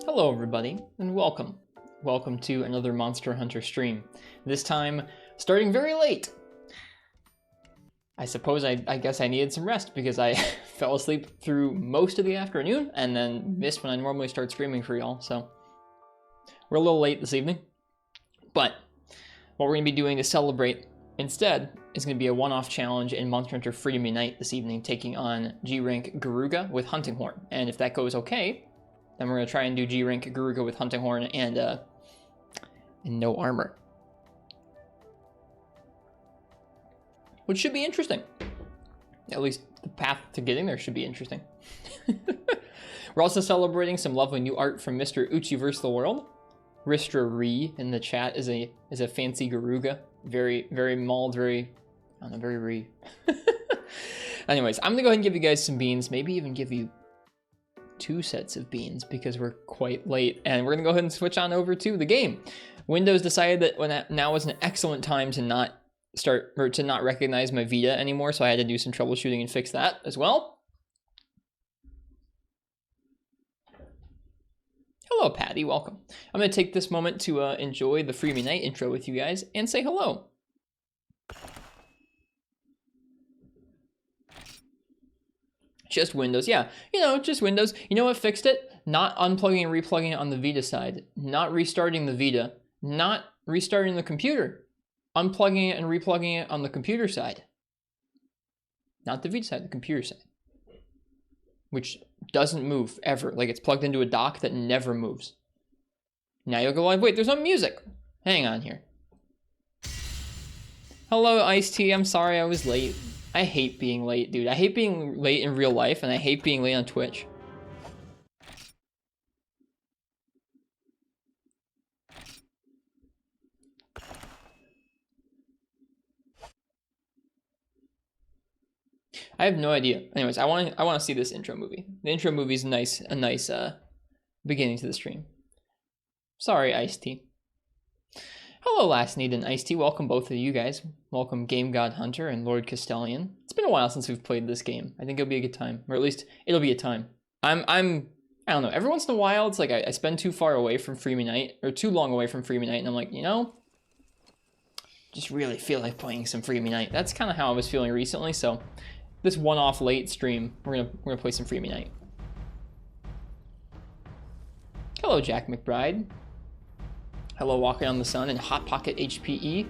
Hello everybody, and welcome. Welcome to another Monster Hunter stream. This time, starting very late. I suppose I guess I needed some rest because I fell asleep through most of the afternoon and then missed when I normally start streaming for y'all, so we're a little late this evening. But what we're going to be doing to celebrate instead is going to be a one-off challenge in Monster Hunter Freedom Unite this evening, taking on G-Garuga with Hunting Horn. And if that goes okay, then we're going to try and do G-Garuga with Hunting Horn and no armor. Which should be interesting. At least the path to getting there should be interesting. We're also celebrating some lovely new art from Mr. Uchi vs. the World. Ristra Ree in the chat is a fancy Garuga. Very, very mauled, very, I don't know, very Ree. Anyways, I'm gonna go ahead and give you guys some beans, maybe even give you 2 sets of beans because we're quite late, and we're gonna go ahead and switch on over to the game. Windows decided that now was an excellent time to not recognize my Vita anymore, so I had to do some troubleshooting and fix that as well. Hello, Patty, welcome. I'm gonna take this moment to enjoy the Freedom Unite intro with you guys and say hello. Just Windows, yeah, just Windows. You know what fixed it? Not unplugging and replugging it on the Vita side, not restarting the Vita, not restarting the computer, unplugging it and replugging it on the computer side. Not the Vita side, the computer side. Which doesn't move ever. Like, it's plugged into a dock that never moves. Now you'll go like, wait, there's no music. Hang on here. Hello, Ice-T, I'm sorry I was late. I hate being late, dude. I hate being late in real life, and I hate being late on Twitch. I have no idea. Anyways, I want to see this intro movie. The intro movie is a nice beginning to the stream. Sorry, Ice-T. Hello, Last Need and Ice-T. Welcome, both of you guys. Welcome, Game God Hunter and Lord Castellian. It's been a while since we've played this game. I think it'll be a good time, or at least it'll be a time. I don't know. Every once in a while, it's like I spend too far away from Freedom Unite, or too long away from Freedom Unite, and I'm like, just really feel like playing some Freedom Unite. That's kind of how I was feeling recently. So this one-off late stream, we're gonna play some Freedom Unite. Hello, Jack McBride. Hello, Walking on the Sun and Hot Pocket HPE.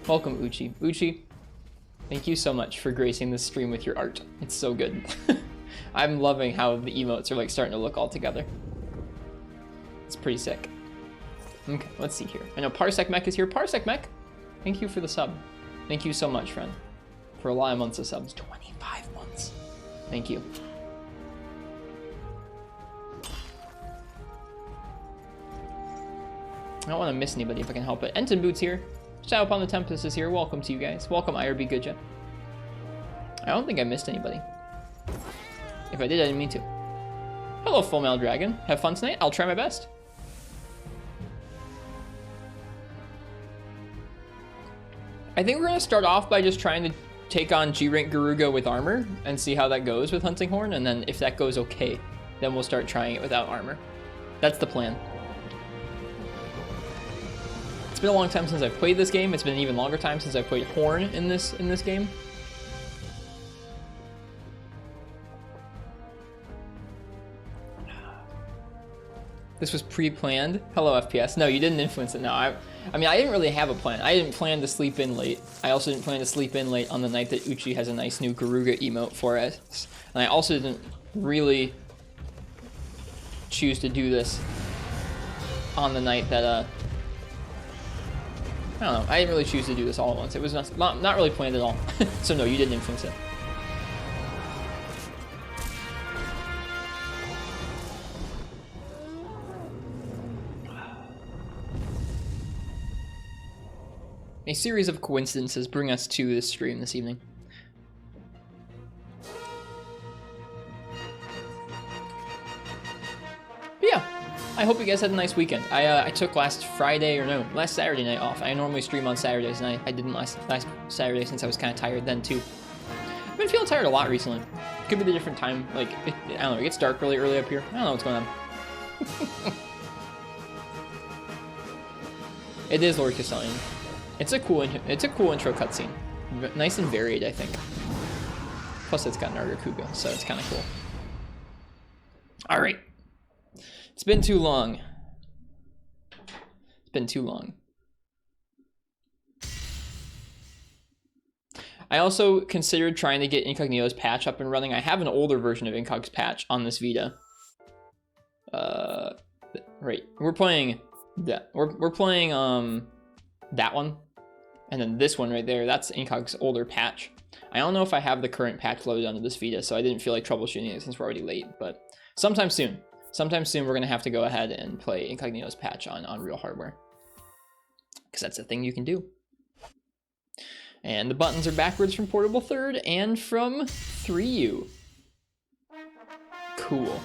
Welcome, Uchi. Uchi, thank you so much for gracing this stream with your art. It's so good. I'm loving how the emotes are like starting to look all together. It's pretty sick. Okay, let's see here. I know Parsec Mech is here. Parsec Mech, thank you for the sub. Thank you so much, friend, for a lot of months of subs. 25 months. Thank you. I don't want to miss anybody if I can help it. Enton Boots here. Shout Upon the Tempest is here. Welcome to you guys. Welcome, IRB Goodja. I don't think I missed anybody. If I did, I didn't mean to. Hello, Full Metal Dragon. Have fun tonight? I'll try my best. I think we're going to start off by just trying to take on G-Garuga with armor and see how that goes with Hunting Horn, and then if that goes okay, then we'll start trying it without armor. That's the plan. It's been a long time since I've played this game. It's been an even longer time since I've played Horn in this game. This was pre-planned. Hello, FPS. No, you didn't influence it. No, I mean, I didn't really have a plan. I didn't plan to sleep in late. I also didn't plan to sleep in late on the night that Uchi has a nice new Garuga emote for us. And I also didn't really choose to do this on the night that, I don't know. I didn't really choose to do this all at once. It was not really planned at all. So no, you didn't influence it. A series of coincidences bring us to this stream this evening. But yeah, I hope you guys had a nice weekend. I took last Saturday night off. I normally stream on Saturdays, and I didn't last Saturday since I was kind of tired then too. I've been feeling tired a lot recently. Could be the different time. Like, I don't know, it gets dark really early up here. I don't know what's going on. It is Lord Castellan. It's a cool intro cutscene. Nice and varied, I think. Plus, it's got G-Garuga, so it's kind of cool. All right. It's been too long. It's been too long. I also considered trying to get Incognito's patch up and running. I have an older version of Incog's patch on this Vita. Right. We're playing that. We're playing that one, and then this one right there. That's Incog's older patch. I don't know if I have the current patch loaded onto this Vita, so I didn't feel like troubleshooting it since we're already late. But sometime soon we're gonna have to go ahead and play Incognito's patch on real hardware, because that's a thing you can do. And the buttons are backwards from Portable Third and from 3U. Cool.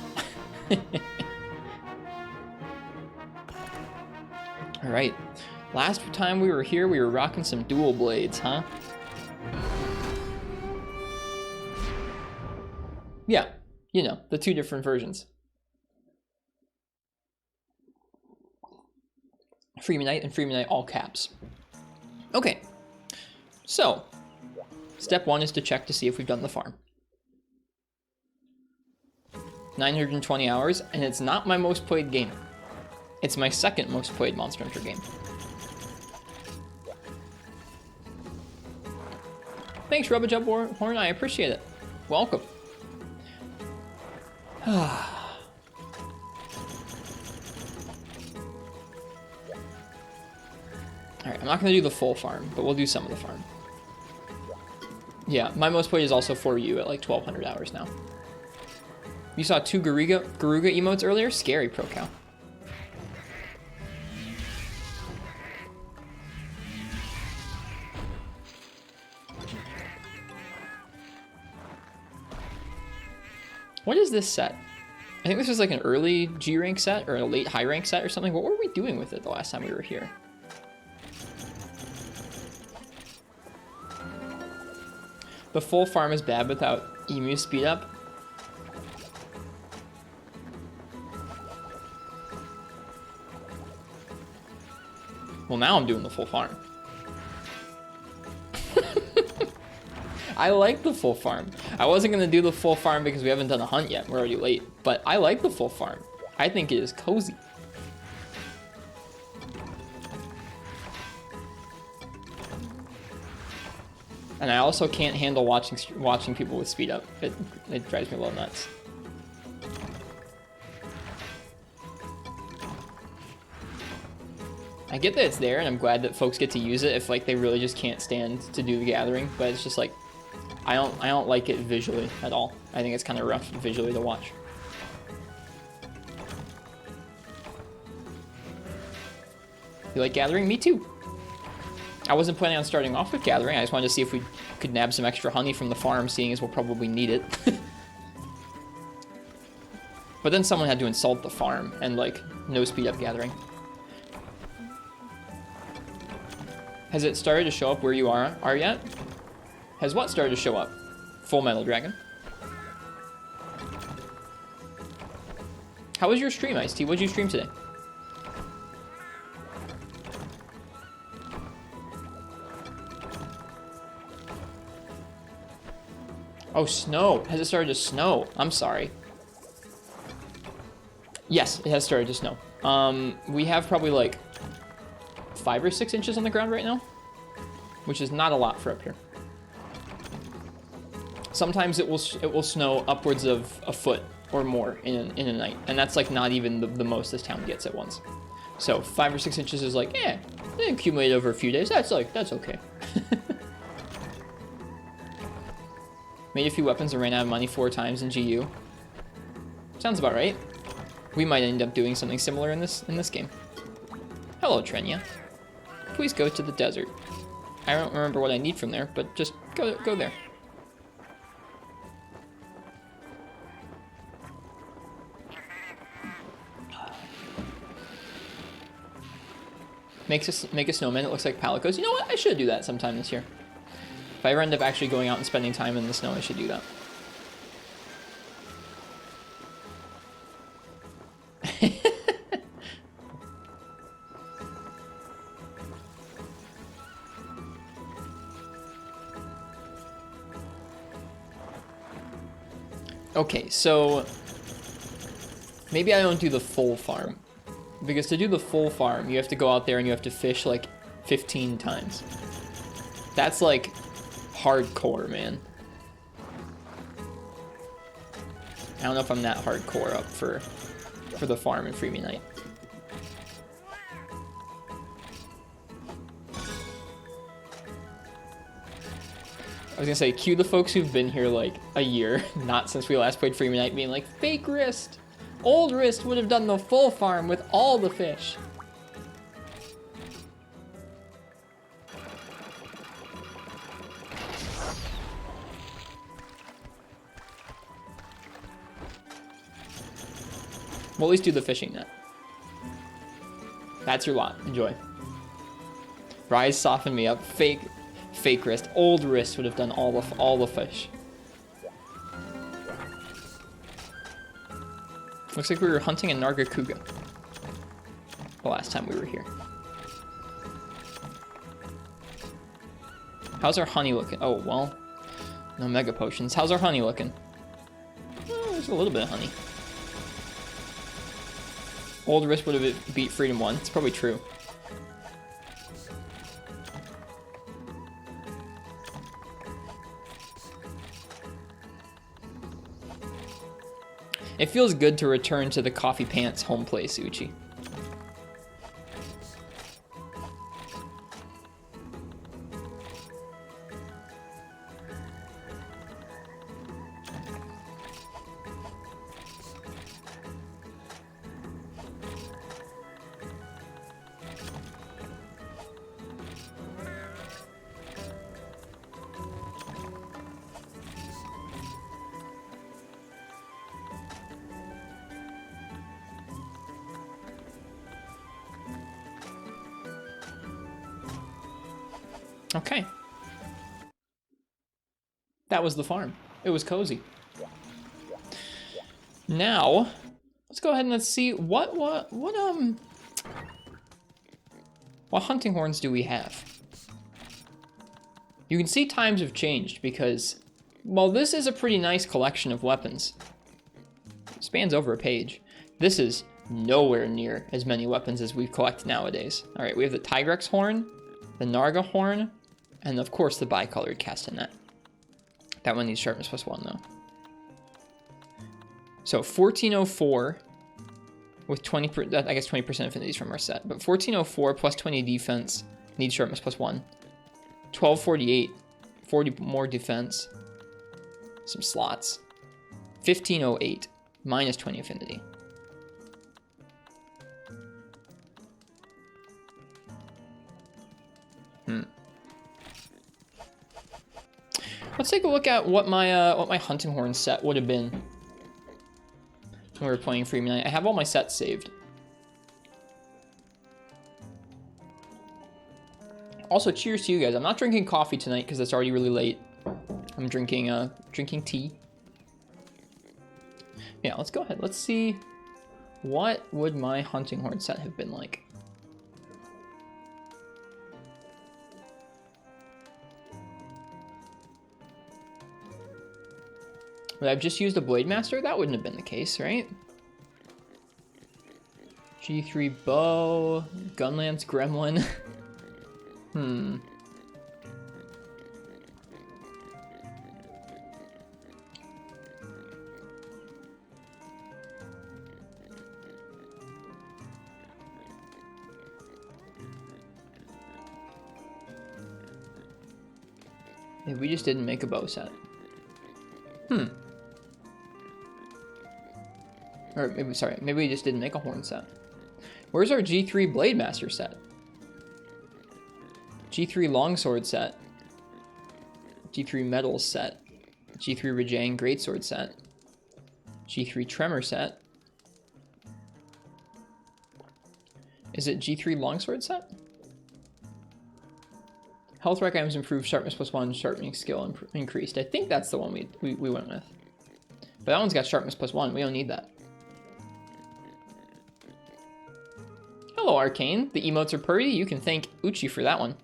All right. Last time we were here, we were rocking some dual blades, huh? Yeah, you know, the two different versions. Freeman Knight and Freeman Knight all caps. Okay. So, step one is to check to see if we've done the farm. 920 hours, and it's not my most played game. It's my second most played Monster Hunter game. Thanks, Rubajub Horn, I appreciate it. Welcome. Alright, I'm not going to do the full farm, but we'll do some of the farm. Yeah, my most played is also for you at like 1,200 hours now. You saw 2 Garuga emotes earlier? Scary, ProCal. What is this set? I think this was like an early G rank set or a late high rank set or something. What were we doing with it the last time we were here? The full farm is bad without emu speed up. Well, now I'm doing the full farm. I like the full farm. I wasn't going to do the full farm because we haven't done a hunt yet. We're already late. But I like the full farm. I think it is cozy. And I also can't handle watching people with speed up. It drives me a little nuts. I get that it's there, and I'm glad that folks get to use it if like they really just can't stand to do the gathering. But it's just like I don't like it visually at all. I think it's kind of rough visually to watch. You like gathering? Me too. I wasn't planning on starting off with gathering. I just wanted to see if we could nab some extra honey from the farm, seeing as we'll probably need it. But then someone had to insult the farm and like no speed up gathering. Has it started to show up where you are yet? Has what started to show up? Full Metal Dragon. How was your stream, Ice-T? What did you stream today? Oh, snow. Has it started to snow? I'm sorry. Yes, it has started to snow. We have probably like 5 or 6 inches on the ground right now, which is not a lot for up here. Sometimes it will snow upwards of a foot or more in a night, and that's like not even the most this town gets at once. So 5 or 6 inches is like, it accumulated over a few days. That's okay. Made a few weapons and ran out of money 4 times in GU. Sounds about right. We might end up doing something similar in this game. Hello, Trenya. Please go to the desert. I don't remember what I need from there, but just go there. Make a snowman that looks like Palicos. You know what? I should do that sometime this year. If I ever end up actually going out and spending time in the snow, I should do that. Okay, so maybe I don't do the full farm. Because to do the full farm, you have to go out there and you have to fish like 15 times. That's like hardcore, man. I don't know if I'm that hardcore up for the farm in Freebie Night. I was gonna say, cue the folks who've been here like a year, not since we last played Freebie Night, being like, fake wrist! Old wrist would have done the full farm with all the fish. We'll at least do the fishing net. That's your lot. Enjoy. Rise softened me up. Fake wrist. Old wrist would have done all the fish. Looks like we were hunting a G-Garuga the last time we were here. How's our honey looking? Oh, well, no mega potions. How's our honey looking? Oh, there's a little bit of honey. Old wrist would have beat Freedom 1. It's probably true. It feels good to return to the Coffee Pants home place, Uchi. Okay. That was the farm. It was cozy. Now, let's go ahead and let's see what hunting horns do we have? You can see times have changed because, well, this is a pretty nice collection of weapons. It spans over a page. This is nowhere near as many weapons as we collect nowadays. All right, we have the Tigrex horn, the Narga horn, and of course the bicolored castanet. That one needs sharpness +1 though. So 1404 with 20%, I guess 20% affinities from our set, but 1404 plus 20 defense needs sharpness +1. 1248, 40 more defense, some slots. 1508 minus 20 affinity. Let's take a look at what my hunting horn set would have been when we were playing Freebie Night. I have all my sets saved. Also, cheers to you guys. I'm not drinking coffee tonight because it's already really late. I'm drinking tea. Yeah, let's go ahead. Let's see, what would my hunting horn set have been like? Would I have just used a Blade Master? That wouldn't have been the case, right? G3 bow, Gunlance Gremlin. Maybe we just didn't make a bow set. Or maybe, sorry, maybe we just didn't make a horn set. Where's our G3 Blade Master set? G3 Longsword set. G3 Metals set. G3 Rajang Greatsword set. G3 Tremor set. Is it G3 Longsword set? Health rec items improved, sharpness +1, sharpening skill increased. I think that's the one we went with. But that one's got sharpness +1, we don't need that. Hello, Arcane. The emotes are pretty. You can thank Uchi for that one.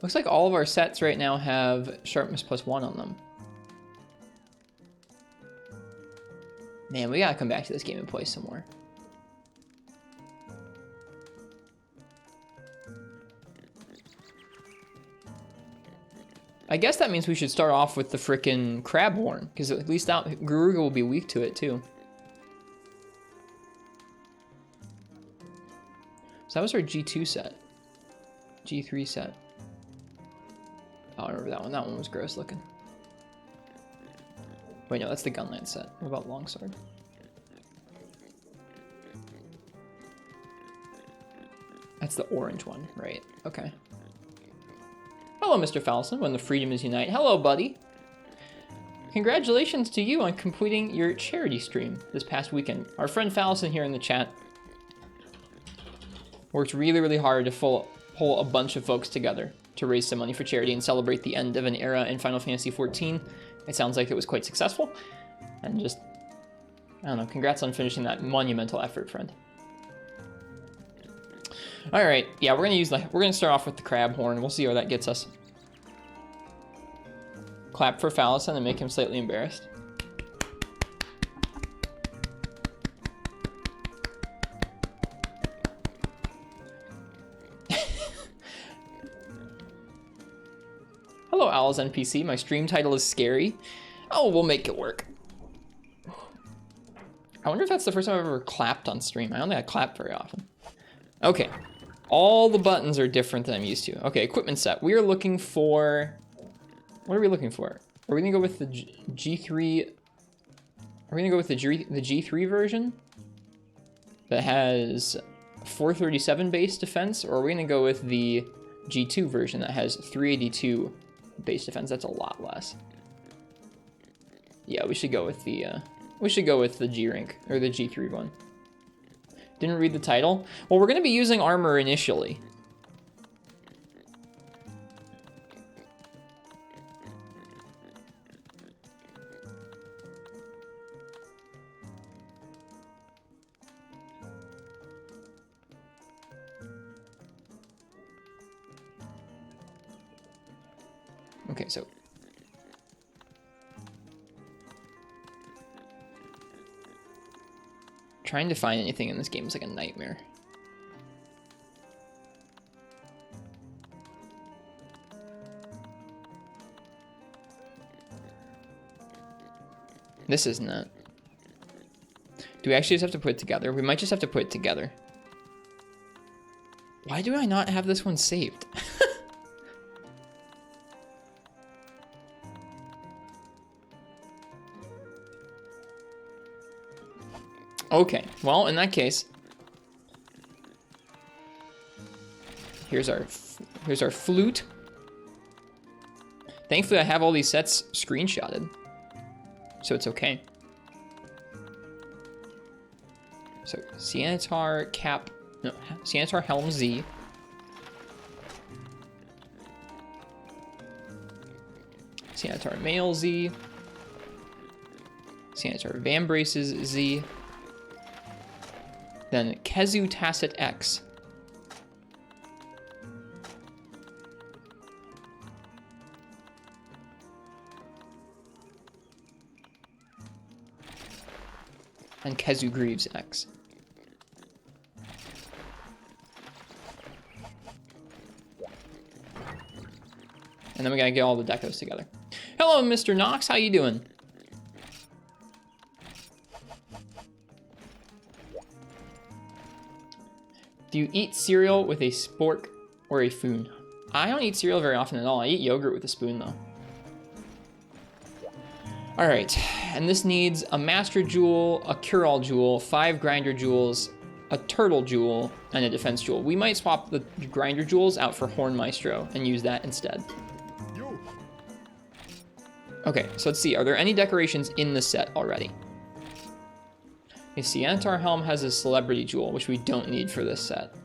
Looks like all of our sets right now have sharpness +1 on them. Man, we gotta come back to this game and play some more. I guess that means we should start off with the frickin' crab horn, because at least that Garuga will be weak to it too. So that was our G2 set. G3 set. Oh, I remember that one. That one was gross looking. Wait, no, that's the Gunland set. What about Longsword? That's the orange one, right? Okay. Hello, Mr. Falson, when the freedom is unite. Hello, buddy. Congratulations to you on completing your charity stream this past weekend. Our friend Falson here in the chat worked really, really hard to pull a bunch of folks together to raise some money for charity and celebrate the end of an era in Final Fantasy XIV. It sounds like it was quite successful. And just, I don't know, congrats on finishing that monumental effort, friend. All right, yeah, we're gonna start off with the crab horn. We'll see where that gets us. Clap for Falison and make him slightly embarrassed. Hello, Owl's NPC. My stream title is scary. Oh, we'll make it work. I wonder if that's the first time I've ever clapped on stream. I don't think I clap very often. Okay. All the buttons are different than I'm used to. Okay, equipment set. We are looking for... What are we looking for? Are we gonna go with the G3... Are we gonna go with the G3 version? That has 437 base defense? Or are we gonna go with the G2 version that has 382 base defense? That's a lot less. Yeah, we should go with the... G rank, or the G3 one. Didn't read the title. Well, we're going to be using armor initially. Okay, so... Trying to find anything in this game is like a nightmare. This isn't it. Do we actually just have to put it together? We might just have to put it together. Why do I not have this one saved? Okay, well, in that case, here's our flute. Thankfully, I have all these sets screenshotted, so it's okay. So, Sianitar cap, no, Sianitar helm Z. Sianitar mail Z. Sianitar Vambraces Z. Then Kezu Tacit X. And Kezu Greaves X. And then we gotta get all the decos together. Hello, Mr. Knox, how you doing? Do you eat cereal with a spork or a spoon? I don't eat cereal very often at all. I eat yogurt with a spoon, though. All right, and this needs a Master Jewel, a Cure-All Jewel, 5 Grinder Jewels, a Turtle Jewel, and a Defense Jewel. We might swap the Grinder Jewels out for Horn Maestro and use that instead. Okay, so let's see. Are there any decorations in the set already? Okay, Sianitar Helm has a Celebrity Jewel, which we don't need for this set.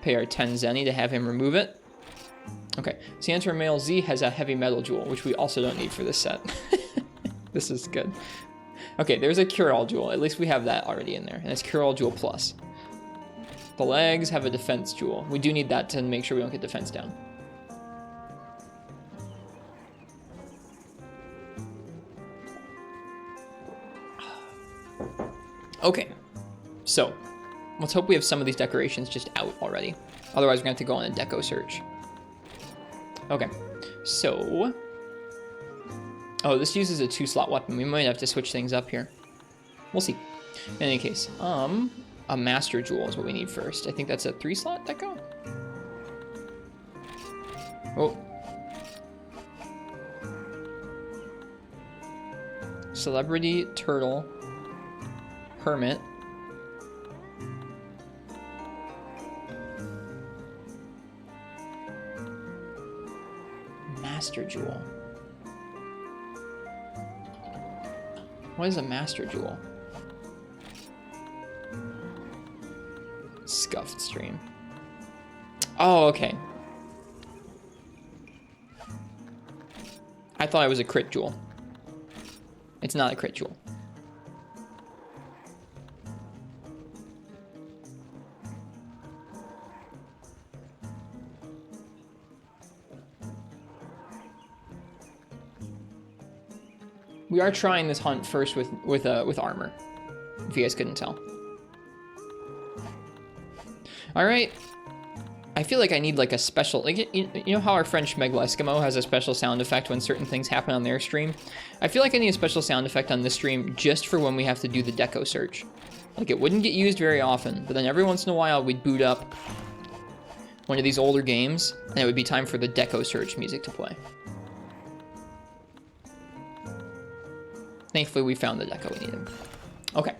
pay our 10 zenny to have him remove it. Okay, Santa Male Z has a heavy metal jewel, which we also don't need for this set. This is good. Okay, there's a Cure-All jewel. At least we have that already in there. And it's Cure-All jewel plus. The legs have a defense jewel. We do need that to make sure we don't get defense down. Okay, so let's hope we have some of these decorations just out already. Otherwise, we're going to have to go on a deco search. Okay, so... Oh, this uses a 2-slot weapon. We might have to switch things up here. We'll see. In any case, a Master Jewel is what we need first. I think that's a 3-slot deco? Oh. Celebrity, Turtle, Hermit. Master Jewel. What is a Master Jewel? Scuffed Stream. Oh, okay. I thought it was a crit jewel. It's not a crit jewel. We are trying this hunt first with armor, if you guys couldn't tell. All right. I feel like I need like a special, like you know how our friend Schmegla Eskimo has a special sound effect when certain things happen on their stream? I feel like I need a special sound effect on this stream just for when we have to do the deco search. Like it wouldn't get used very often, but then every once in a while we'd boot up one of these older games and it would be time for the deco search music to play. Thankfully, we found the deco we needed. Okay.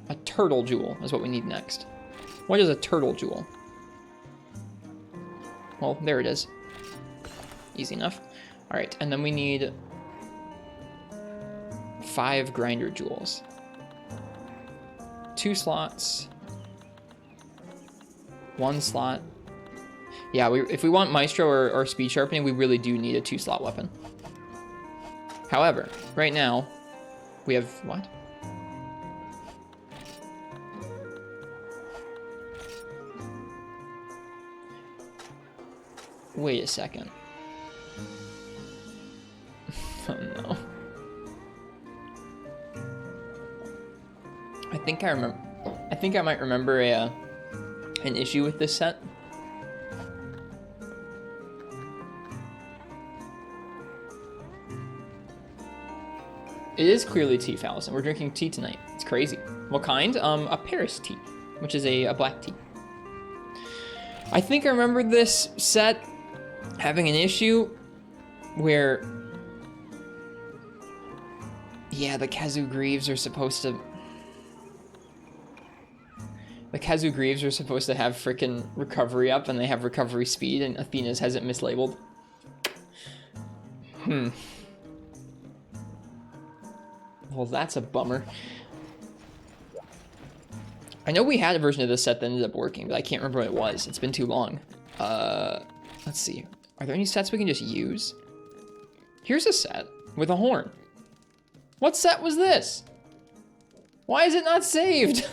A turtle jewel is what we need next. What is a turtle jewel? Well, there it is. Easy enough. All right, and then we need 5 grinder jewels. 2 slots. 1 slot. Yeah, if we want Maestro or Speed Sharpening, we really do need a 2-slot weapon. However, right now, we have... What? Wait a second. Oh no. I think I might remember an issue with this set. It is clearly tea, Phallus, and we're drinking tea tonight. It's crazy. What kind? A Paris tea, which is a black tea. I think I remember this set having an issue where, yeah, the Kazoo Greaves are supposed to... The Kazoo Greaves are supposed to have frickin' recovery up, and they have recovery speed, and Athena's has it mislabeled. Well, that's a bummer. I know we had a version of this set that ended up working, but I can't remember what it was. It's been too long. Let's see. Are there any sets we can just use? Here's a set with a horn. What set was this? Why is it not saved?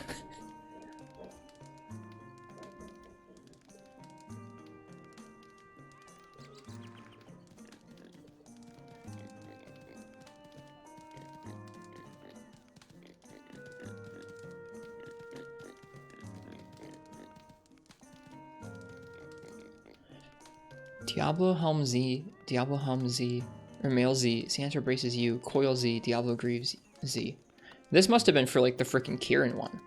Diablo Helm Z, or Male Z, Santa Braces U, Coil Z, Diablo Greaves Z. This must have been for like the frickin' Kieran one.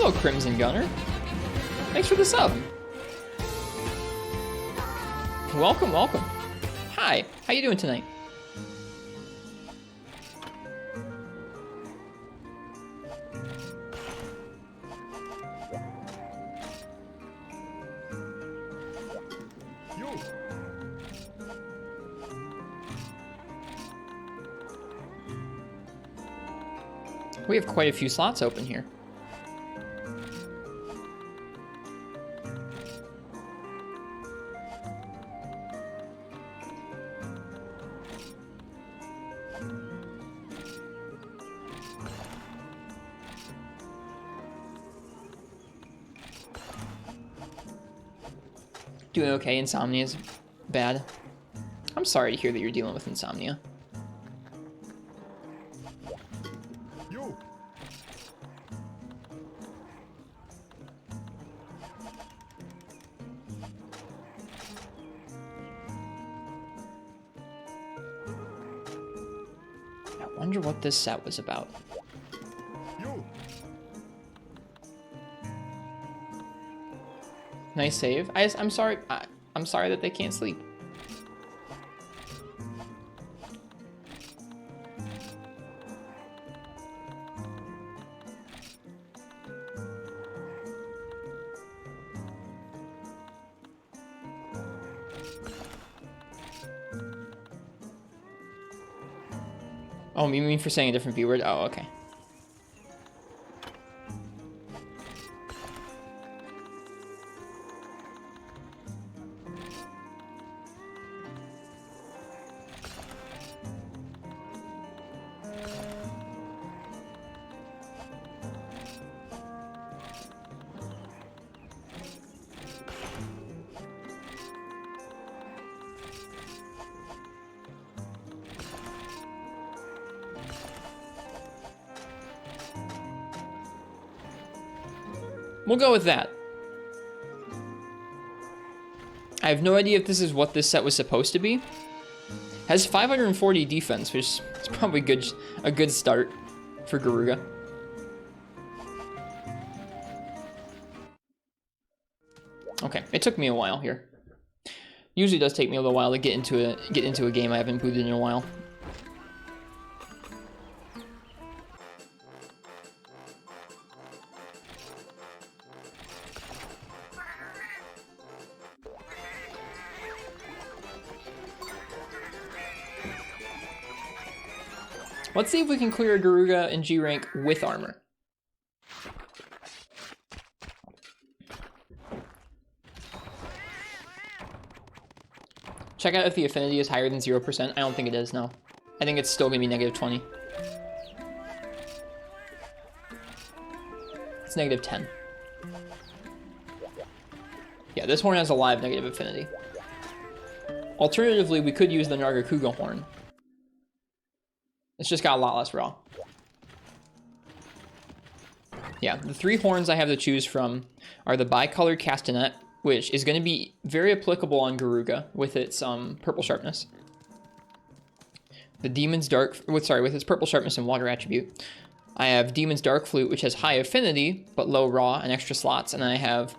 Hello, Crimson Gunner. Thanks for the sub. Welcome, welcome. Hi, how you doing tonight? We have quite a few slots open here. Doing okay. Insomnia is bad. I'm sorry to hear that you're dealing with insomnia. I wonder what this set was about. Nice save. I'm sorry. I'm sorry that they can't sleep. Oh, you mean for saying a different V word? Oh, okay. We'll go with that. I have no idea if this is what this set was supposed to be. Has 540 defense, which is probably a good start for Garuga. Okay, it took me a while here. Usually does take me a little while to get into a game I haven't booted in a while. Let's see if we can clear a Garuga in G rank with armor. Check out if the affinity is higher than 0%. I don't think it is, no. I think it's still gonna be negative 20. It's negative 10. Yeah, this horn has a live negative affinity. Alternatively, we could use the Nargacuga horn. It's just got a lot less raw. Yeah, the three horns I have to choose from are the bicolored castanet, which is going to be very applicable on Garuga with its purple sharpness. The Demon's Dark, with its purple sharpness and water attribute. I have Demon's Dark Flute, which has high affinity, but low raw and extra slots. And then I have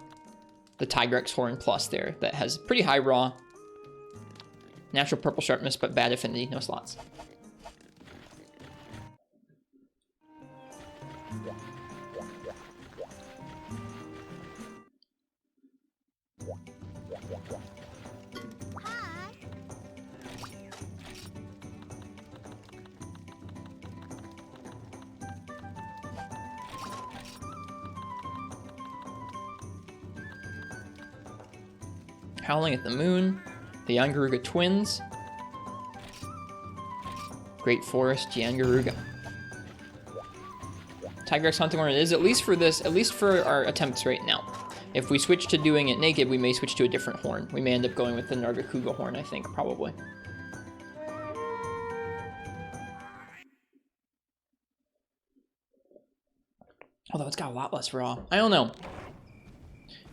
the Tigrex Horn Plus there that has pretty high raw, natural purple sharpness, but bad affinity, no slots. Howling at the Moon, the Yian twins, Great Forest, G-Garuga. Tigrex Hunting Horn it is, at least for our attempts right now. If we switch to doing it naked, we may switch to a different horn. We may end up going with the Nargacuga horn, I think, probably. Although it's got a lot less raw. I don't know.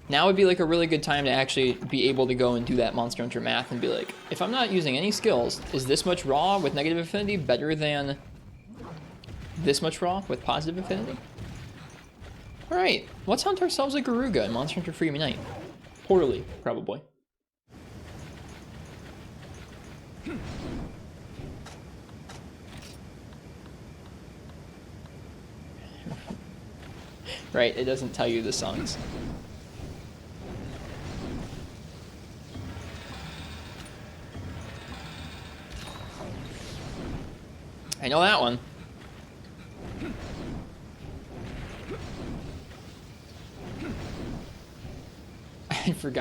Now would be like a really good time to actually be able to go and do that Monster Hunter math and be like, if I'm not using any skills, is this much raw with negative affinity better than this much raw with positive affinity? Alright, let's hunt ourselves a Garuga in Monster Hunter Freedom Unite. Poorly, probably. Right, it doesn't tell you the songs. I know that one.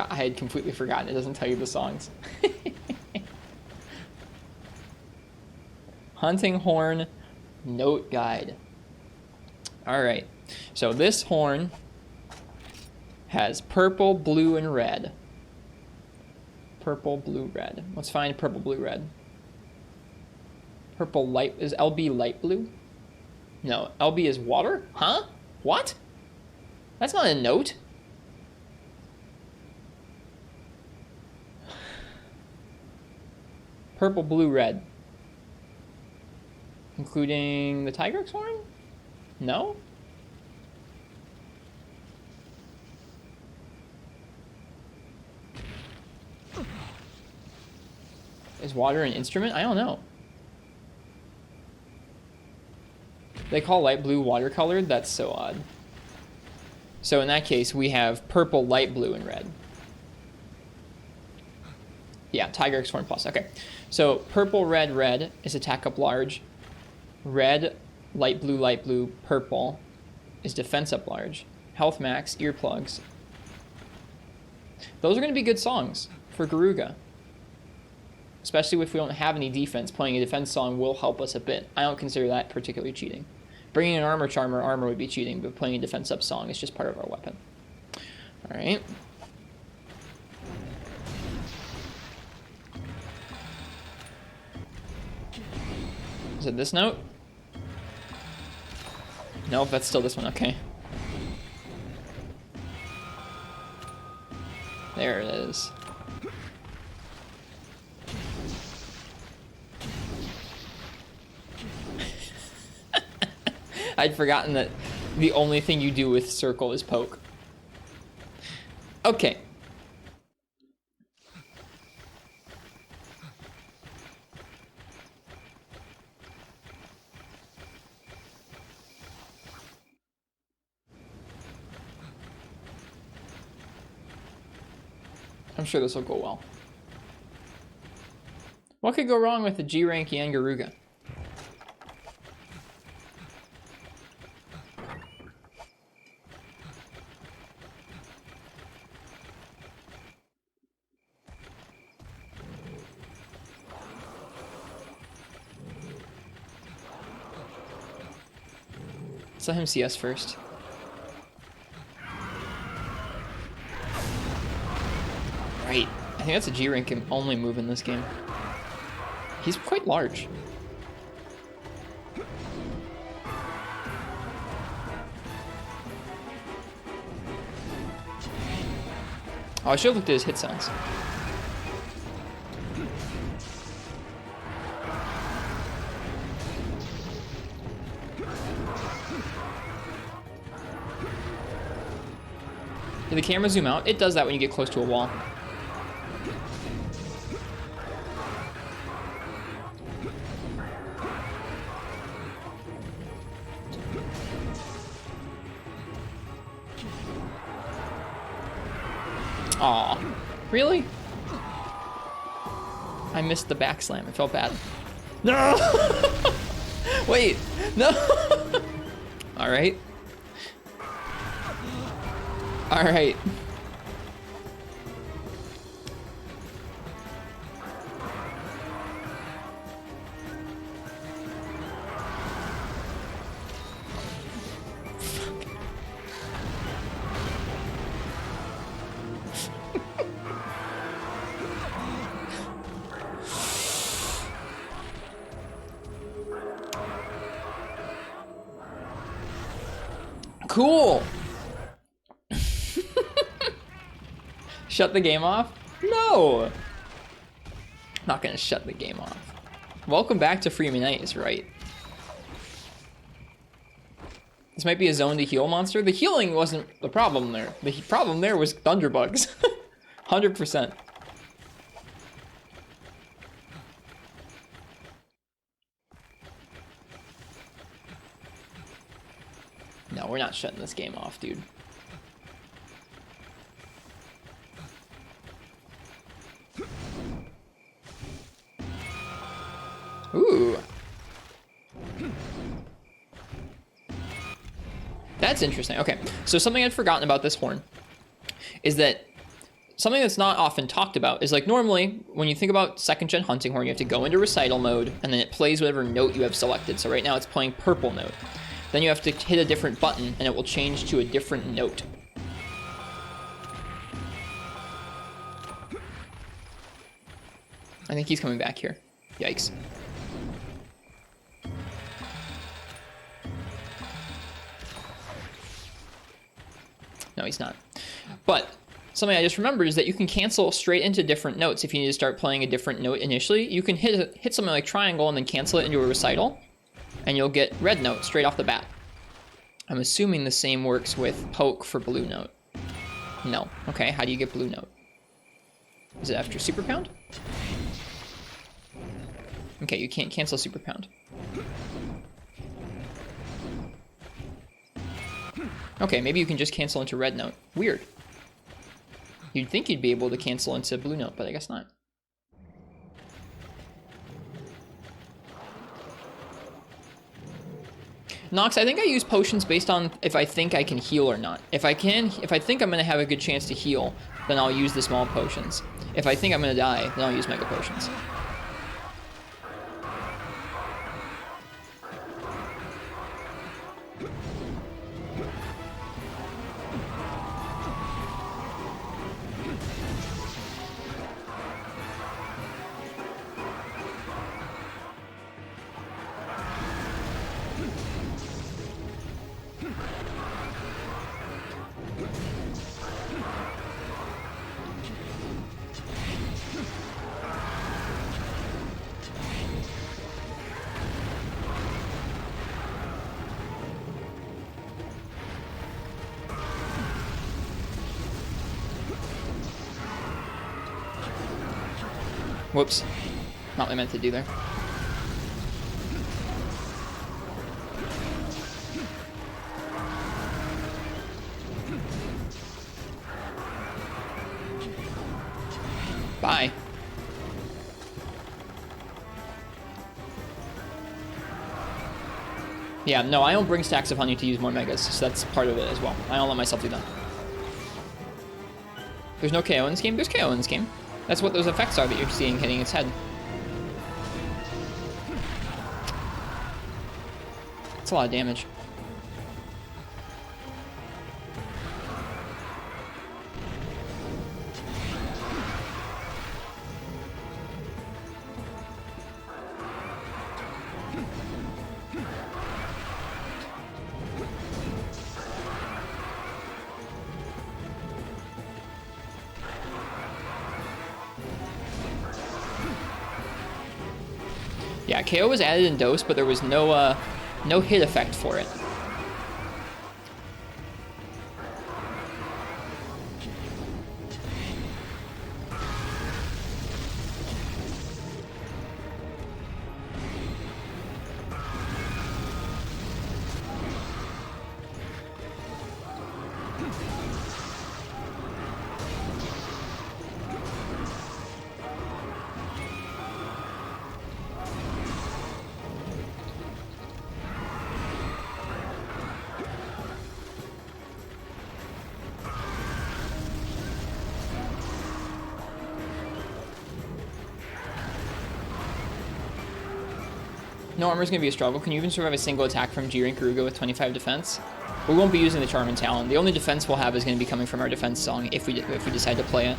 I had completely forgotten. It doesn't tell you the songs. Hunting horn note guide. All right. So this horn has purple, blue, and red. Purple, blue, red. Let's find purple, blue, red. Purple light is LB light blue? No, LB is water? Huh? What? That's not a note. Purple, blue, red. Including the Tigrex horn? No? Is water an instrument? I don't know. They call light blue watercolored? That's so odd. So in that case, we have purple, light blue, and red. Yeah, Tigrex horn plus. Okay. So purple, red, red is attack up large. Red, light blue, purple is defense up large. Health max, earplugs. Those are going to be good songs for Garuga. Especially if we don't have any defense. Playing a defense song will help us a bit. I don't consider that particularly cheating. Bringing an armor charmer, armor would be cheating, but playing a defense up song is just part of our weapon. Alright. Is it this note? Nope, that's still this one, okay. There it is. I'd forgotten that the only thing you do with circle is poke. Okay. I'm sure this will go well. What could go wrong with the G-rank Yian Garuga? Let's let him see us first. Right. I think that's a G-rank can only move in this game. He's quite large. Oh, I should have looked at his hit sounds. Did the camera zoom out? It does that when you get close to a wall. Aw, really? I missed the back slam. It felt bad. No! Wait, no! All right. All right. Cool. Shut the game off? No. Not gonna shut the game off. Welcome back to Freedom Unite is right. This might be a zone to heal monster. The healing wasn't the problem there. The problem there was thunderbugs. 100%. No, we're not shutting this game off, dude. Ooh. That's interesting. Okay, so something I'd forgotten about this horn is that something that's not often talked about is, like, normally when you think about second gen hunting horn, you have to go into recital mode and then it plays whatever note you have selected. So right now it's playing purple note. Then you have to hit a different button and it will change to a different note. I think he's coming back here. Yikes. No, he's not. But something I just remembered is that you can cancel straight into different notes. If you need to start playing a different note initially, you can hit something like triangle and then cancel it into a recital, and you'll get red note straight off the bat. I'm assuming the same works with poke for blue note. No. Okay, how do you get blue note? Is it after super pound? Okay, you can't cancel super pound. Okay, maybe you can just cancel into red note. Weird. You'd think you'd be able to cancel into blue note, but I guess not. Nox, I think I use potions based on if I think I can heal or not. If I think I'm gonna have a good chance to heal, then I'll use the small potions. If I think I'm gonna die, then I'll use mega potions. Whoops. Not what I meant to do there. Bye. Yeah, no, I don't bring stacks of honey to use more megas, so that's part of it as well. I don't let myself do that. There's no KO in this game? There's KO in this game. That's what those effects are that you're seeing hitting its head. That's a lot of damage. Yeah, KO was added in dose, but there was no hit effect for it. No armor is going to be a struggle. Can you even survive a single attack from G-Garuga with 25 defense? We won't be using the Charm and Talon. The only defense we'll have is going to be coming from our defense song if we decide to play it.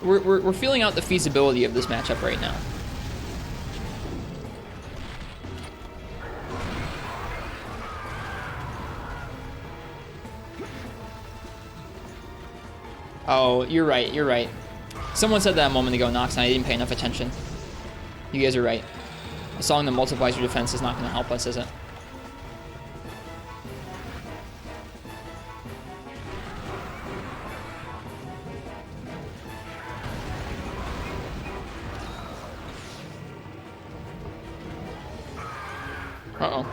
We're feeling out the feasibility of this matchup right now. Oh, you're right, you're right. Someone said that a moment ago, Nox, and I didn't pay enough attention. You guys are right. A song that multiplies your defense is not going to help us, is it? Uh-oh.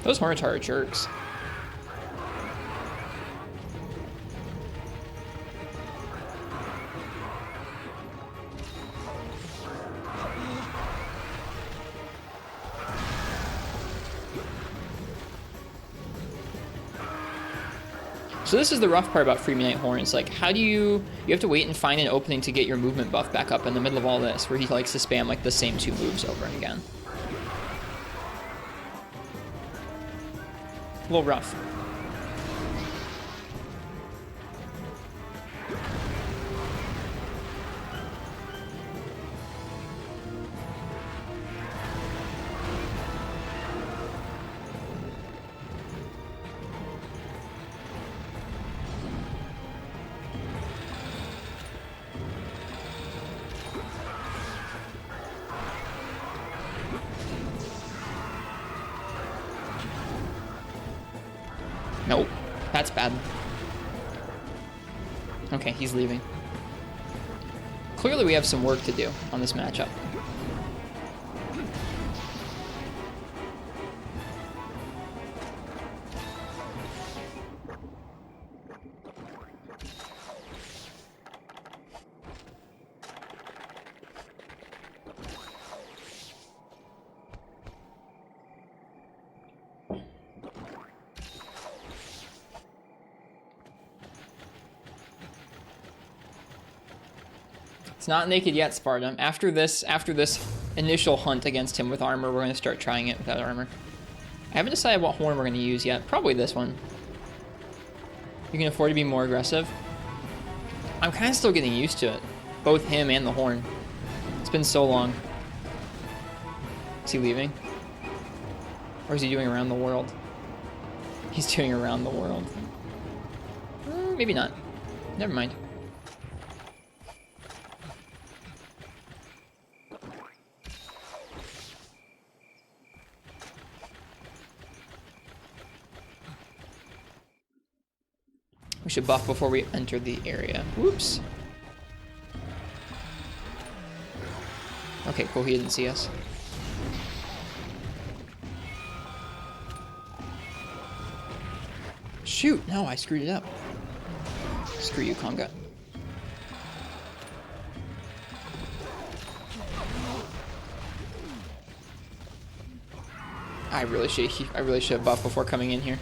Those Hornets are jerks. So this is the rough part about Free Midnight Horns. Like, how do you have to wait and find an opening to get your movement buff back up in the middle of all this, where he likes to spam like the same 2 moves over and again. A little rough. Nope. That's bad. Okay, he's leaving. Clearly we have some work to do on this matchup. It's not naked yet, Sparta. After this initial hunt against him with armor, we're going to start trying it without armor. I haven't decided what horn we're going to use yet. Probably this one. You can afford to be more aggressive. I'm kind of still getting used to it. Both him and the horn. It's been so long. Is he leaving? Or is he doing around the world? He's doing around the world. Maybe not. Never mind. We should buff before we enter the area. Whoops. Okay, cool. He didn't see us. Shoot! No, I screwed it up. Screw you, Conga. I really should have buffed before coming in here.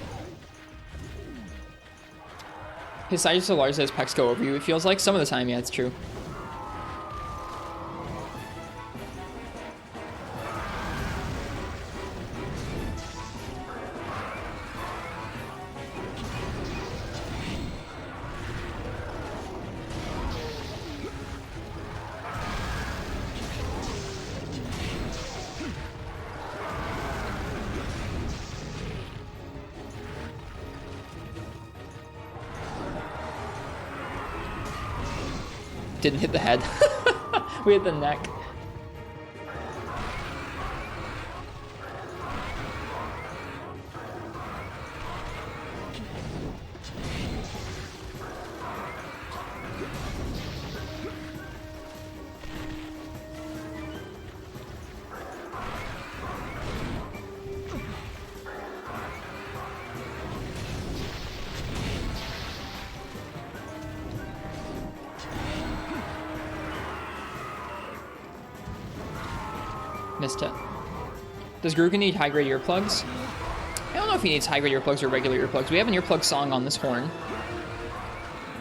His size is so large that his pecs go over you, it feels like. Some of the time, yeah, it's true. Didn't hit the head. We hit the neck. Missed it. Does Garuga need high-grade earplugs? I don't know if he needs high-grade earplugs or regular earplugs. We have an earplug song on this horn.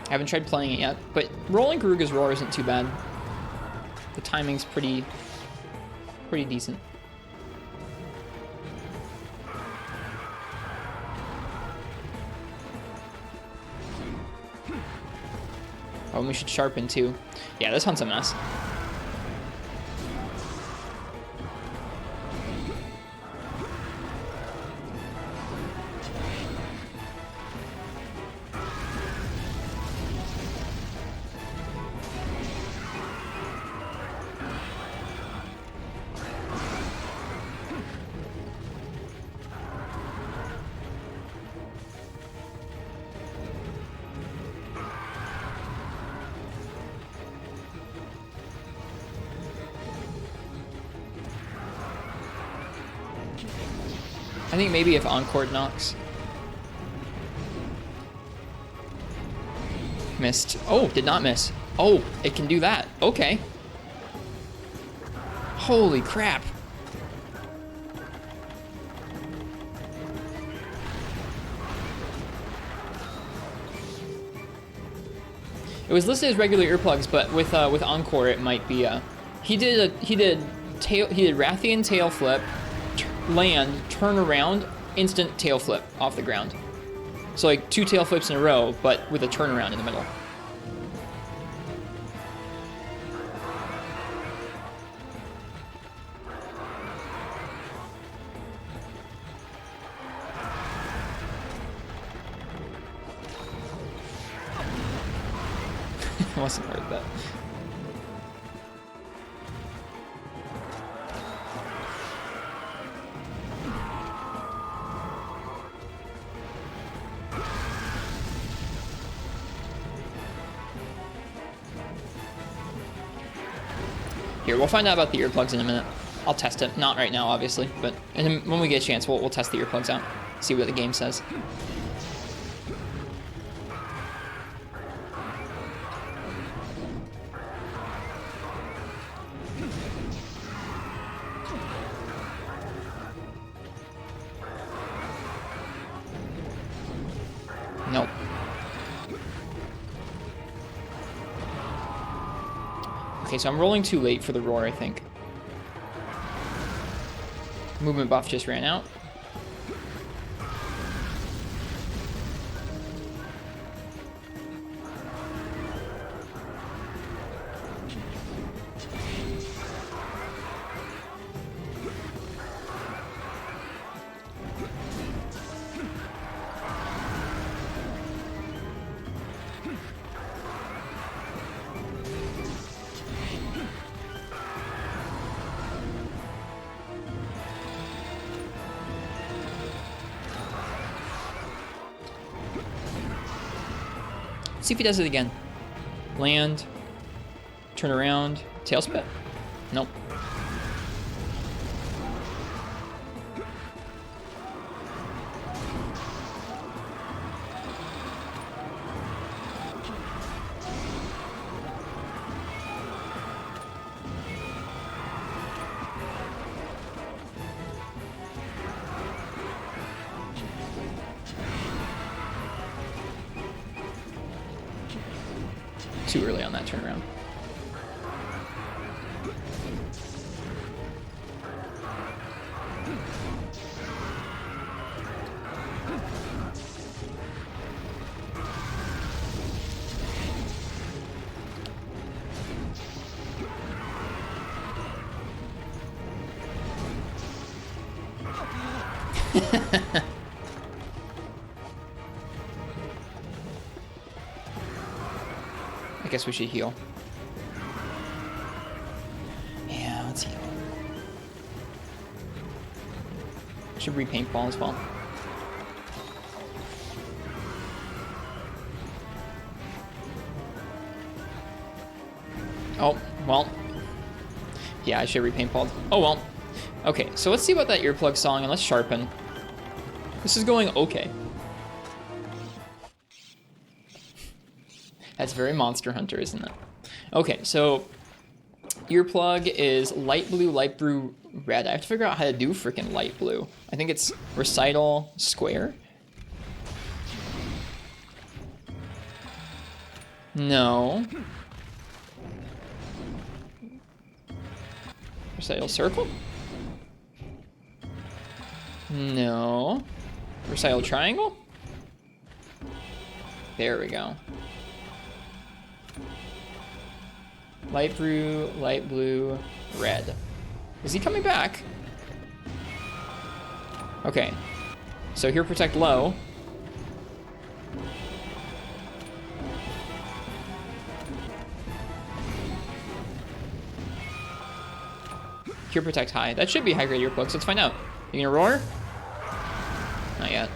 I haven't tried playing it yet, but rolling Garuga's roar isn't too bad. The timing's pretty decent. Oh, and we should sharpen too. Yeah, this hunt's a mess. think maybe if Encore knocks. Missed. Oh, did not miss. Oh, it can do that. Okay. Holy crap. It was listed as regular earplugs, but with Encore it might be he did Rathian tail flip, land, turn around, instant tail flip off the ground. So like 2 tail flips in a row, but with a turnaround in the middle. I wasn't worth that. Here, we'll find out about the earplugs in a minute. I'll test it. Not right now, obviously, but when we get a chance, we'll test the earplugs out. See what the game says. Nope. Okay, so I'm rolling too late for the roar, I think. Movement buff just ran out. See if he does it again. Land, turn around, tail spit. Nope. Too early on that turnaround. I guess we should heal. Yeah, let's heal. Should repaint ball as well. Oh, well. Yeah, I should repaint ball. Oh, well. Okay, so let's see about that earplug song and let's sharpen. This is going okay. That's very Monster Hunter, isn't it? Okay, so earplug is light blue, red. I have to figure out how to do freaking light blue. I think it's recital square. No. Recital circle? No. Recital triangle? There we go. Light blue, red. Is he coming back? Okay. So here, protect low. Here, protect high. That should be high grade earplugs. Let's find out. You gonna roar? Not yet.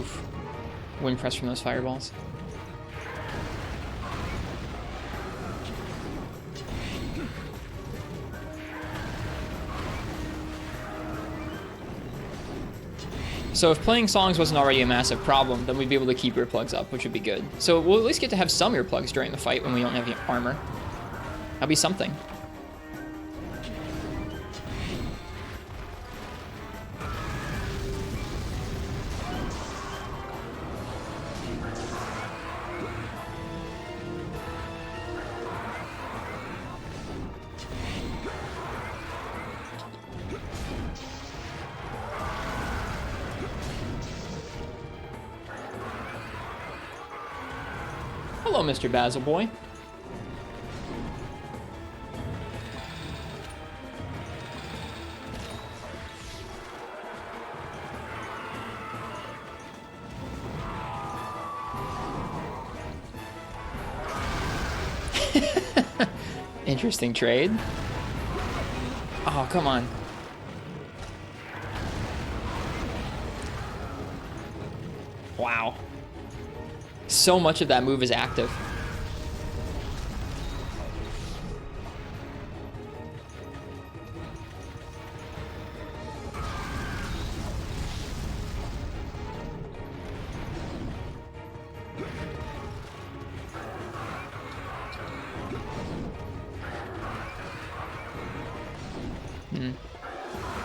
Oof. Wind press from those fireballs. So if playing songs wasn't already a massive problem, then we'd be able to keep earplugs up, which would be good. So we'll at least get to have some earplugs during the fight when we don't have any armor. That'll be something. Hello, Mr. Basil Boy. Interesting trade. Oh, come on. Wow. So much of that move is active.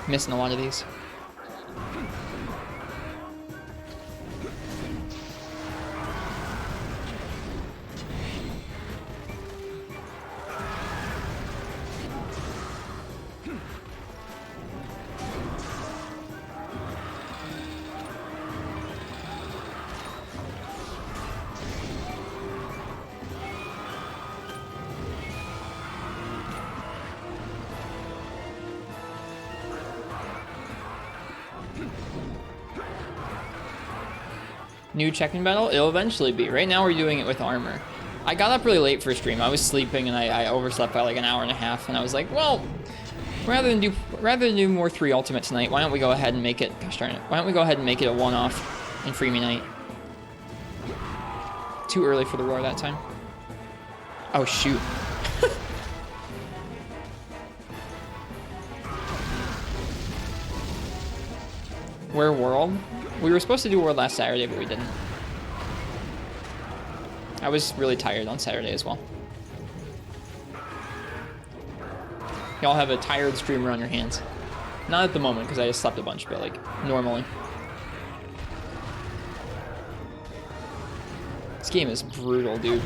Missing a lot of these. New check-in battle? It'll eventually be. Right now we're doing it with armor. I got up really late for stream. I was sleeping and I overslept by like an hour and a half, and I was like, well, rather than do more 3 ultimate tonight, why don't we go ahead and make it, gosh darn it, why don't we go ahead and make it a one-off and free me night? Too early for the roar that time. Oh shoot. Where world? We were supposed to do World last Saturday, but we didn't. I was really tired on Saturday as well. Y'all have a tired streamer on your hands. Not at the moment, because I just slept a bunch, but like, normally. This game is brutal, dude.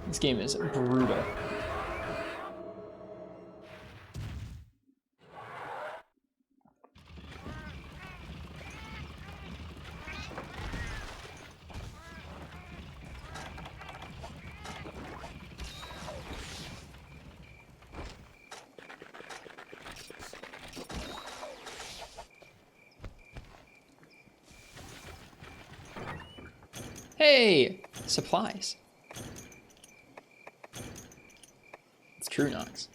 This game is brutal. Hey! Supplies. It's true, Nox.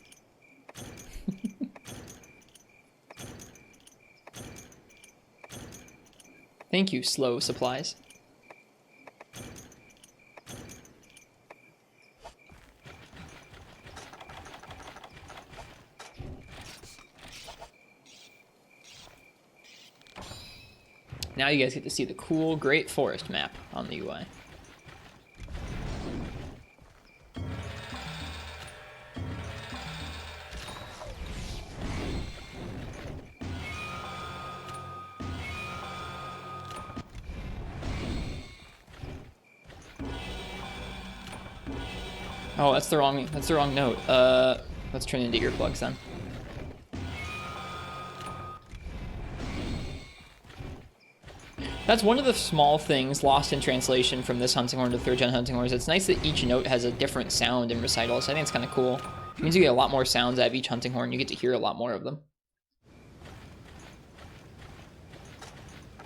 Thank you, slow supplies. Now you guys get to see the cool Great Forest map on the UI. Oh, that's the wrong note. Let's turn into earplugs then. That's one of the small things lost in translation from this hunting horn to 3rd gen hunting horns. It's nice that each note has a different sound in recitals. I think it's kind of cool. It means you get a lot more sounds out of each hunting horn. You get to hear a lot more of them.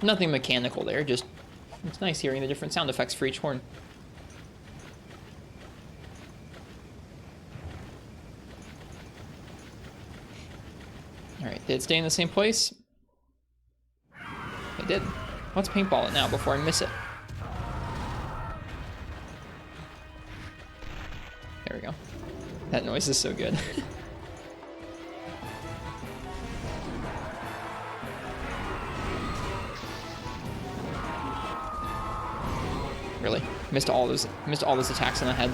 Nothing mechanical there, just it's nice hearing the different sound effects for each horn. Alright, did it stay in the same place? did. Let's paintball it now before I miss it. There we go. That noise is so good. Really? Missed all those attacks on the head.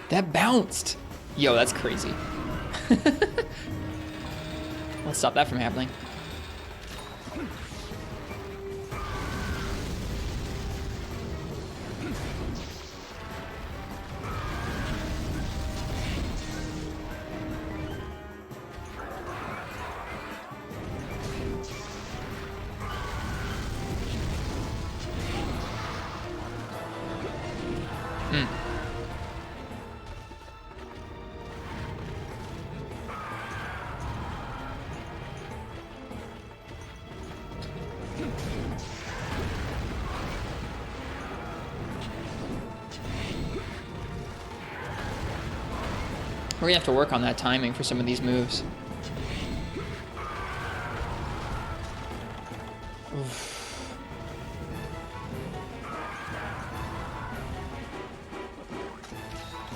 That bounced! Yo, that's crazy. Let's stop that from happening. We're gonna have to work on that timing for some of these moves. Oof.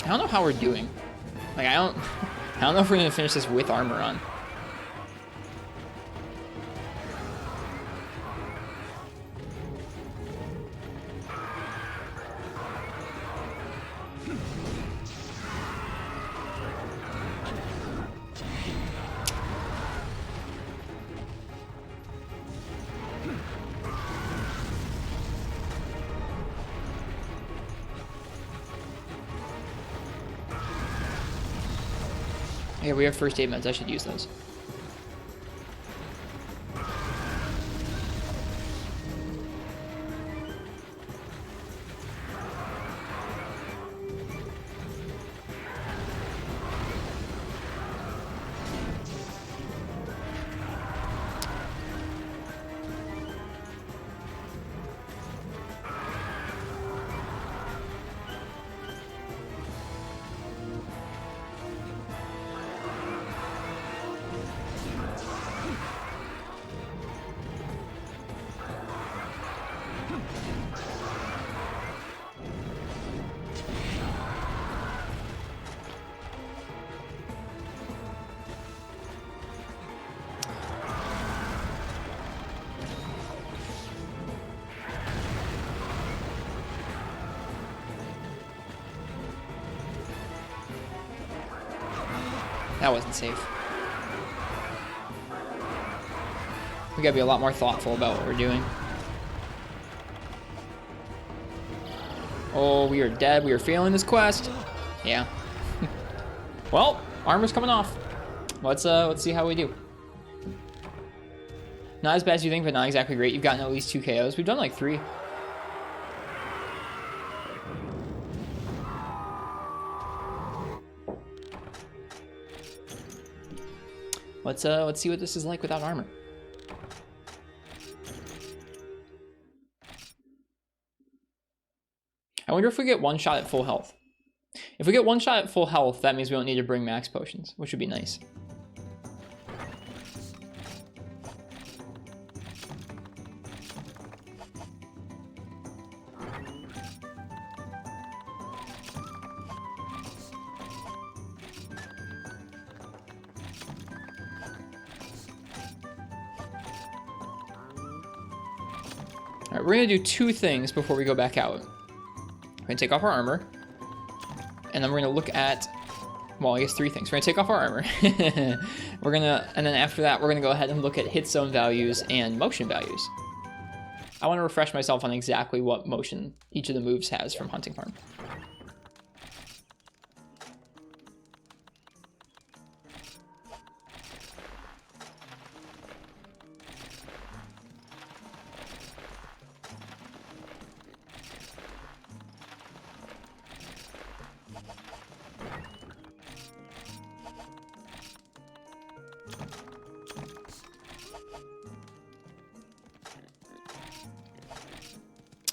I don't know how we're doing. Like I don't know if we're gonna finish this with armor on. Yeah, we have first aid meds. I should use those. That wasn't safe. We gotta be a lot more thoughtful about what we're doing. Oh, we are dead. We are failing this quest. Yeah. Well, armor's coming off. Let's see how we do. Not as bad as you think, but not exactly great. You've gotten at least 2 KOs. We've done like 3. Let's see what this is like without armor. I wonder if we get one shot at full health. If we get one shot at full health, that means we don't need to bring max potions, which would be nice. All right, we're gonna do 2 things before we go back out. We're gonna take off our armor, and then we're gonna look at, well, I guess 3 things. We're gonna take off our armor. And then after that, we're gonna go ahead and look at hit zone values and motion values. I wanna refresh myself on exactly what motion each of the moves has from Hunting Farm.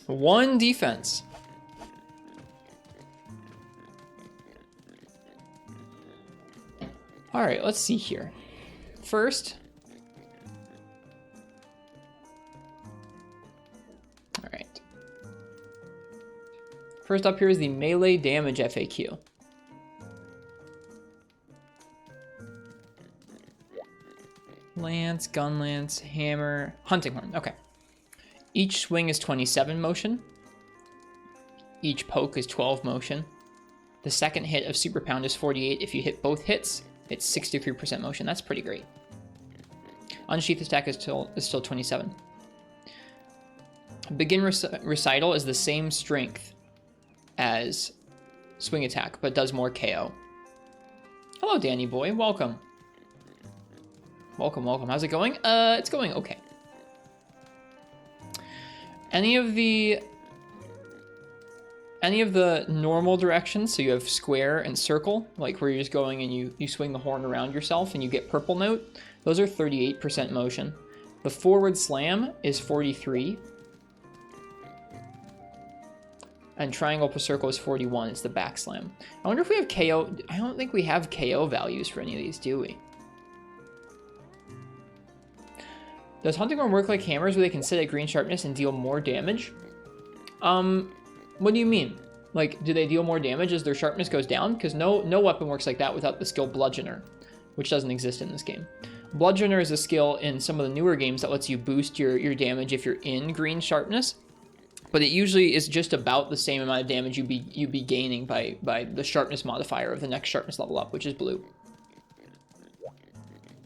One defense. All right, let's see here. First, all right. First up here is the melee damage FAQ. Lance, gun lance, hammer, hunting horn. Okay. Each swing is 27 motion. Each poke is 12 motion. The second hit of Super Pound is 48. If you hit both hits, it's 63% motion. That's pretty great. Unsheath attack is still 27. Begin Recital is the same strength as Swing Attack, but does more KO. Hello, Danny boy. Welcome. Welcome, welcome. How's it going? It's going okay. Any of the normal directions, so you have square and circle, like where you're just going and you swing the horn around yourself and you get purple note, those are 38% motion. The forward slam is 43. And triangle per circle is 41. It's the back slam. I wonder if we have KO. I don't think we have KO values for any of these, do we? Does Hunting Horn work like hammers where they can sit at green sharpness and deal more damage? What do you mean? Like, do they deal more damage as their sharpness goes down? Because no weapon works like that without the skill Bludgeoner, which doesn't exist in this game. Bludgeoner is a skill in some of the newer games that lets you boost your damage if you're in green sharpness, but it usually is just about the same amount of damage you'd be gaining by the sharpness modifier of the next sharpness level up, which is blue.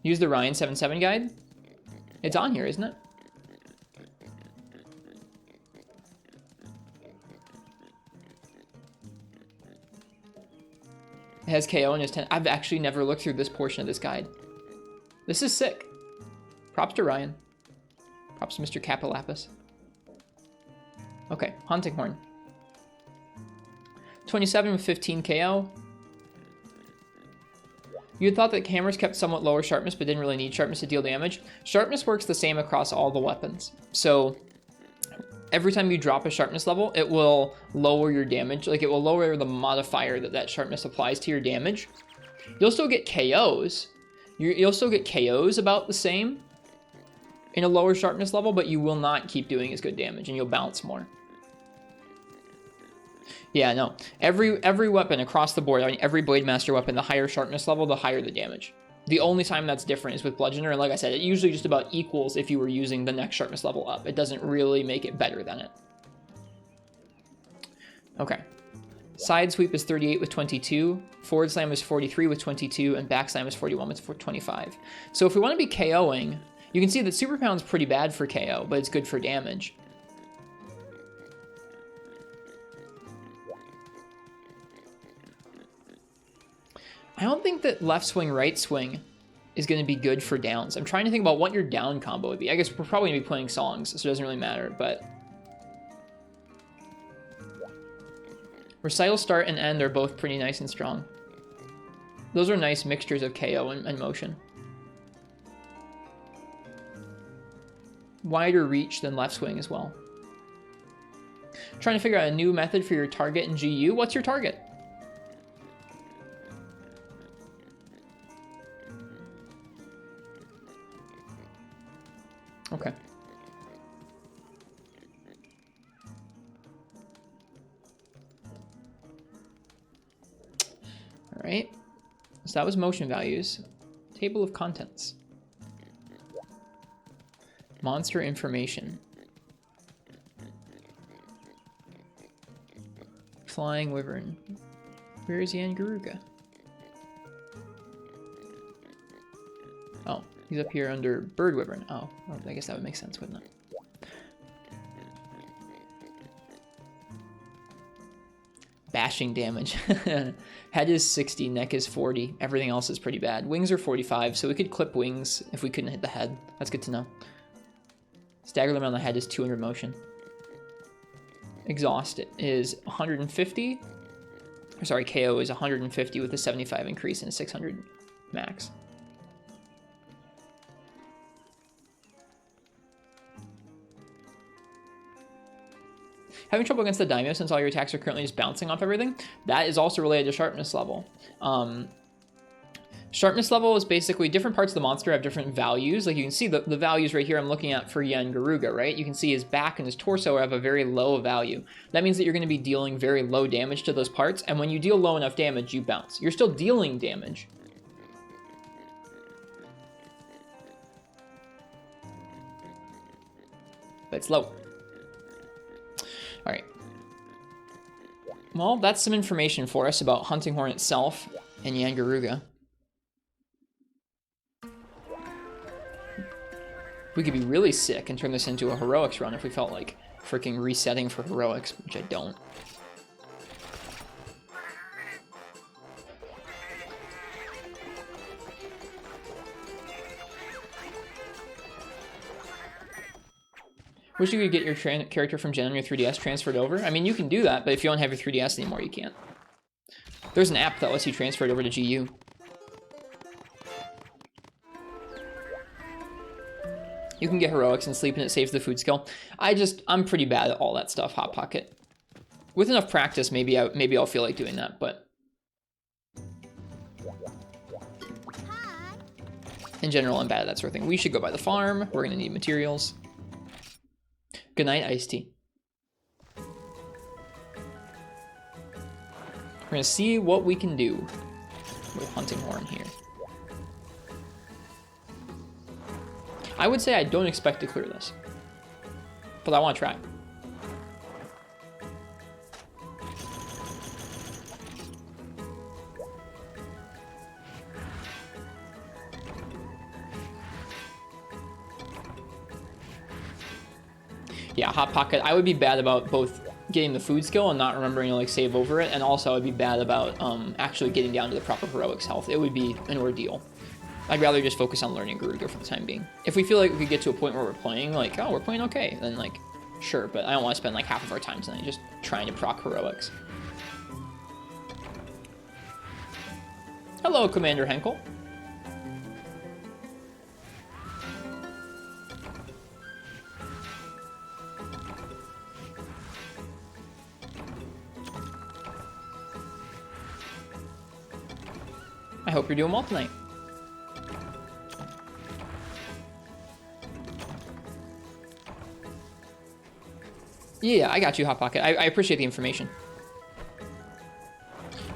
Use the Ryan 7.7 guide. It's on here, isn't it? It has KO in his 10. I've actually never looked through this portion of this guide. This is sick. Props to Ryan. Props to Mr. Capilapis. Okay, Hunting Horn. 27 with 15 KO. You had thought that hammers kept somewhat lower sharpness, but didn't really need sharpness to deal damage. Sharpness works the same across all the weapons. So every time you drop a sharpness level, it will lower your damage. Like, it will lower the modifier that sharpness applies to your damage. You'll still get KOs. You'll still get KOs about the same in a lower sharpness level, but you will not keep doing as good damage, and you'll bounce more. Yeah, no. Every weapon across the board, I mean, every Blade Master weapon, the higher sharpness level, the higher the damage. The only time that's different is with Bludgeoner, and like I said, it usually just about equals if you were using the next sharpness level up. It doesn't really make it better than it. Okay. Side sweep is 38 with 22, forward slam is 43 with 22, and back slam is 41 with 25. So if we want to be KOing, you can see that Super Pound's pretty bad for KO, but it's good for damage. I don't think that left swing, right swing is going to be good for downs. I'm trying to think about what your down combo would be. I guess we're probably going to be playing songs, so it doesn't really matter, but... Recital start and end are both pretty nice and strong. Those are nice mixtures of KO and motion. Wider reach than left swing as well. Trying to figure out a new method for your target in GU. What's your target? Okay. All right. So that was motion values. Table of contents. Monster information. Flying wyvern. Where is Yian-Garuga? Oh, he's up here under bird wyvern. Oh, well, I guess that would make sense, wouldn't it? Bashing damage. Head is 60, neck is 40. Everything else is pretty bad. Wings are 45, so we could clip wings if we couldn't hit the head. That's good to know. Stagger limit on the head is 200 motion. Exhaust is 150. Sorry, KO is 150 with a 75 increase and a 600 max. Having trouble against the Daimyo since all your attacks are currently just bouncing off everything. That is also related to sharpness level. Sharpness level is basically different parts of the monster have different values. Like you can see the values right here I'm looking at for Yian-Garuga, right? You can see his back and his torso have a very low value. That means that you're going to be dealing very low damage to those parts, and when you deal low enough damage, you bounce. You're still dealing damage. But it's low. Alright. Well, that's some information for us about Hunting Horn itself and Yian-Garuga. We could be really sick and turn this into a heroics run if we felt like freaking resetting for heroics, which I don't. Wish you could get your character from Gen on your 3DS transferred over. I mean, you can do that, but if you don't have your 3DS anymore, you can't. There's an app that lets you transfer it over to GU. You can get heroics and sleep and it saves the food skill. I'm pretty bad at all that stuff, Hot Pocket. With enough practice, maybe I'll feel like doing that, but in general, I'm bad at that sort of thing. We should go by the farm. We're gonna need materials. Good night, iced tea. We're gonna see what we can do with Hunting Horn here. I would say I don't expect to clear this, but I want to try. Yeah, Hot Pocket, I would be bad about both getting the food skill and not remembering to like save over it, and also I'd be bad about actually getting down to the proper heroics health. It would be an ordeal. I'd rather just focus on learning Garuga for the time being. If we feel like we could get to a point where we're playing, like, oh, we're playing okay, then, like, sure, but I don't want to spend, like, half of our time tonight just trying to proc heroics. Hello, Commander Henkel. I hope you're doing well tonight. Yeah, I got you, Hot Pocket. I appreciate the information.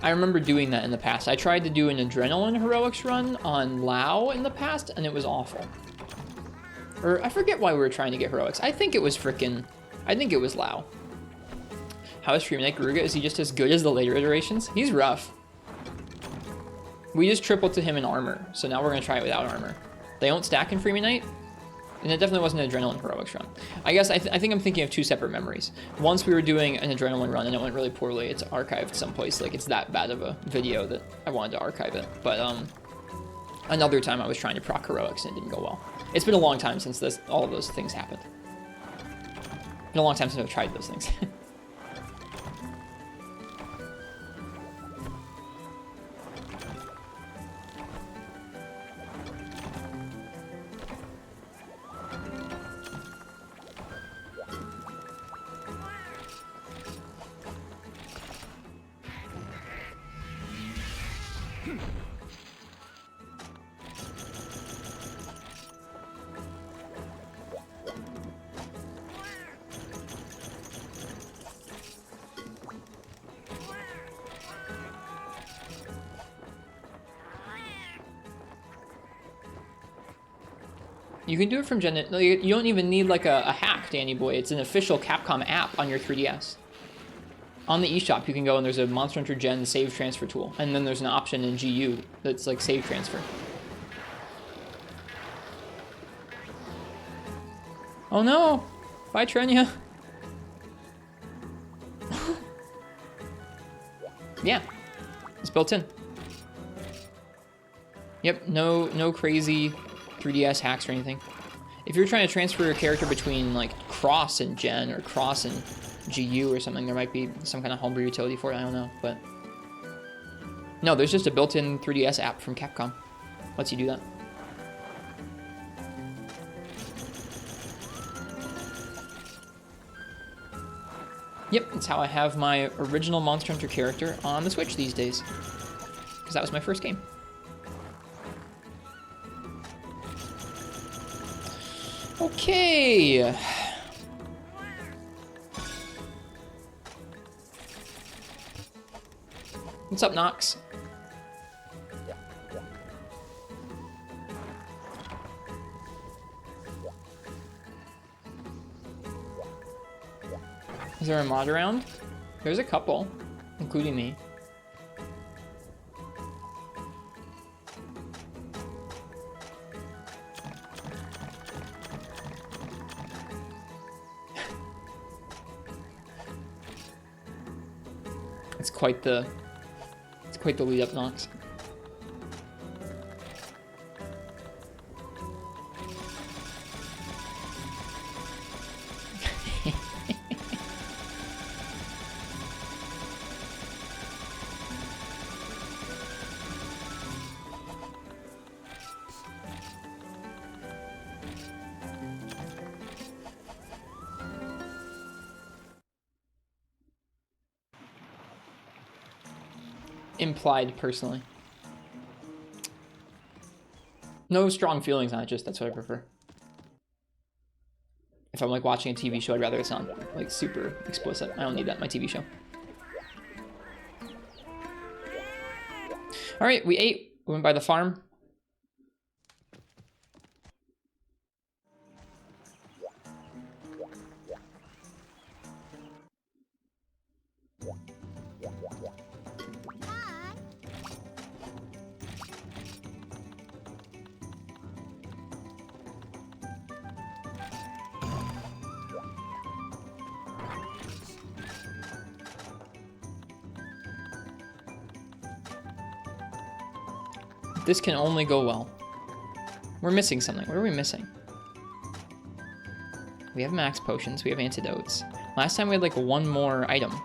I remember doing that in the past. I tried to do an Adrenaline Heroics run on Lao in the past, and it was awful. Or, I forget why we were trying to get Heroics. I think it was Lao. How is Freeman Garuga? Is he just as good as the later iterations? He's rough. We just tripled to him in armor, so now we're going to try it without armor. They don't stack in Freeman Knight? And it definitely wasn't an Adrenaline Heroics run. I guess I think I'm thinking of two separate memories. Once we were doing an Adrenaline run and it went really poorly. It's archived someplace. Like, it's that bad of a video that I wanted to archive it. But another time I was trying to proc Heroics and it didn't go well. It's been a long time since all of those things happened. It's been a long time since I've tried those things. You can do it from Gen. You don't even need like a hack, Danny Boy. It's an official Capcom app on your 3DS. On the eShop, you can go and there's a Monster Hunter Gen save transfer tool, and then there's an option in GU that's like save transfer. Oh no! Bye, Trenya. Yeah, it's built in. Yep, no crazy 3DS hacks or anything. If you're trying to transfer your character between like Cross and Gen or Cross and GU or something, there might be some kind of homebrew utility for it. I don't know, but No, there's just a built-in 3DS app from Capcom. Lets you do that. Yep, it's how I have my original Monster Hunter character on the Switch these days. Because that was my first game. Okay. What's up, Nox? Is there a mod around? There's a couple, including me. It's quite the lead up, Nox. Implied, personally. No strong feelings on it, just that's what I prefer. If I'm like watching a TV show, I'd rather it's not like super explicit. I don't need that in my TV show. All right, we ate. We went by the farm. This can only go well. We're missing something. What are we missing? We have max potions. We have antidotes. Last time we had like one more item.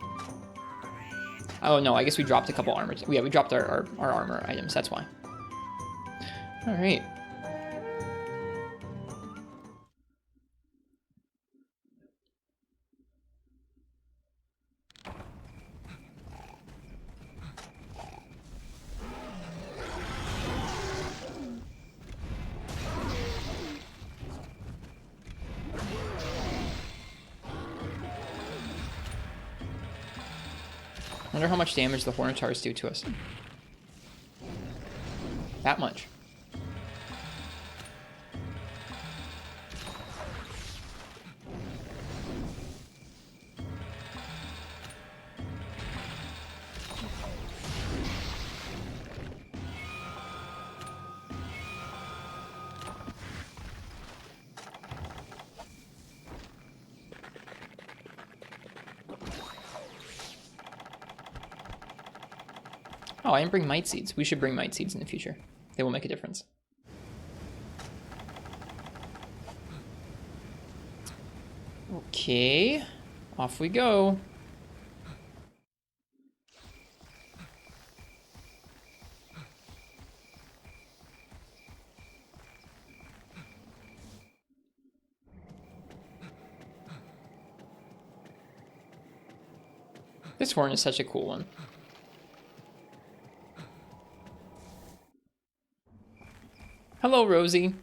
Oh no, I guess we dropped a couple armor. Yeah, we dropped our armor items. That's why. All right. I wonder how much damage the Hornetars do to us. That much. Oh, I didn't bring Might Seeds. We should bring Might Seeds in the future. They will make a difference. Okay, off we go. This horn is such a cool one. Hello, Rosie.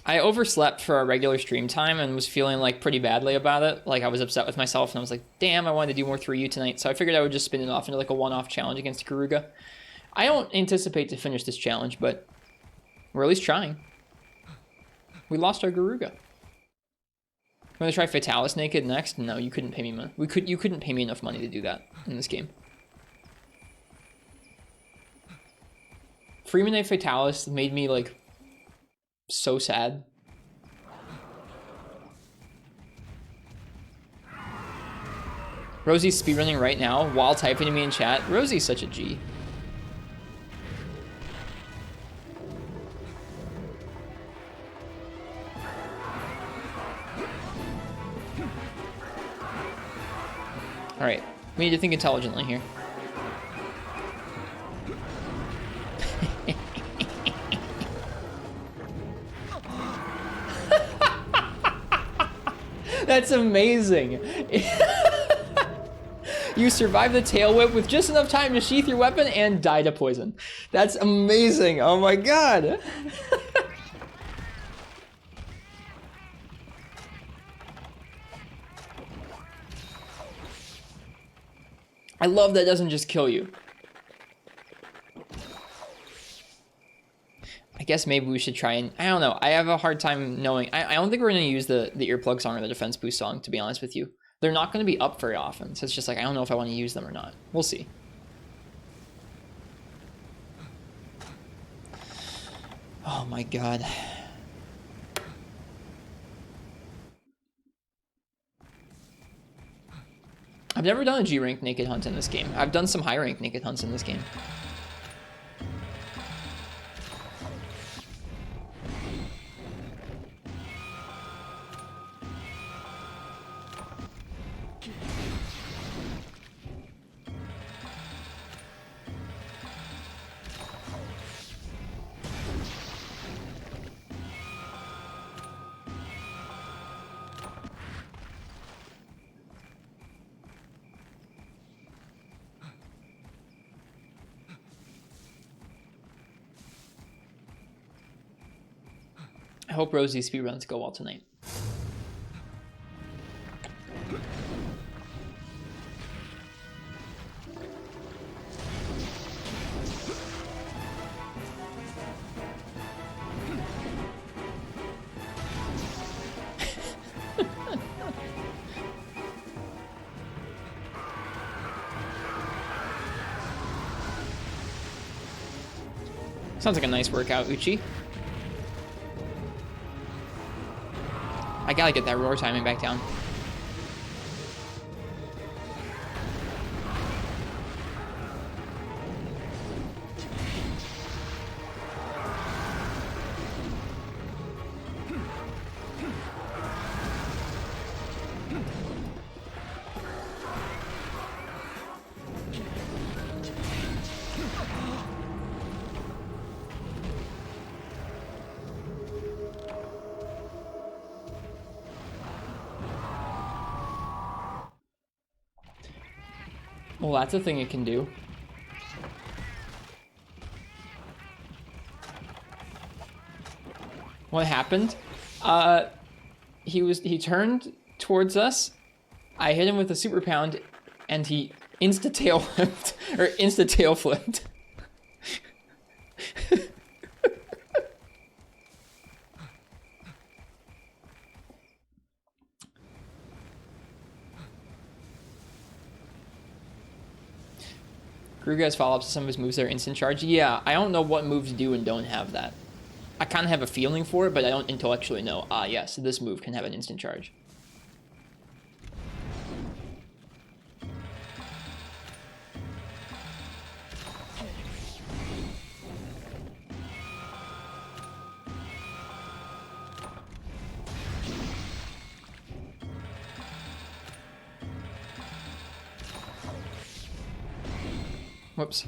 I overslept for our regular stream time and was feeling like pretty badly about it. Like I was upset with myself and I was like, damn, I wanted to do more 3U tonight. So I figured I would just spin it off into like a one-off challenge against Garuga. I don't anticipate to finish this challenge, but we're at least trying. We lost our Garuga. I'm gonna try Fatalis naked next. No, you couldn't pay me money. You couldn't pay me enough money to do that in this game. Freeman Fatalis made me like so sad. Rosie's speedrunning right now while typing to me in chat. Rosie's such a G. All right, we need to think intelligently here. That's amazing. You survive the tail whip with just enough time to sheath your weapon and die to poison. That's amazing. Oh my god. I love that it doesn't just kill you. I guess maybe we should try and... I don't know. I have a hard time knowing. I don't think we're going to use the earplug song or the defense boost song, to be honest with you. They're not going to be up very often, so it's just like, I don't know if I want to use them or not. We'll see. Oh my god. I've never done a G-rank naked hunt in this game. I've done some high rank naked hunts in this game. I hope Rosie's speedruns go well tonight. Sounds like a nice workout, Uchi. I gotta get that roar timing back down. Well, that's a thing it can do. What happened? He turned towards us. I hit him with a super pound, and he insta-tail flipped, or insta-tail flipped. Garuga has follow-ups to some of his moves that are instant charge. Yeah, I don't know what moves do and don't have that. I kind of have a feeling for it, but I don't intellectually know. Ah, yes, this move can have an instant charge. Whoops.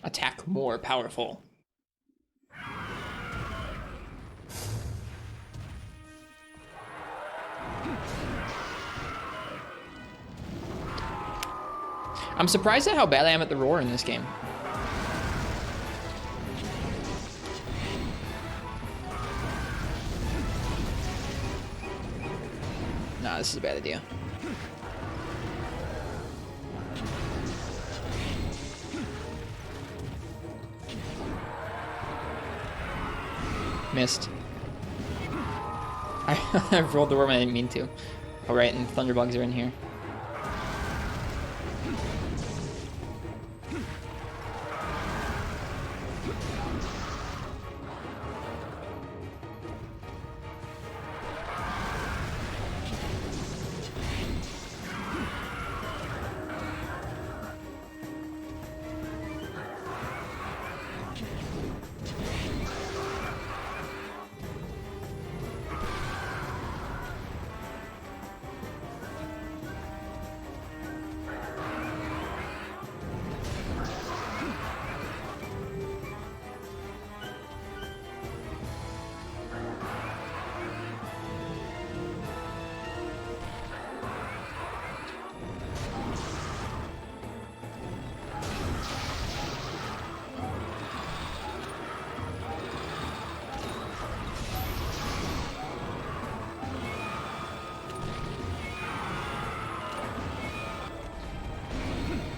Attack more powerful. I'm surprised at how bad I am at the roar in this game. Nah, this is a bad idea. Missed. I rolled the worm, I didn't mean to. Oh right, and thunderbugs are in here.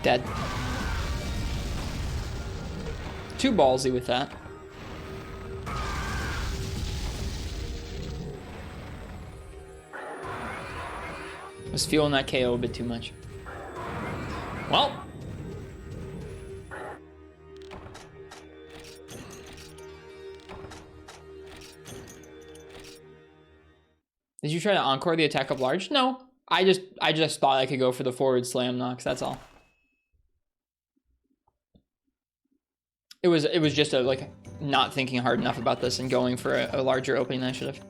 Dead. Too ballsy with that. Was feeling that KO a bit too much. Well. Did you try to encore the attack up large? No. I just thought I could go for the forward slam knocks, that's all. It was just a like not thinking hard enough about this and going for a larger opening than I should have.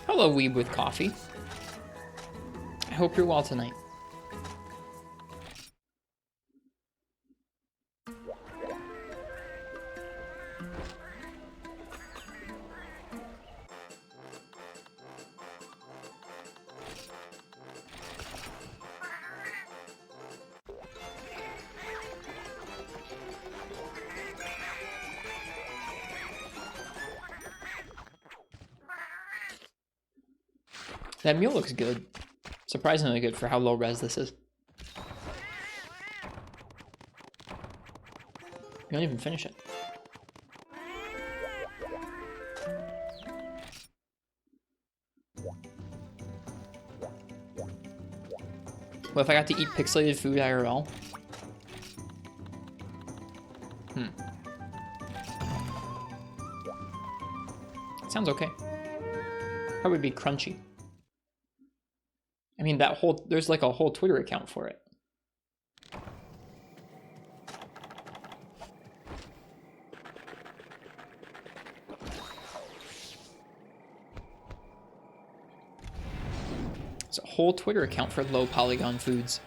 Hello, Weeb with coffee. I hope you're well tonight. That meal looks good. Surprisingly good for how low res this is. You don't even finish it. What if I got to eat pixelated food IRL? Sounds okay. Probably be crunchy. I mean, that whole, there's like a whole Twitter account for it. There's a whole Twitter account for low polygon foods.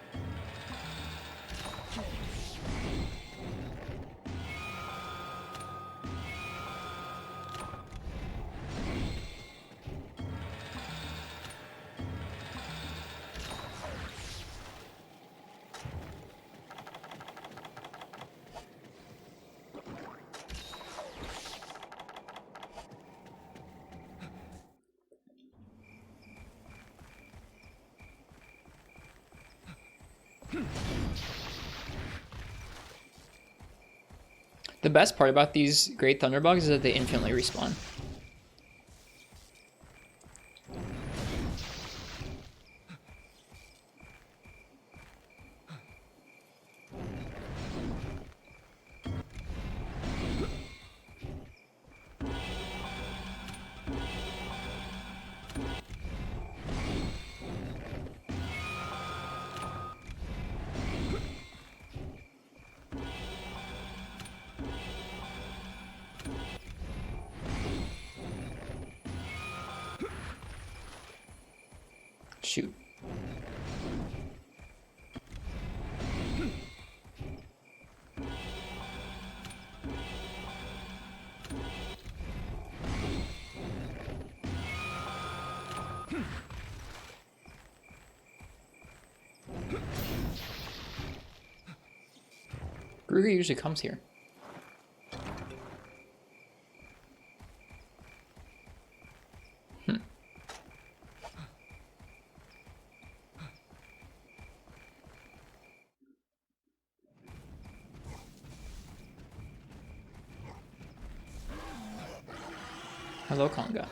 The best part about these Great Thunderbugs is that they infinitely respawn. Shoot. Garuga usually comes here. Hello, Conga.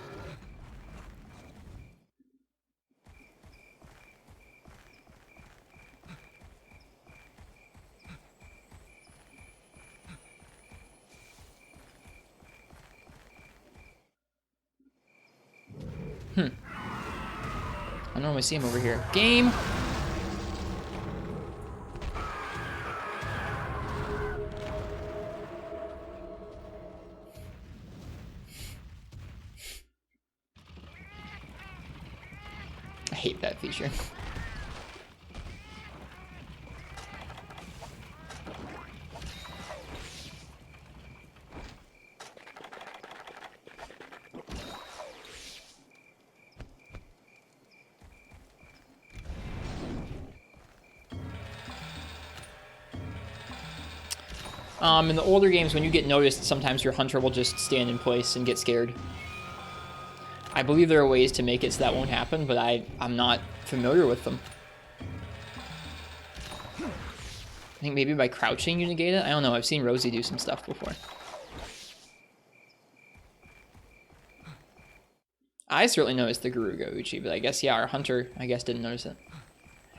I normally see him over here. Game! I hate that feature. In the older games, when you get noticed, sometimes your hunter will just stand in place and get scared. I believe there are ways to make it so that won't happen, but I'm not familiar with them. I think maybe by crouching you negate it? I don't know, I've seen Rosie do some stuff before. I certainly noticed the Garuga Uchi, but I guess, yeah, our hunter, I guess, didn't notice it.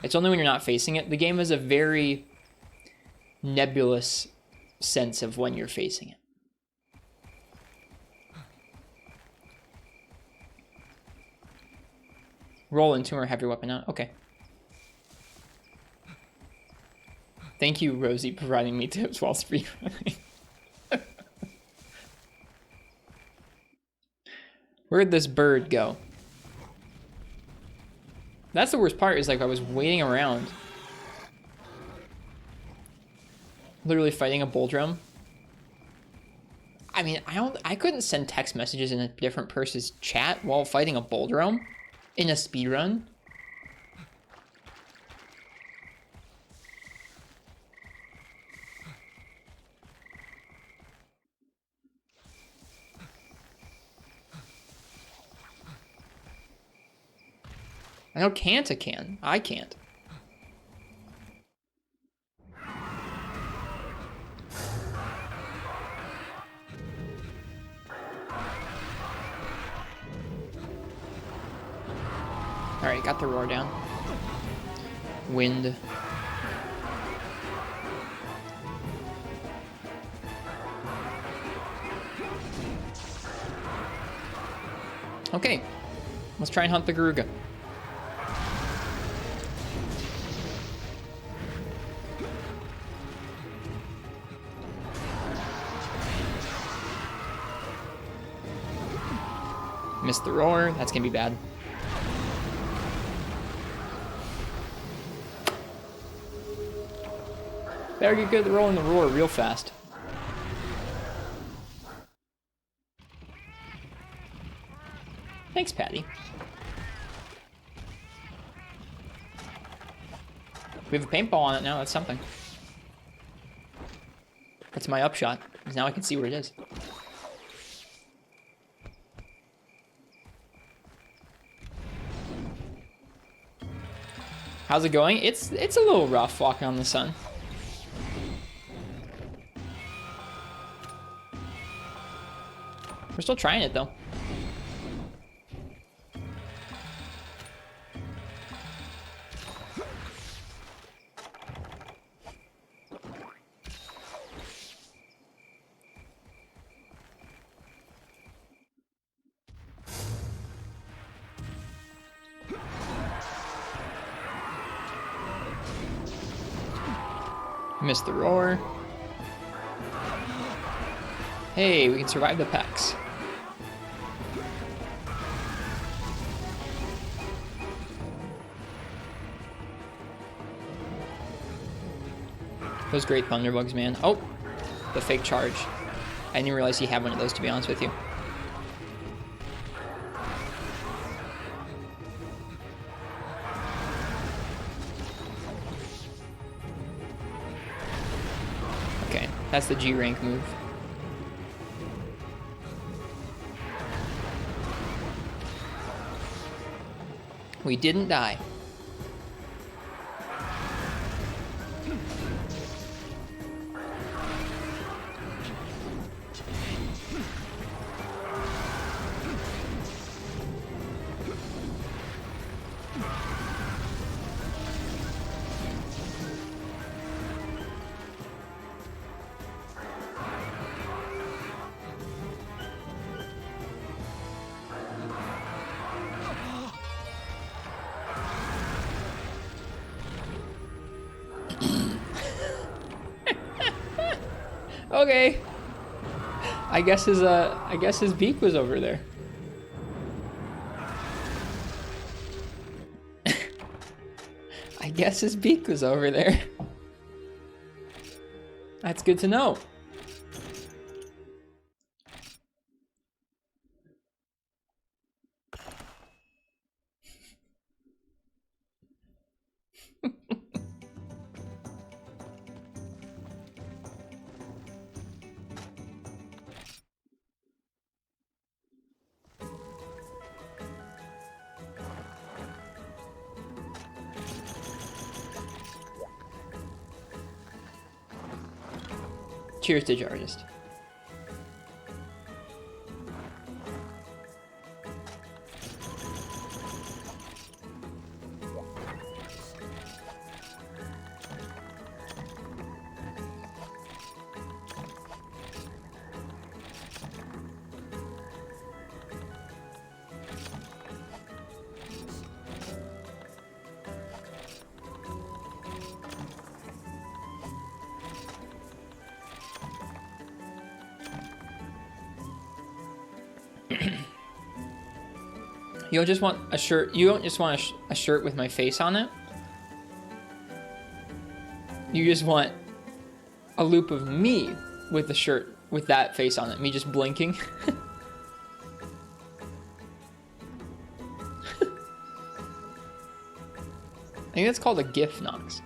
It's only when you're not facing it. The game has a very nebulous sense of when you're facing it. Roll into or have your weapon out. Okay. Thank you, Rosie, providing me tips while speedrunning. Where'd this bird go? That's the worst part, is like I was waiting around. Literally fighting a bull drum. I mean, I couldn't send text messages in a different person's chat while fighting a bull drum in a speedrun. I know Kanta can. I can't. Alright, got the roar down. Wind. Okay, let's try and hunt the Garuga. Missed the roar, that's gonna be bad. Better get good at rolling the roar real fast. Thanks, Patty. We have a paintball on it now, that's something. That's my upshot, because now I can see where it is. How's it going? It's a little rough walking on the sun. We're still trying it though. Missed the roar. Hey, we can survive the packs. Those great thunderbugs, man. Oh, the fake charge. I didn't realize he had one of those, to be honest with you. Okay, that's the G rank move. We didn't die. Okay. I guess his beak was over there. I guess his beak was over there. That's good to know. Cheers, Digi Artist. You don't just want a shirt. You don't just want a shirt with my face on it. You just want a loop of me with the shirt with that face on it. Me just blinking. I think that's called a GIF, Nox.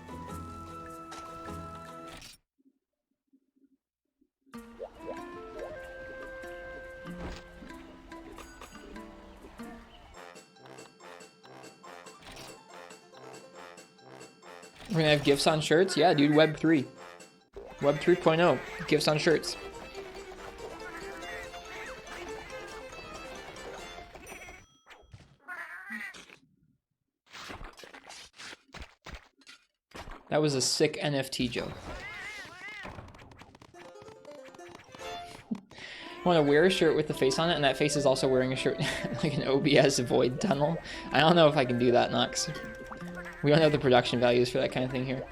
We're gonna have GIFs on shirts? Yeah, dude, Web 3. Web 3.0, GIFs on shirts. That was a sick NFT joke. I want to wear a shirt with the face on it, and that face is also wearing a shirt like an OBS void tunnel. I don't know if I can do that, Nox. We don't have the production values for that kind of thing here.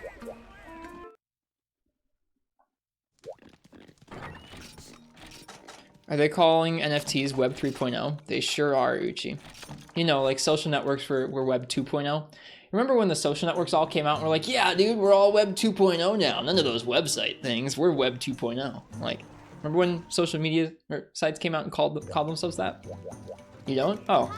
Are they calling NFTs Web 3.0? They sure are, Uchi. You know, like social networks were Web 2.0. Remember when the social networks all came out and we're like, yeah, dude, we're all Web 2.0 now. None of those website things. We're Web 2.0. Like, remember when social media or sites came out and called themselves that? You don't? Oh.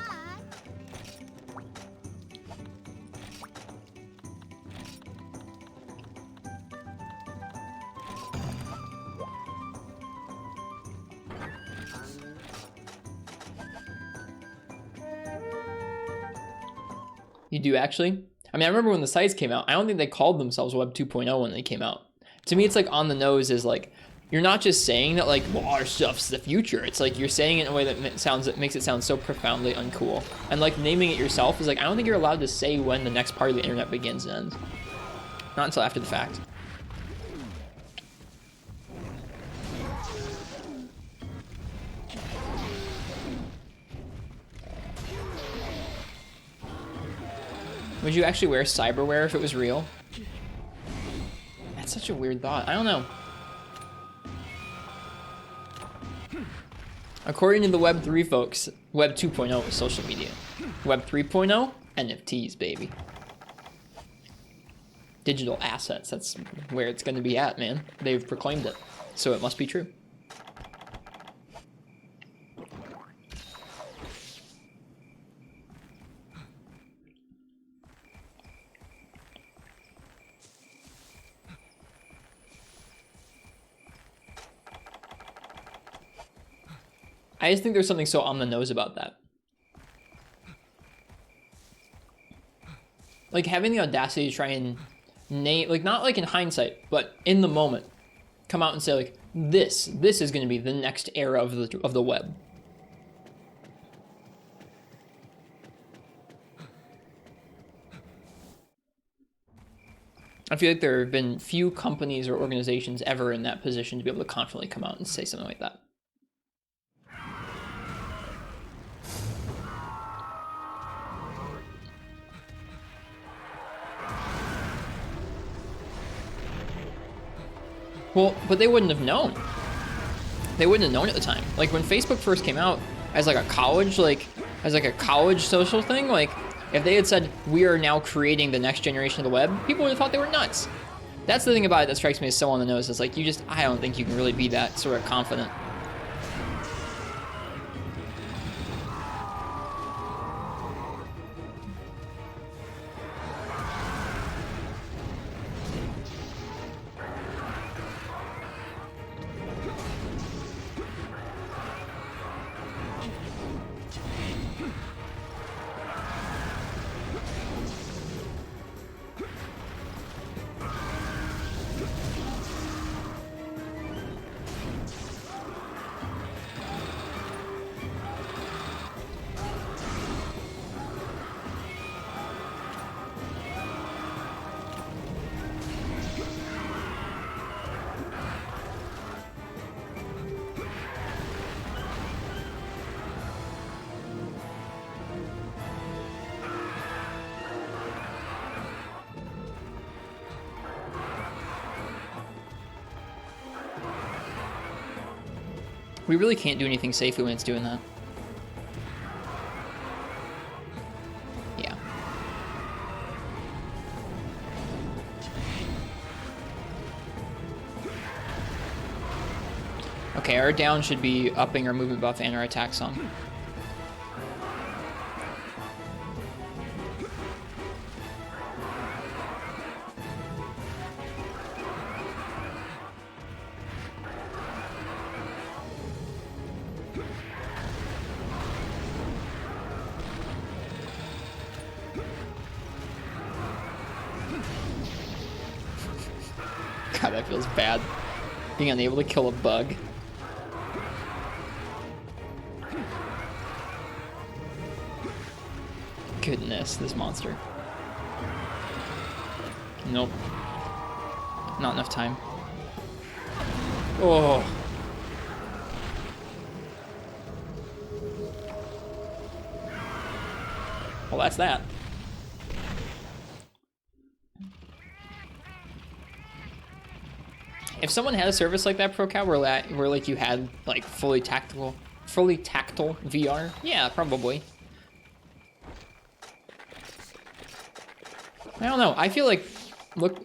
You do actually? I mean, I remember when the sites came out, I don't think they called themselves Web 2.0 when they came out. To me, it's like on the nose is like, you're not just saying that like, well, our stuff's the future. It's like you're saying it in a way that makes it sound so profoundly uncool. And like naming it yourself is like, I don't think you're allowed to say when the next part of the internet begins and ends. Not until after the fact. Would you actually wear cyberware if it was real? That's such a weird thought. I don't know. According to the Web 3 folks, Web 2.0 is social media. Web 3.0, NFTs, baby. Digital assets, that's where it's going to be at, man. They've proclaimed it, so it must be true. I just think there's something so on the nose about that. Like having the audacity to try and name, like not like in hindsight, but in the moment, come out and say like, this is going to be the next era of the web. I feel like there have been few companies or organizations ever in that position to be able to confidently come out and say something like that. Well, but they wouldn't have known. They wouldn't have known at the time. Like when Facebook first came out as like a college, as a college social thing, like if they had said, we are now creating the next generation of the web, people would have thought they were nuts. That's the thing about it that strikes me as so on the nose. It's like, I don't think you can really be that sort of confident. We really can't do anything safely when it's doing that. Yeah. Okay, our down should be upping our movement buff and our attack some. God, that feels bad. Being unable to kill a bug. Goodness, this monster. Nope. Not enough time. Oh. Well, that's that. If someone had a service like that, ProCal, where like you had like fully tactile VR, yeah, probably. I don't know. I feel like,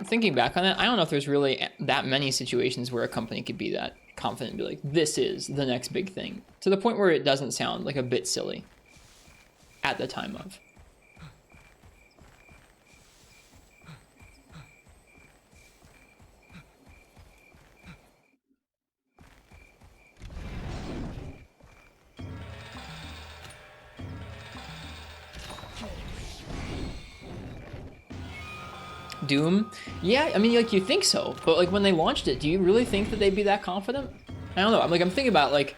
thinking back on it, I don't know if there's really that many situations where a company could be that confident and be like, this is the next big thing, to the point where it doesn't sound like a bit silly at the time of. Doom? Yeah, I mean, like, you think so, but like when they launched it, do you really think that they'd be that confident? I don't know. I'm thinking about like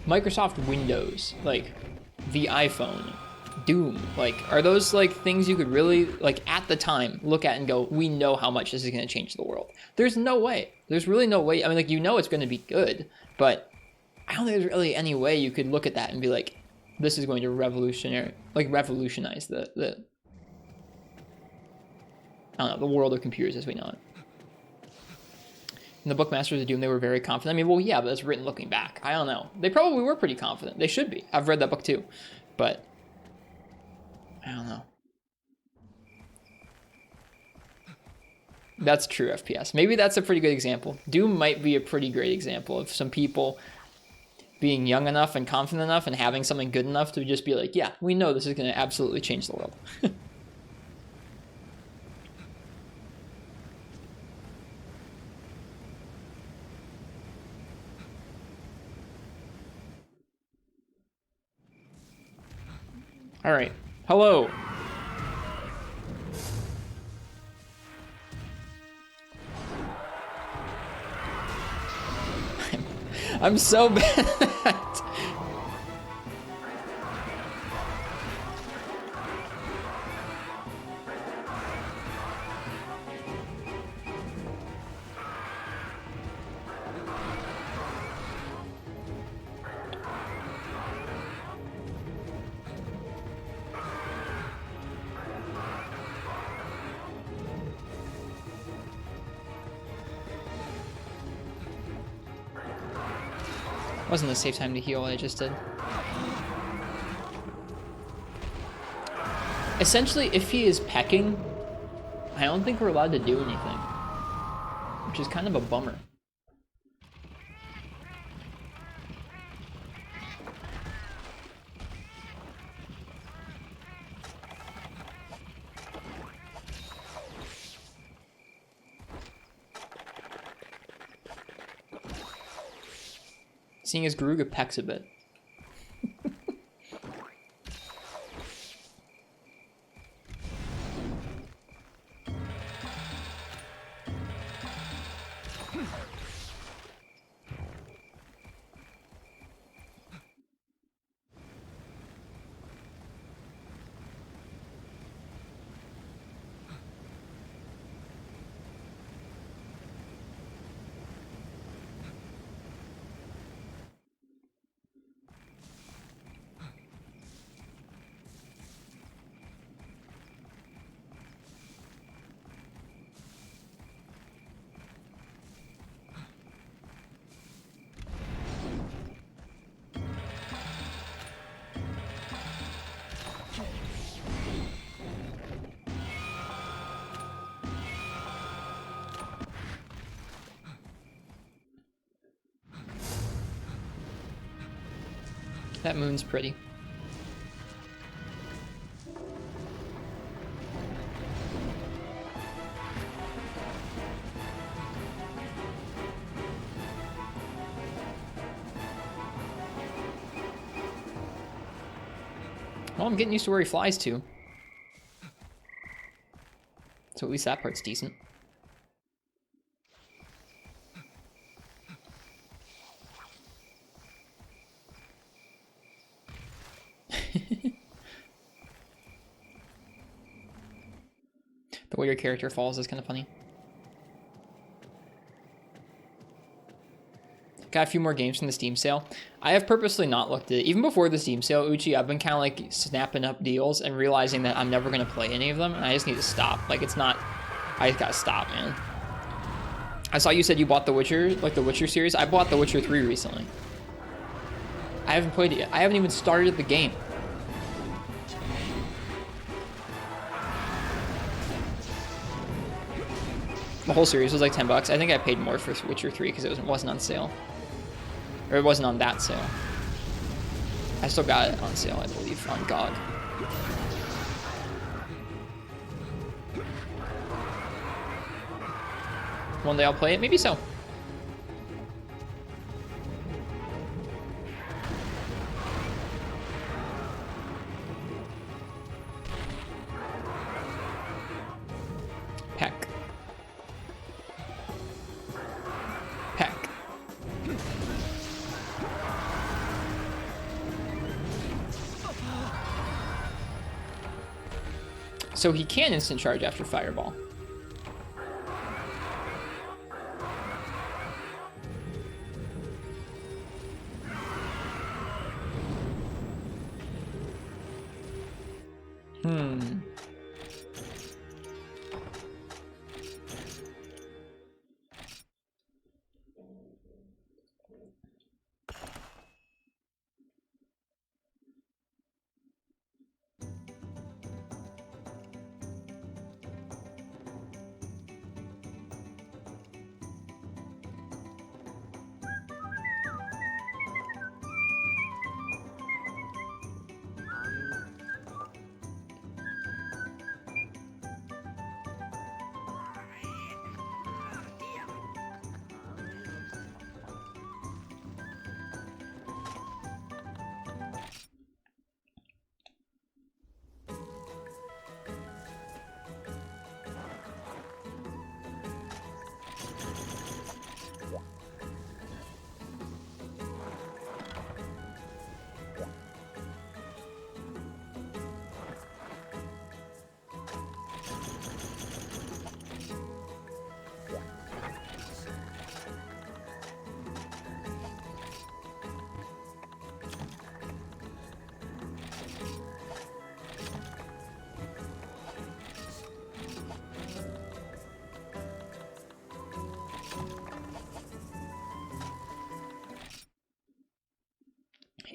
Microsoft Windows, like the iPhone, Doom. Like, are those like things you could really like at the time look at and go, we know how much this is going to change the world? There's no way. There's really no way. I mean, like, you know it's going to be good, but I don't think there's really any way you could look at that and be like, this is going to revolutionize the I don't know, the world of computers as we know it. In the Bookmasters of Doom, they were very confident. I mean, well, yeah, but that's written looking back. I don't know. They probably were pretty confident. They should be. I've read that book too. But I don't know. That's true, FPS. Maybe that's a pretty good example. Doom might be a pretty great example of some people being young enough and confident enough and having something good enough to just be like, yeah, we know this is going to absolutely change the world. All right. Hello. I'm so bad at that. Wasn't a safe time to heal what I just did. Essentially, if he is pecking, I don't think we're allowed to do anything, which is kind of a bummer. Seeing as Garuga pecks a bit. That moon's pretty. Well, I'm getting used to where he flies to. So at least that part's decent. The way your character falls is kind of funny. Got a few more games from the Steam sale. I have purposely not looked at it. Even before the Steam sale, Uchi, I've been kind of like snapping up deals and realizing that I'm never going to play any of them, and I just need to stop. Like, it's not... I just gotta stop, man. I saw you said you bought The Witcher, like the Witcher series. I bought The Witcher 3 recently. I haven't played it yet. I haven't even started the game. The whole series was like 10 bucks. I think I paid more for Witcher 3 because it wasn't on sale. Or it wasn't on that sale. I still got it on sale, I believe, on GOG. One day I'll play it, maybe so. Peck. Peck. So he can instant charge after Fireball.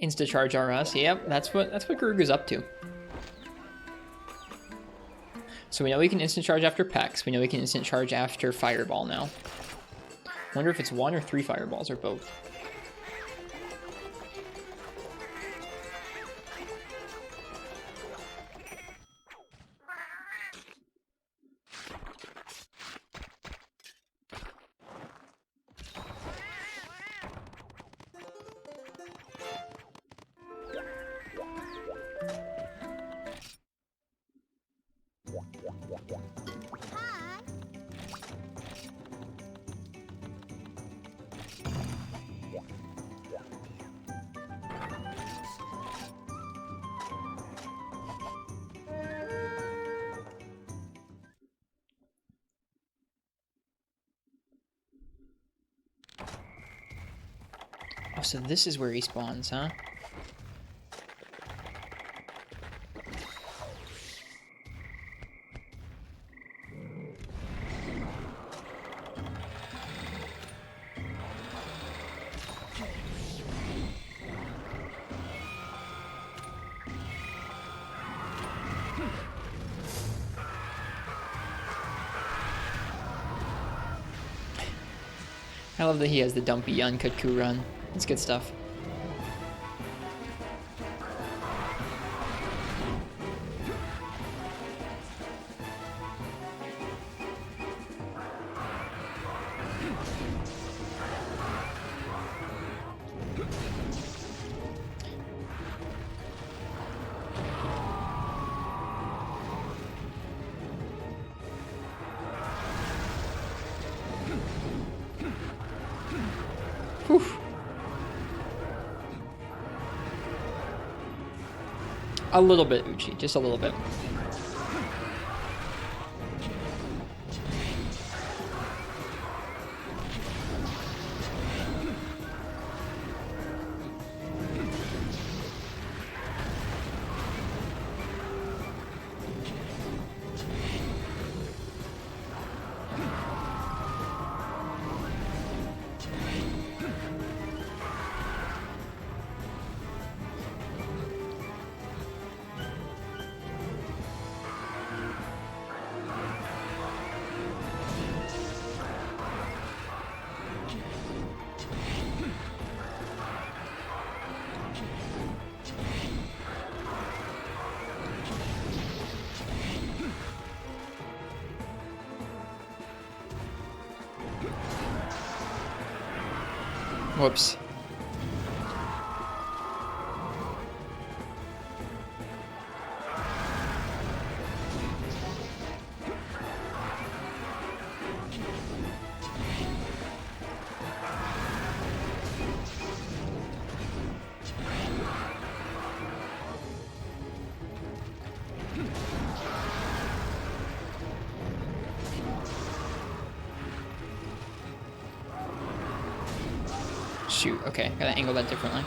Insta charge RS. Yep, that's what Garuga's up to. So we know we can instant charge after Pex. We know we can instant charge after Fireball now. Wonder if it's 1 or 3 Fireballs or both. Oh, so this is where he spawns, huh? I love that he has the dumpy Yian Kutku run. It's good stuff. Whew. A little bit, Uchi, just a little bit. Whoops. Shoot, okay, gotta angle that differently.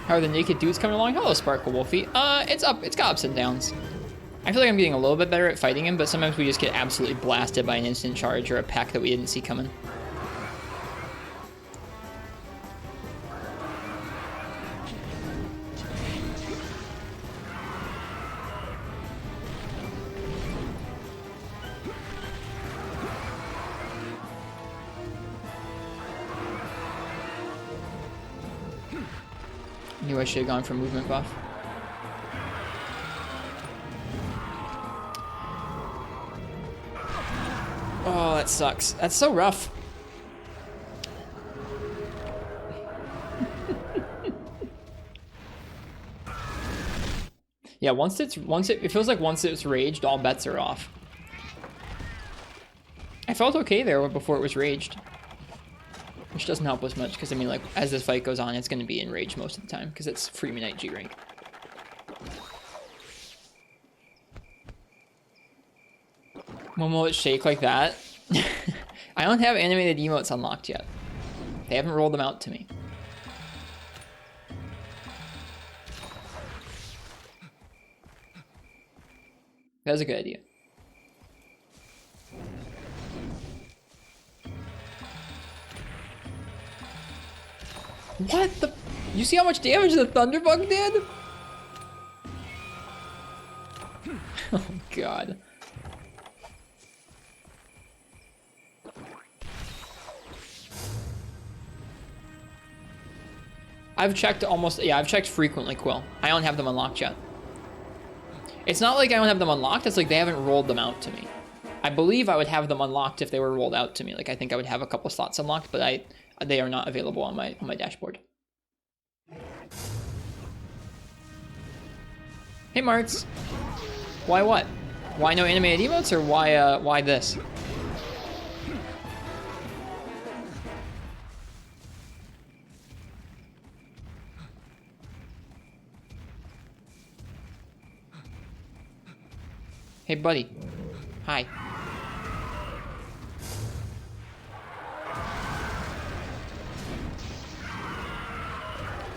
How are the naked dudes coming along? Hello, Sparkle Wolfie. It's got ups and downs. I feel like I'm getting a little bit better at fighting him, but sometimes we just get absolutely blasted by an instant charge or a pack that we didn't see coming. Knew I should have gone for movement buff. Oh, that sucks. That's so rough. Yeah, it feels like once it's raged, all bets are off. I felt okay there before it was raged. Which doesn't help us much, because I mean, like, as this fight goes on, it's going to be enraged most of the time, because it's free Midnight G rank. When will it shake like that? I don't have animated emotes unlocked yet. They haven't rolled them out to me. That's a good idea. What the? You see how much damage the Thunderbug did? Oh god. I've checked almost, yeah, I've checked frequently, Quill. I don't have them unlocked yet. It's not like I don't have them unlocked, it's like they haven't rolled them out to me. I believe I would have them unlocked if they were rolled out to me. Like I think I would have a couple slots unlocked, but they are not available on my dashboard. Hey Marks. Why what? Why no animated emotes, or why this? Hey buddy. Hi.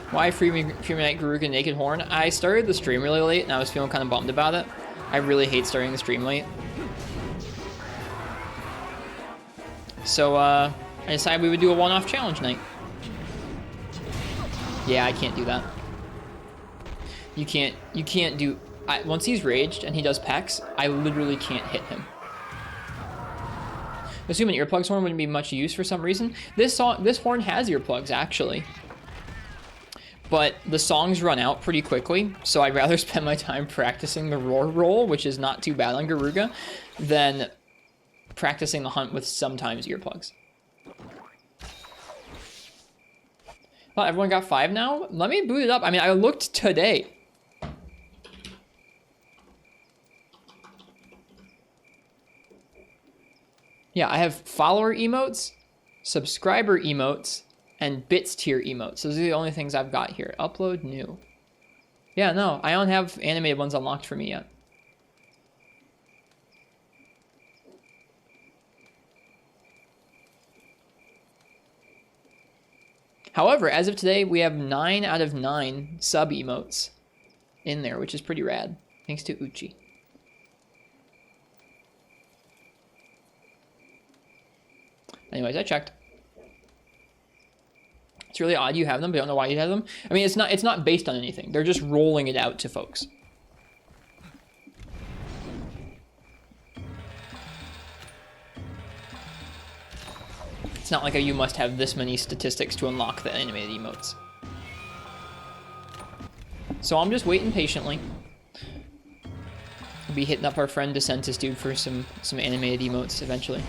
Why Freemanite Garuga Naked Horn? I started the stream really late and I was feeling kind of bummed about it. I really hate starting the stream late. So I decided we would do a one-off challenge night. Yeah, I can't do that. You can't do, once he's raged and he does pecs, I literally can't hit him. Assuming earplugs horn wouldn't be much use for some reason. This horn has earplugs actually. But the songs run out pretty quickly, so I'd rather spend my time practicing the roar roll, which is not too bad on Garuga, than practicing the hunt with sometimes earplugs. Well, everyone got 5 now? Let me boot it up. I mean, I looked today. Yeah, I have follower emotes, subscriber emotes, and bits tier emotes. Those are the only things I've got here. Upload new. Yeah, no, I don't have animated ones unlocked for me yet. However, as of today, we have 9 out of 9 sub emotes in there, which is pretty rad. Thanks to Uchi. Anyways, I checked. It's really odd you have them, but I don't know why you have them. I mean, it's not based on anything. They're just rolling it out to folks. It's not like you must have this many statistics to unlock the animated emotes. So I'm just waiting patiently. We'll be hitting up our friend DeSentis dude for some animated emotes eventually.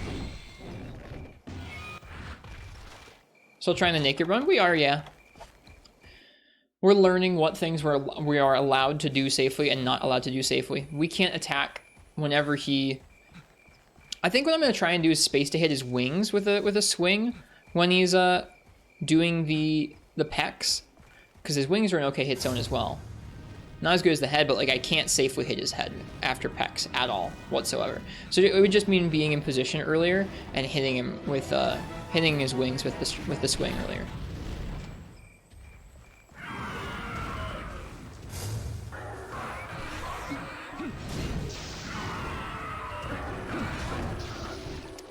Still trying the naked run? We are, yeah. We're learning what things we are allowed to do safely and not allowed to do safely. We can't attack whenever he... I think what I'm going to try and do is space to hit his wings with a swing when he's doing the pecs. Because his wings are an okay hit zone as well. Not as good as the head, but like I can't safely hit his head after pecs at all whatsoever. So it would just mean being in position earlier and hitting him with... hitting his wings with the swing earlier.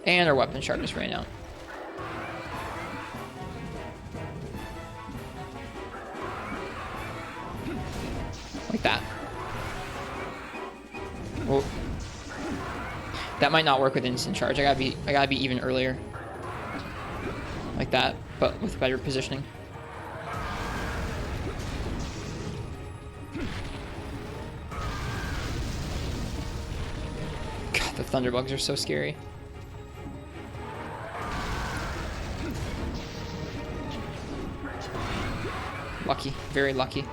And our weapon sharpness ran out. Like that. Oh. That might not work with instant charge. I gotta be even earlier. Like that, but with better positioning. God, the thunderbugs are so scary. Lucky, very lucky.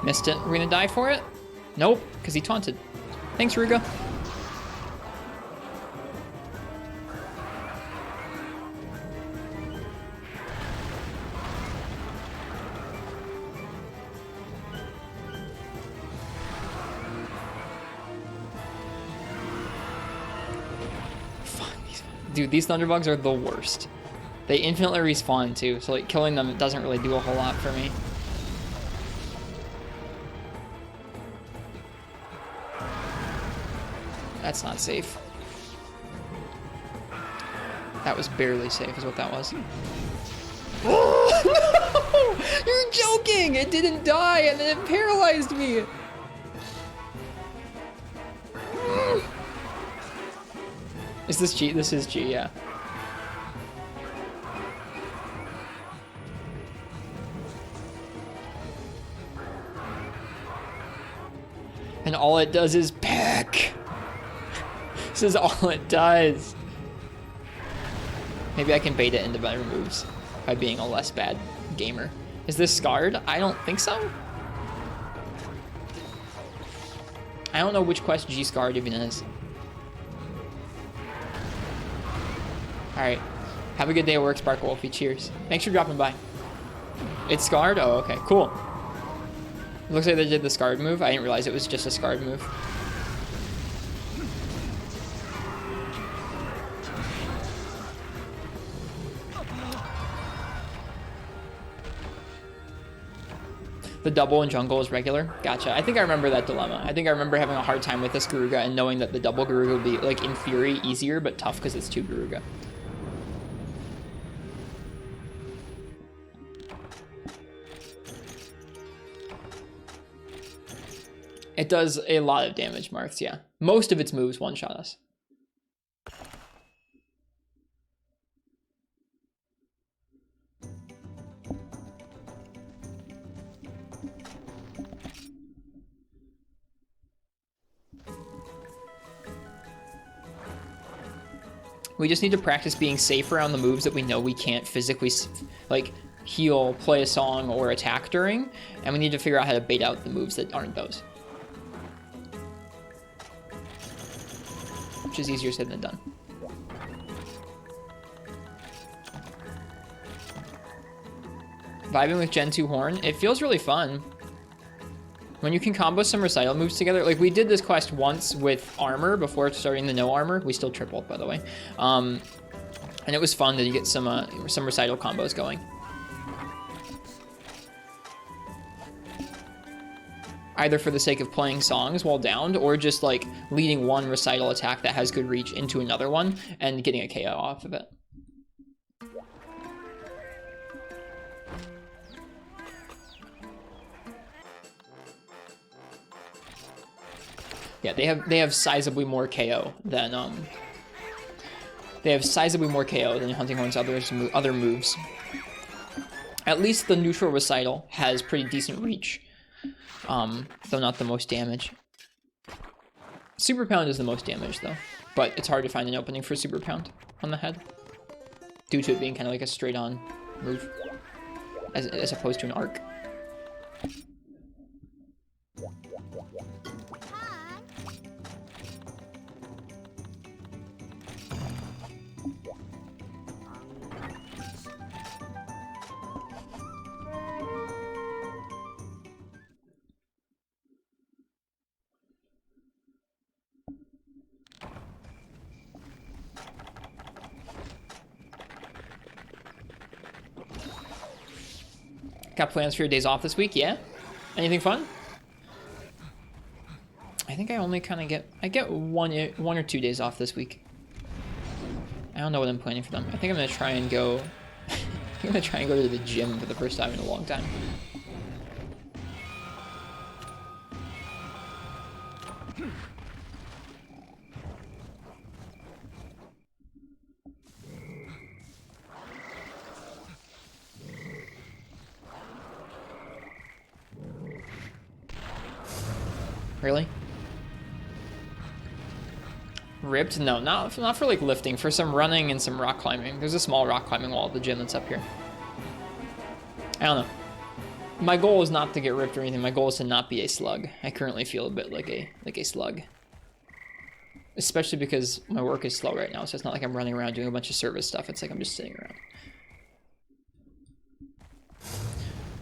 Missed it. We're gonna die for it? Nope, because he taunted. Thanks, Ruga. Dude, these thunderbugs are the worst. They infinitely respawn too, so like killing them doesn't really do a whole lot for me. That's not safe. That was barely safe is what that was. Oh, no! You're joking! It didn't die and then it paralyzed me! Is this G? This is G, yeah. And all it does is peck. This is all it does. Maybe I can bait it into better moves by being a less bad gamer. Is this scarred? I don't think so. I don't know which quest G scarred even is. Alright. Have a good day at work, Sparkle Wolfie. Cheers. Thanks for dropping by. It's scarred? Oh, okay. Cool. It looks like they did the scarred move. I didn't realize it was just a scarred move. The double in jungle is regular? Gotcha. I think I remember that dilemma. I think I remember having a hard time with this Garuga and knowing that the double Garuga would be, like, in theory, easier, but tough because it's 2 Garuga. It does a lot of damage, Marths, yeah. Most of its moves one-shot us. We just need to practice being safe around the moves that we know we can't physically, like, heal, play a song, or attack during, and we need to figure out how to bait out the moves that aren't those. Which is easier said than done. Vibing with Gen 2 Horn, it feels really fun. When you can combo some recital moves together, like we did this quest once with armor before starting the no armor. We still tripled, by the way. And it was fun to get some recital combos going. Either for the sake of playing songs while downed, or just like leading one recital attack that has good reach into another one and getting a KO off of it. Yeah, they have sizably more KO than Hunting Horn's other moves. At least the neutral recital has pretty decent reach, though not the most damage. Super Pound is the most damage though, but it's hard to find an opening for Super Pound on the head due to it being kind of like a straight-on move as opposed to an arc. Got plans for your days off this week? Yeah? Anything fun? I think I only kind of get one or 2 days off this week. I don't know what I'm planning for them. I think I'm gonna try and go. I'm gonna try and go to the gym for the first time in a long time. Really? Ripped? No, not for like lifting, for some running and some rock climbing. There's a small rock climbing wall at the gym that's up here. I don't know. My goal is not to get ripped or anything. My goal is to not be a slug. I currently feel a bit like a slug. Especially because my work is slow right now, so it's not like I'm running around doing a bunch of service stuff. It's like I'm just sitting around.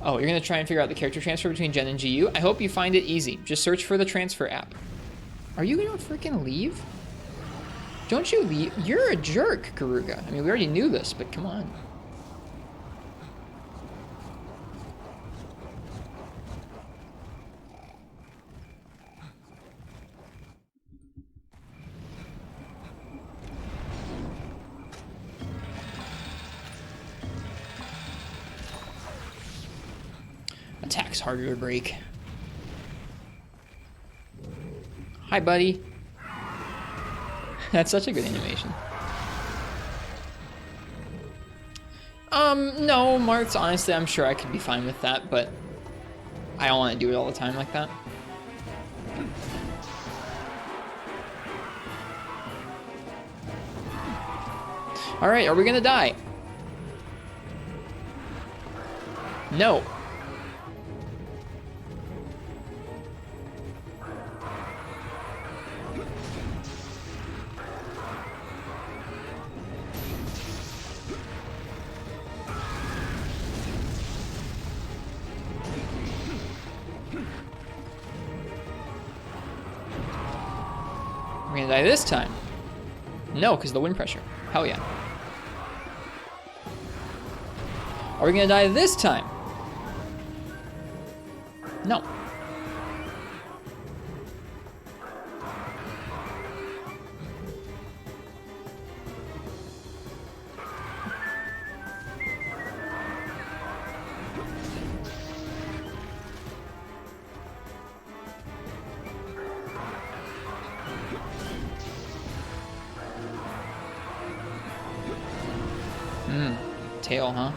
Oh, you're gonna try and figure out the character transfer between Gen and GU? I hope you find it easy. Just search for the transfer app. Are you gonna freaking leave? Don't you leave? You're a jerk, Garuga. I mean, we already knew this, but come on. Attack's harder to break. Hi, buddy. That's such a good animation. No, Martz, honestly, I'm sure I could be fine with that, but I don't want to do it all the time like that. Alright, are we gonna die? No. We're gonna die this time. No, because of the wind pressure. Hell yeah. Are we gonna die this time? No. Tail, huh?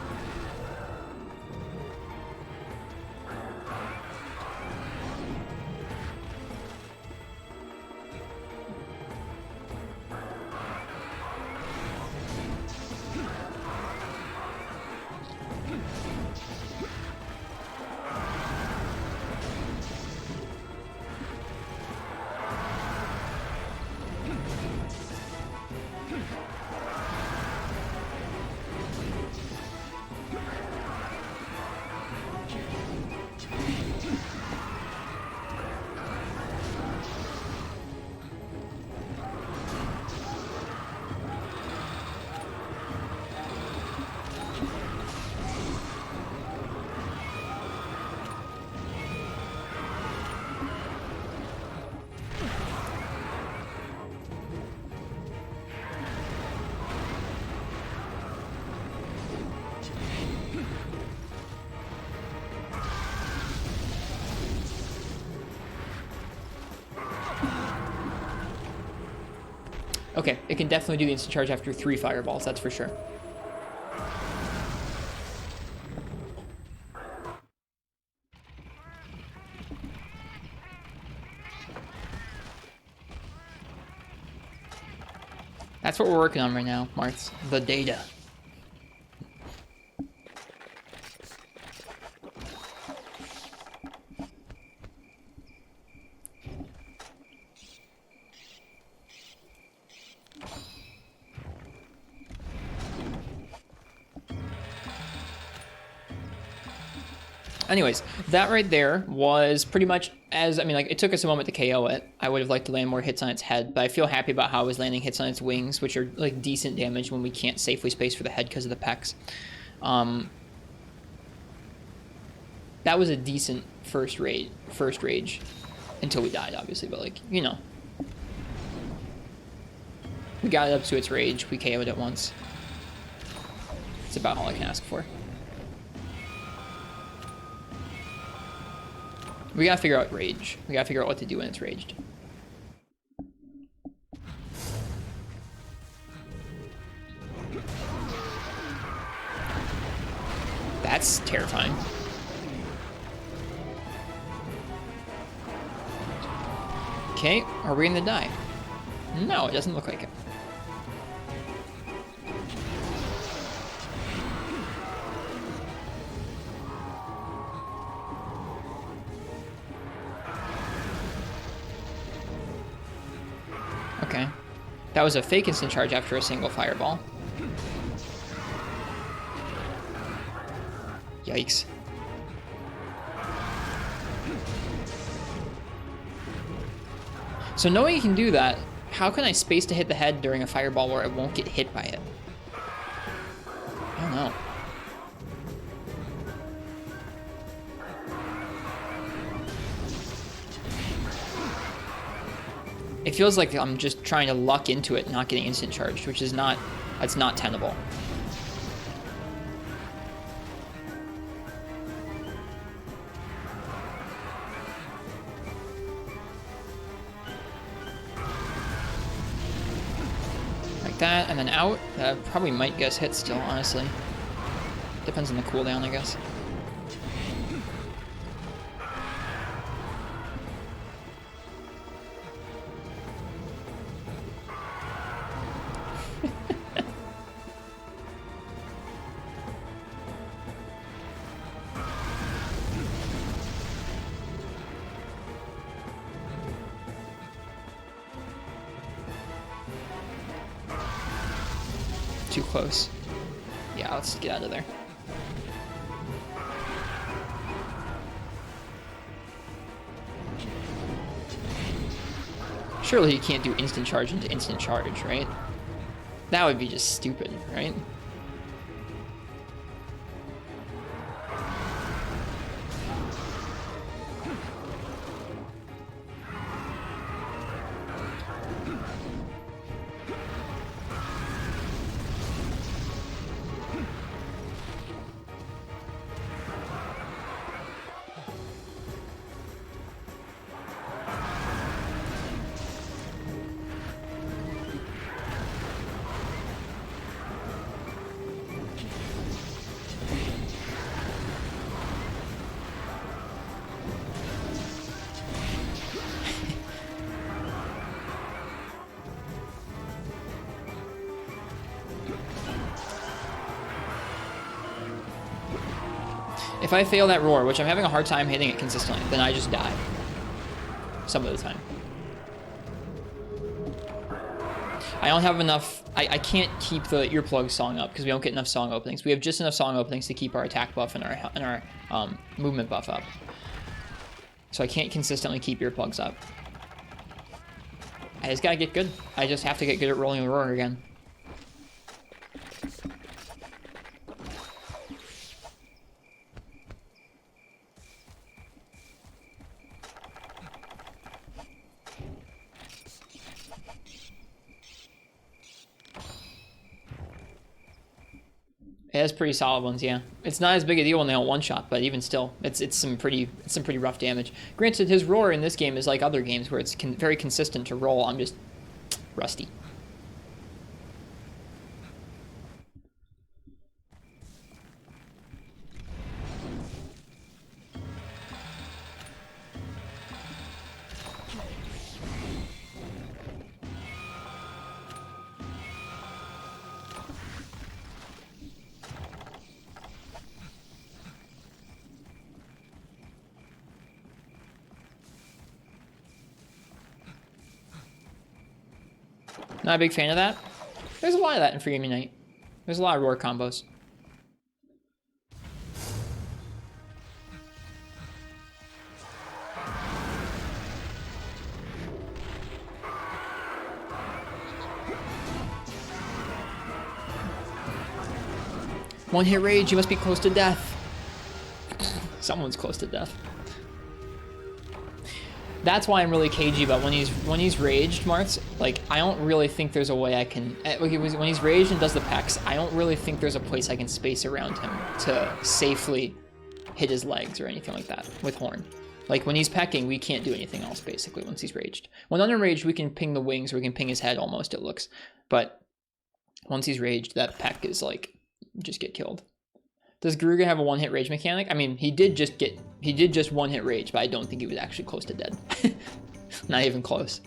Okay, it can definitely do the instant charge after 3 fireballs, that's for sure. That's what we're working on right now, Martz. The data. Anyways, that right there was pretty much as, I mean, like, it took us a moment to KO it. I would have liked to land more hits on its head, but I feel happy about how I was landing hits on its wings, which are, like, decent damage when we can't safely space for the head because of the pecs. That was a decent first rage, until we died, obviously, but, like, you know. We got it up to its rage, we KO'd it once. It's about all I can ask for. We gotta figure out rage. We gotta figure out what to do when it's raged. That's terrifying. Okay, are we gonna die? No, it doesn't look like it. Okay. That was a fake instant charge after a single fireball. Yikes. So knowing you can do that, How can I space to hit the head during a fireball where I won't get hit by it? I don't know. It feels like I'm just trying to luck into it, not getting instant charged, which is not, that's not tenable. Like that, and then out. That probably might get us hit still, honestly. Depends on the cooldown, I guess. Too close. Yeah, let's get out of there. Surely you can't do instant charge into instant charge, right? That would be just stupid, right? If I fail that roar, which I'm having a hard time hitting it consistently, then I just die. Some of the time. I don't have enough... I can't keep the earplug song up because we don't get enough song openings. We have just enough song openings to keep our attack buff and our movement buff up. So I can't consistently keep earplugs up. I just gotta get good. I just have to get good at rolling the roar again. It has pretty solid ones, yeah. It's not as big a deal when they don't one-shot, but even still, it's some pretty rough damage. Granted, his roar in this game is like other games where it's very consistent to roll. I'm just rusty. Not a big fan of that. There's a lot of that in Free Game Unite. There's a lot of roar combos. One hit rage, you must be close to death. Someone's close to death. That's why I'm really cagey about when he's raged, Martz. Like, I don't really think there's a way I can... When he's raged and does the pecs, I don't really think there's a place I can space around him to safely hit his legs or anything like that with Horn. Like, when he's pecking, we can't do anything else, basically, once he's raged. When unenraged, we can ping the wings, or we can ping his head almost, it looks. But once he's raged, that peck is, like, just get killed. Does Garuga have a one-hit rage mechanic? I mean, he did just one-hit rage, but I don't think he was actually close to dead. Not even close.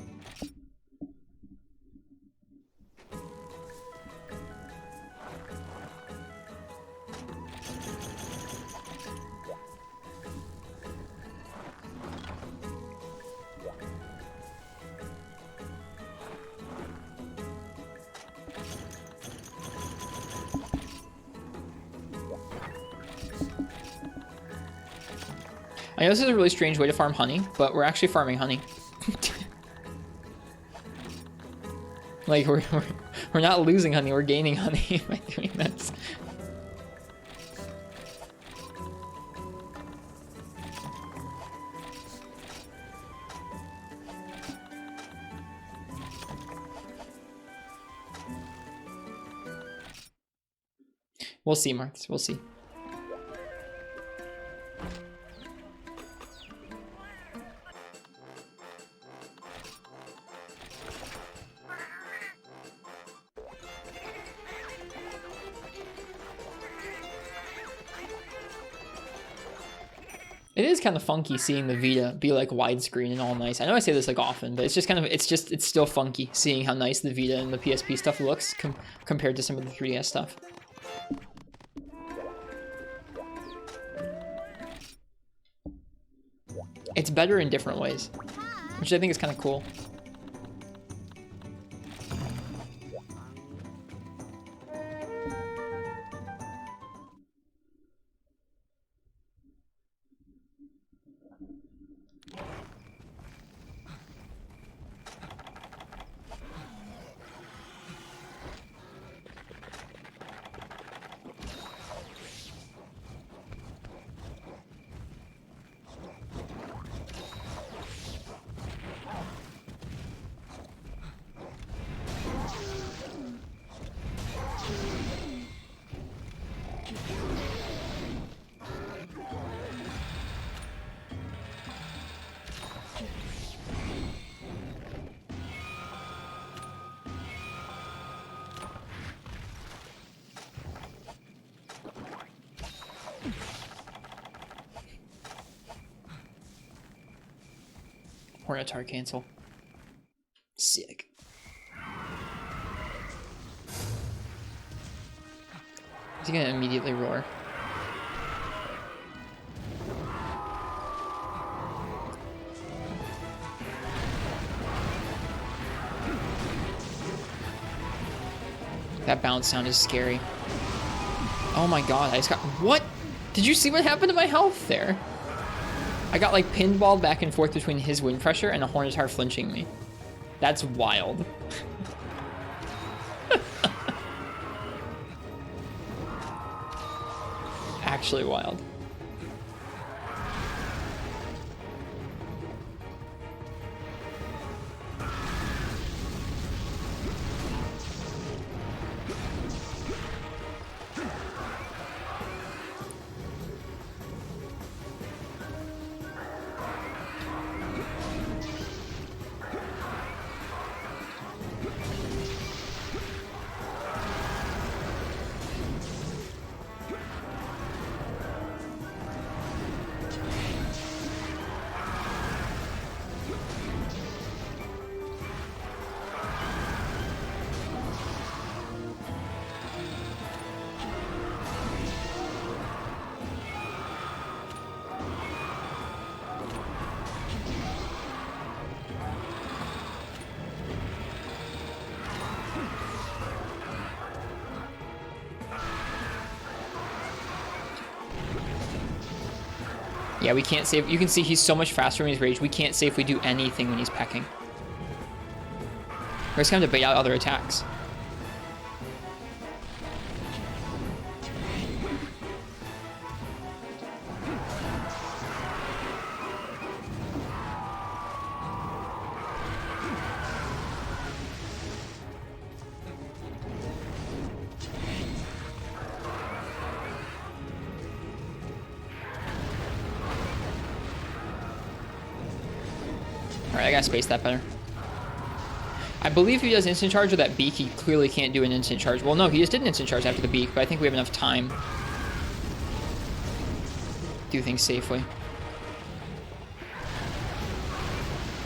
I know this is a really strange way to farm honey, but we're actually farming honey. Like, we're not losing honey, we're gaining honey by doing this. We'll see, Marks. We'll see. It is kind of funky seeing the Vita be like widescreen and all nice. I know I say this like often, but it's just kind of, it's still funky seeing how nice the Vita and the PSP stuff looks compared to some of the 3DS stuff. It's better in different ways, which I think is kind of cool. Hornitar cancel. Sick. Is he gonna immediately roar? That bounce sound is scary. Oh my god, I just got... What? Did you see what happened to my health there? I got like pinballed back and forth between his wind pressure and a Hornitar flinching me. That's wild. Actually wild. Yeah, we can't save. You can see he's so much faster when he's raged. We can't save if we do anything when he's pecking. We're just going to bait out other attacks. Alright, I gotta space that better. I believe he does instant charge with that beak. He clearly can't do an instant charge. Well, no, he just did an instant charge after the beak, but I think we have enough time to do things safely.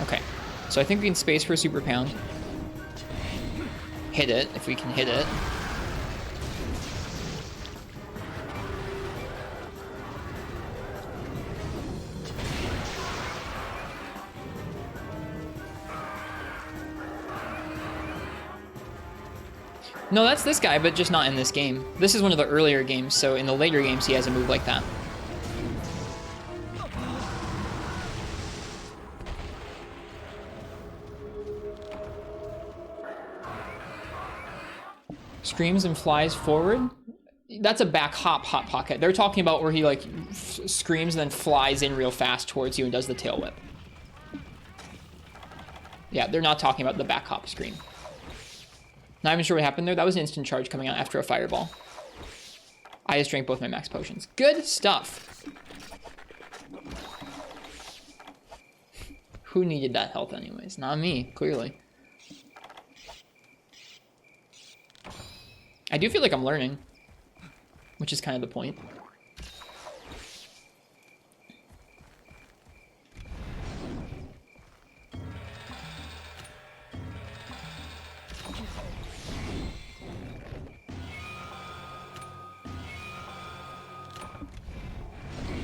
Okay, so I think we can space for a super pound. Hit it, if we can hit it. No, that's this guy, but just not in this game. This is one of the earlier games, so in the later games he has a move like that. Screams and flies forward. That's a back hop hot pocket. They're talking about where he like screams and then flies in real fast towards you and does the tail whip. Yeah, they're not talking about the back hop scream. Not even sure what happened there. That was an instant charge coming out after a fireball. I just drank both my max potions. Good stuff. Who needed that health anyways? Not me, clearly. I do feel like I'm learning, which is kind of the point.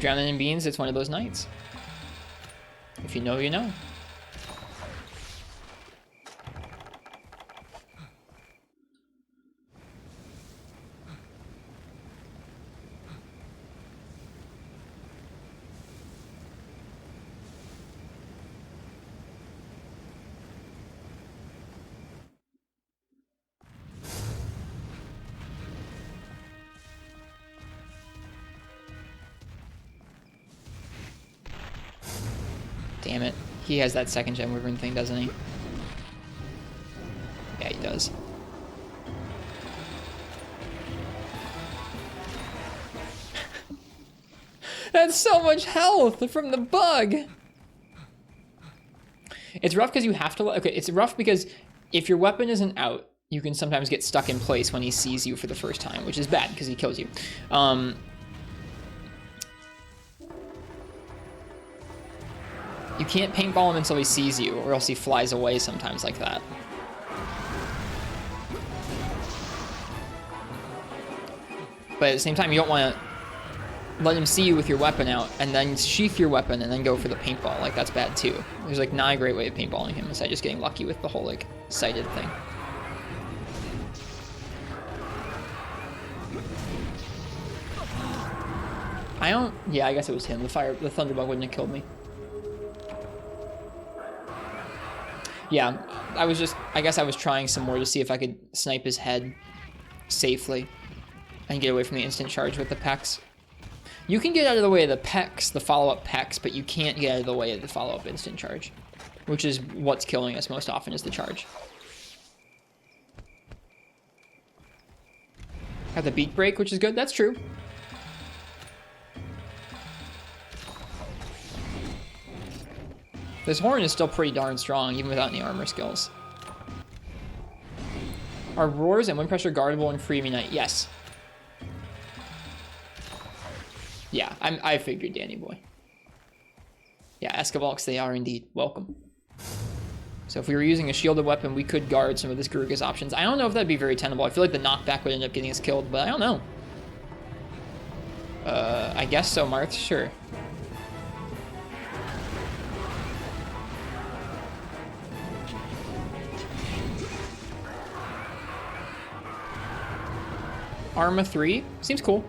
Drowning in beans, it's one of those nights. If you know, you know. Damn it. He has that second gen wyvern thing, doesn't he? Yeah, he does. That's so much health from the bug. It's rough because you have to... Okay, it's rough because if your weapon isn't out, you can sometimes get stuck in place when he sees you for the first time, which is bad because he kills you. You can't paintball him until he sees you, or else he flies away sometimes like that. But at the same time, you don't want to let him see you with your weapon out, and then sheath your weapon, and then go for the paintball. Like, that's bad too. There's like not a great way of paintballing him, besides just getting lucky with the whole like sighted thing. I don't... Yeah, I guess it was him. The thunderbug wouldn't have killed me. Yeah, I guess I was trying some more to see if I could snipe his head safely and get away from the instant charge with the pecs. You can get out of the way of the pecs, the follow-up pecs, but you can't get out of the way of the follow-up instant charge, which is what's killing us most often, is the charge. Got the beak break, which is good. That's true. This horn is still pretty darn strong, even without any armor skills. Are roars and wind pressure guardable in free Knight? Yes. Yeah, I figured, Danny boy. Yeah, Escavalks, they are indeed. Welcome. So if we were using a shielded weapon, we could guard some of this Garuga's options. I don't know if that'd be very tenable. I feel like the knockback would end up getting us killed, but I don't know. I guess so, Marth. Sure. Arma 3 seems cool.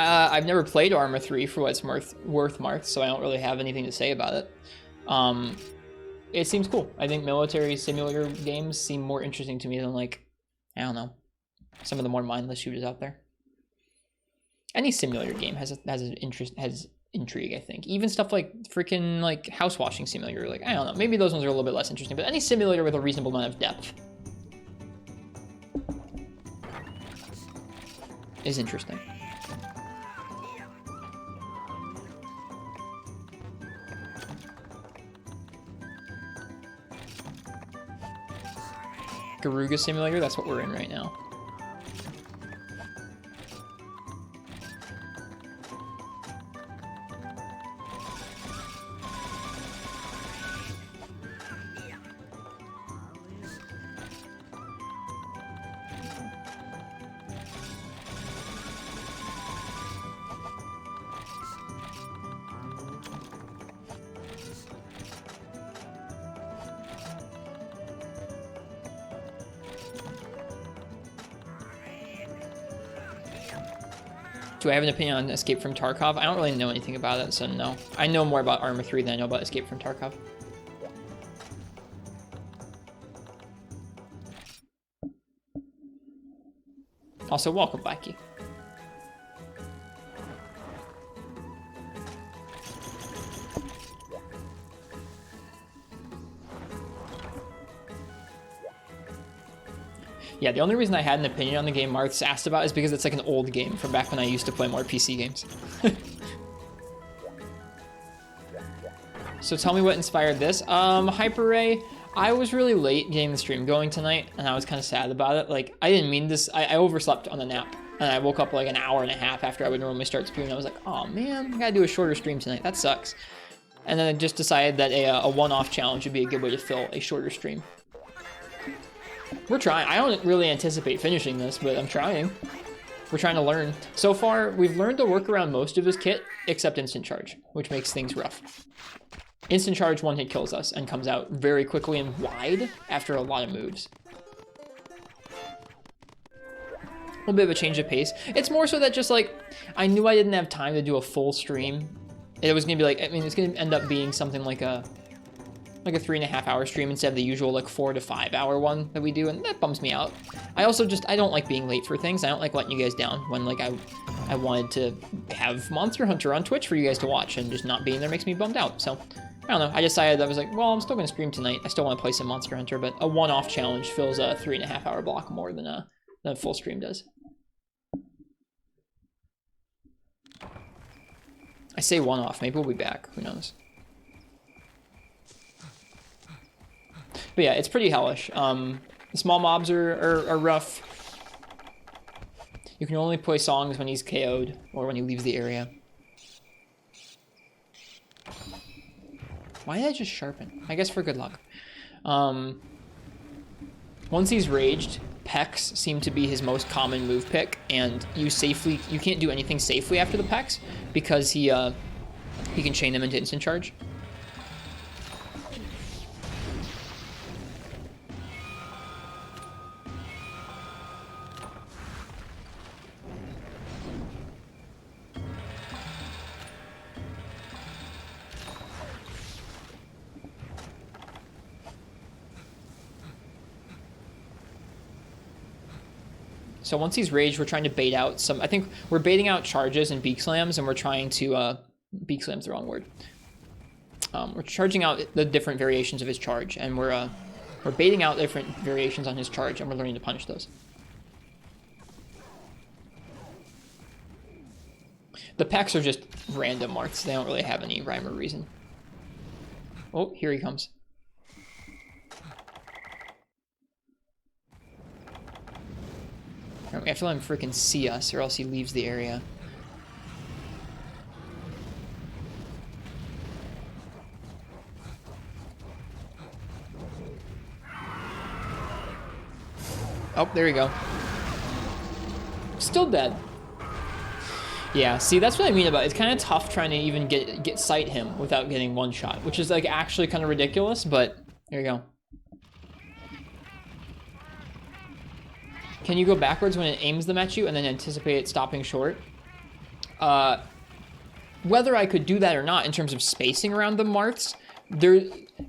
I've never played Arma 3 for what it's worth, Marth, so I don't really have anything to say about it. It seems cool. I think military simulator games seem more interesting to me than, like, I don't know, some of the more mindless shooters out there. Any simulator game has intrigue, I think. Even stuff like freaking like house washing simulator, like, I don't know, maybe those ones are a little bit less interesting, but any simulator with a reasonable amount of depth is interesting. Garuga simulator, that's what we're in right now. Do I have an opinion on Escape from Tarkov? I don't really know anything about it, so no. I know more about Arma 3 than I know about Escape from Tarkov. Also, welcome, Vikey. Yeah, the only reason I had an opinion on the game Marth's asked about is because it's like an old game from back when I used to play more PC games. So tell me what inspired this. Hyper Ray, I was really late getting the stream going tonight, and I was kind of sad about it. Like, I didn't mean this. I overslept on the nap, and I woke up like an hour and a half after I would normally start streaming. I was like, oh man, I gotta do a shorter stream tonight. That sucks. And then I just decided that a one-off challenge would be a good way to fill a shorter stream. We're trying. I don't really anticipate finishing this, but I'm trying. We're trying to learn. So far, we've learned to work around most of his kit, except Instant Charge, which makes things rough. Instant Charge one-hit kills us and comes out very quickly and wide after a lot of moves. A little bit of a change of pace. It's more so that just like, I knew I didn't have time to do a full stream. It was gonna be like, I mean, it's gonna end up being something like a 3.5 hour stream instead of the usual like 4 to 5 hour one that we do, and that bums me out. I also I don't like being late for things. I don't like letting you guys down when like I wanted to have Monster Hunter on Twitch for you guys to watch, and just not being there makes me bummed out. So I don't know. I decided I was like, well, I'm still gonna stream tonight. I still want to play some Monster Hunter, but a one-off challenge fills a 3.5 hour block more than a full stream does. I say one-off. Maybe we'll be back. Who knows? But yeah, it's pretty hellish. The small mobs are rough. You can only play songs when he's KO'd or when he leaves the area. Why did I just sharpen? I guess for good luck. Once he's raged, Pecs seem to be his most common move pick, and you can't do anything safely after the Pecs because he can chain them into Instant Charge. So once he's raged, we're trying to bait out some, I think we're baiting out charges and beak slams, and we're trying to, beak slam's the wrong word. We're charging out the different variations of his charge, and we're baiting out different variations on his charge, and we're learning to punish those. The Pecs are just random marks. They don't really have any rhyme or reason. Oh, here he comes. We have to let him freaking see us, or else he leaves the area. Oh, there you go. Still dead. Yeah, see, that's what I mean about it. It's kind of tough trying to even sight him without getting one shot, which is like actually kind of ridiculous, but there you go. Can you go backwards when it aims them at you and then anticipate it stopping short? Whether I could do that or not in terms of spacing around the Marths,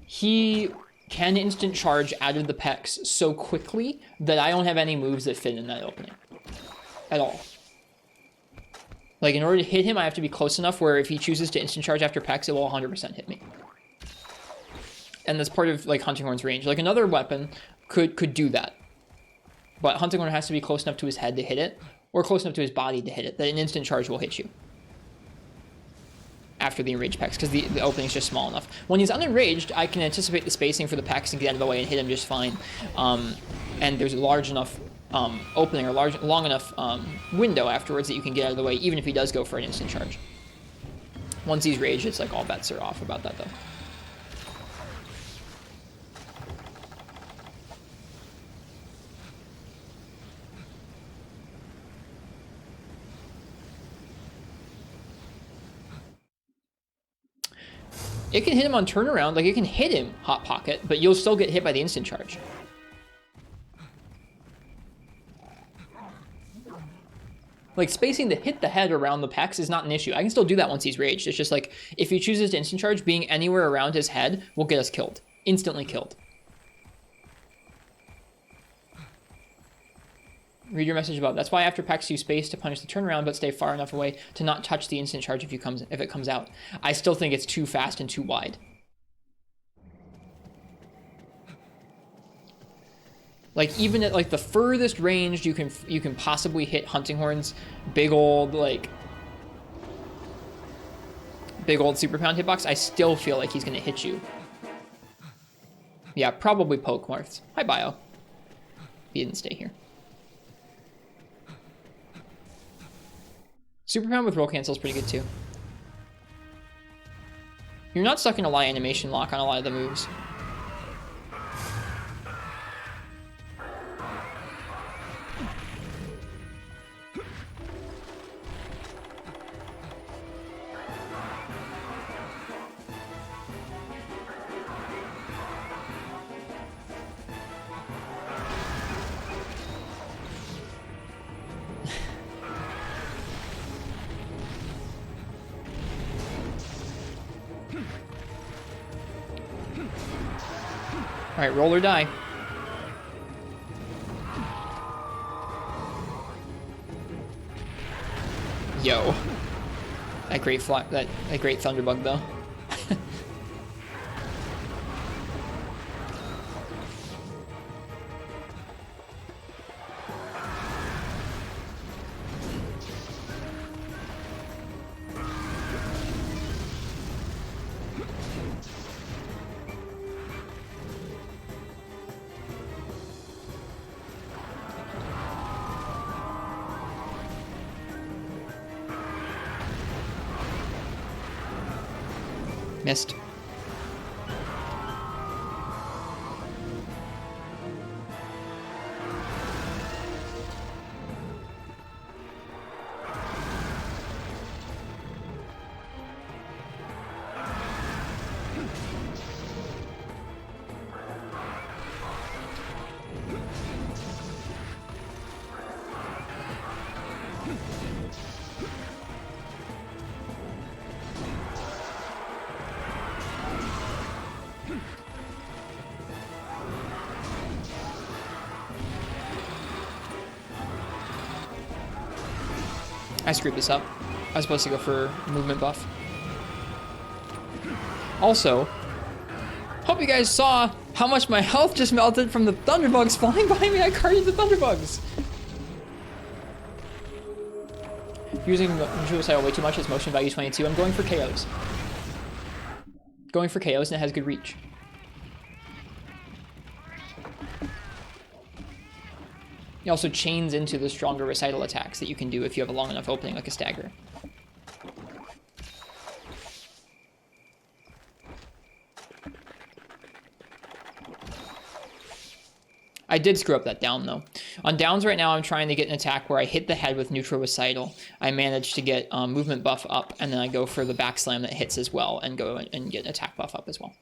he can instant charge out of the Pecs so quickly that I don't have any moves that fit in that opening at all. Like, in order to hit him, I have to be close enough where if he chooses to instant charge after Pecs, it will 100% hit me. And that's part of, like, Hunting Horn's range. Like, another weapon could do that. But Hunting Horn has to be close enough to his head to hit it, or close enough to his body to hit it, that an instant charge will hit you after the enraged Pecs, because the opening is just small enough. When he's unenraged, I can anticipate the spacing for the Pecs and get out of the way and hit him just fine. And there's a large enough opening or long enough window afterwards that you can get out of the way, even if he does go for an instant charge. Once he's raged, it's like all bets are off about that, though. It can hit him on turnaround, like it can hit him Hot Pocket, but you'll still get hit by the instant charge. Like, spacing to hit the head around the pecs is not an issue. I can still do that once he's raged. It's just like, if he chooses to instant charge, being anywhere around his head will get us killed. Instantly killed. Read your message above. That's why after pecs you space to punish the turnaround, but stay far enough away to not touch the instant charge if it comes out. I still think it's too fast and too wide. Like, even at like the furthest range you can possibly hit hunting horns, big old super pound hitbox, I still feel like he's gonna hit you. Yeah, probably poke Marths. Hi, Bio. He didn't stay here. Super pound with roll cancel is pretty good too. You're not stuck in a light animation lock on a lot of the moves. All right, roll or die. Yo, that great thunderbug though. Missed. I screwed this up. I was supposed to go for movement buff. Also, hope you guys saw how much my health just melted from the thunderbugs flying behind me. I carried the thunderbugs. Using Suicidal way too much. Its motion value 22. I'm going for KOs. Going for KOs, and it has good reach. It also chains into the stronger recital attacks that you can do if you have a long enough opening, like a stagger. I did screw up that down, though. On downs right now, I'm trying to get an attack where I hit the head with neutral recital. I managed to get movement buff up, and then I go for the back slam that hits as well, and go and get an attack buff up as well.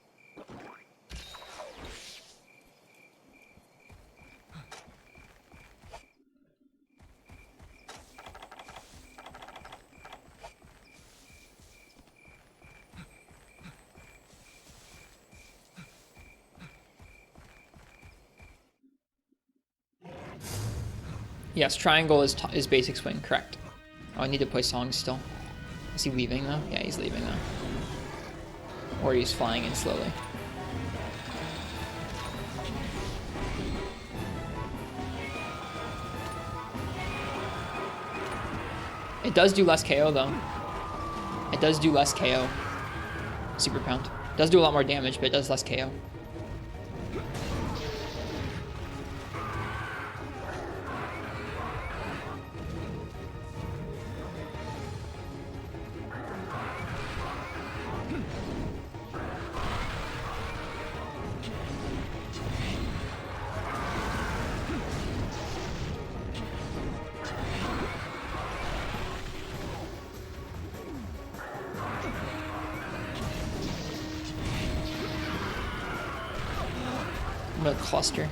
Yes, triangle is basic swing, correct. Oh, I need to play songs still. Is he leaving though? Yeah, he's leaving though. Or he's flying in slowly. It does do less KO though. It does do less KO. Super pound. It does do a lot more damage, but it does less KO. Cluster.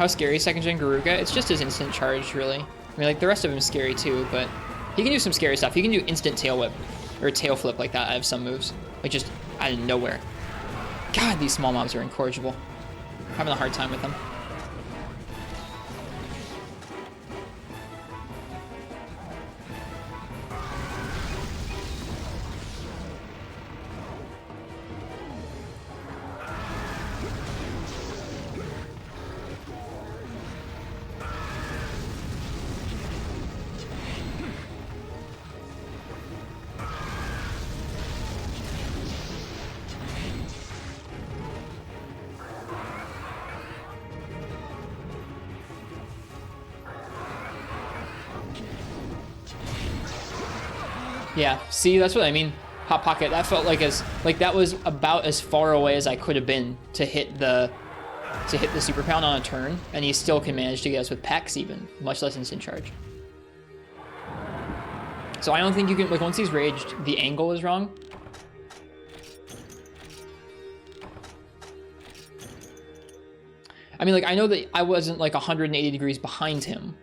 How scary is second gen Garuga? It's just his instant charge, really. I mean, like, the rest of him is scary too, but he can do some scary stuff. He can do instant tail whip, or tail flip like that. I have some moves. Like, just out of nowhere. God, these small mobs are incorrigible. I'm having a hard time with them. Yeah, see, that's what I mean. Hot Pocket, that felt like that was about as far away as I could have been to hit the super pound on a turn, and he still can manage to get us with Pex even, much less instant charge. So I don't think you can, like, once he's raged, the angle is wrong. I mean, like, I know that I wasn't like 180 degrees behind him.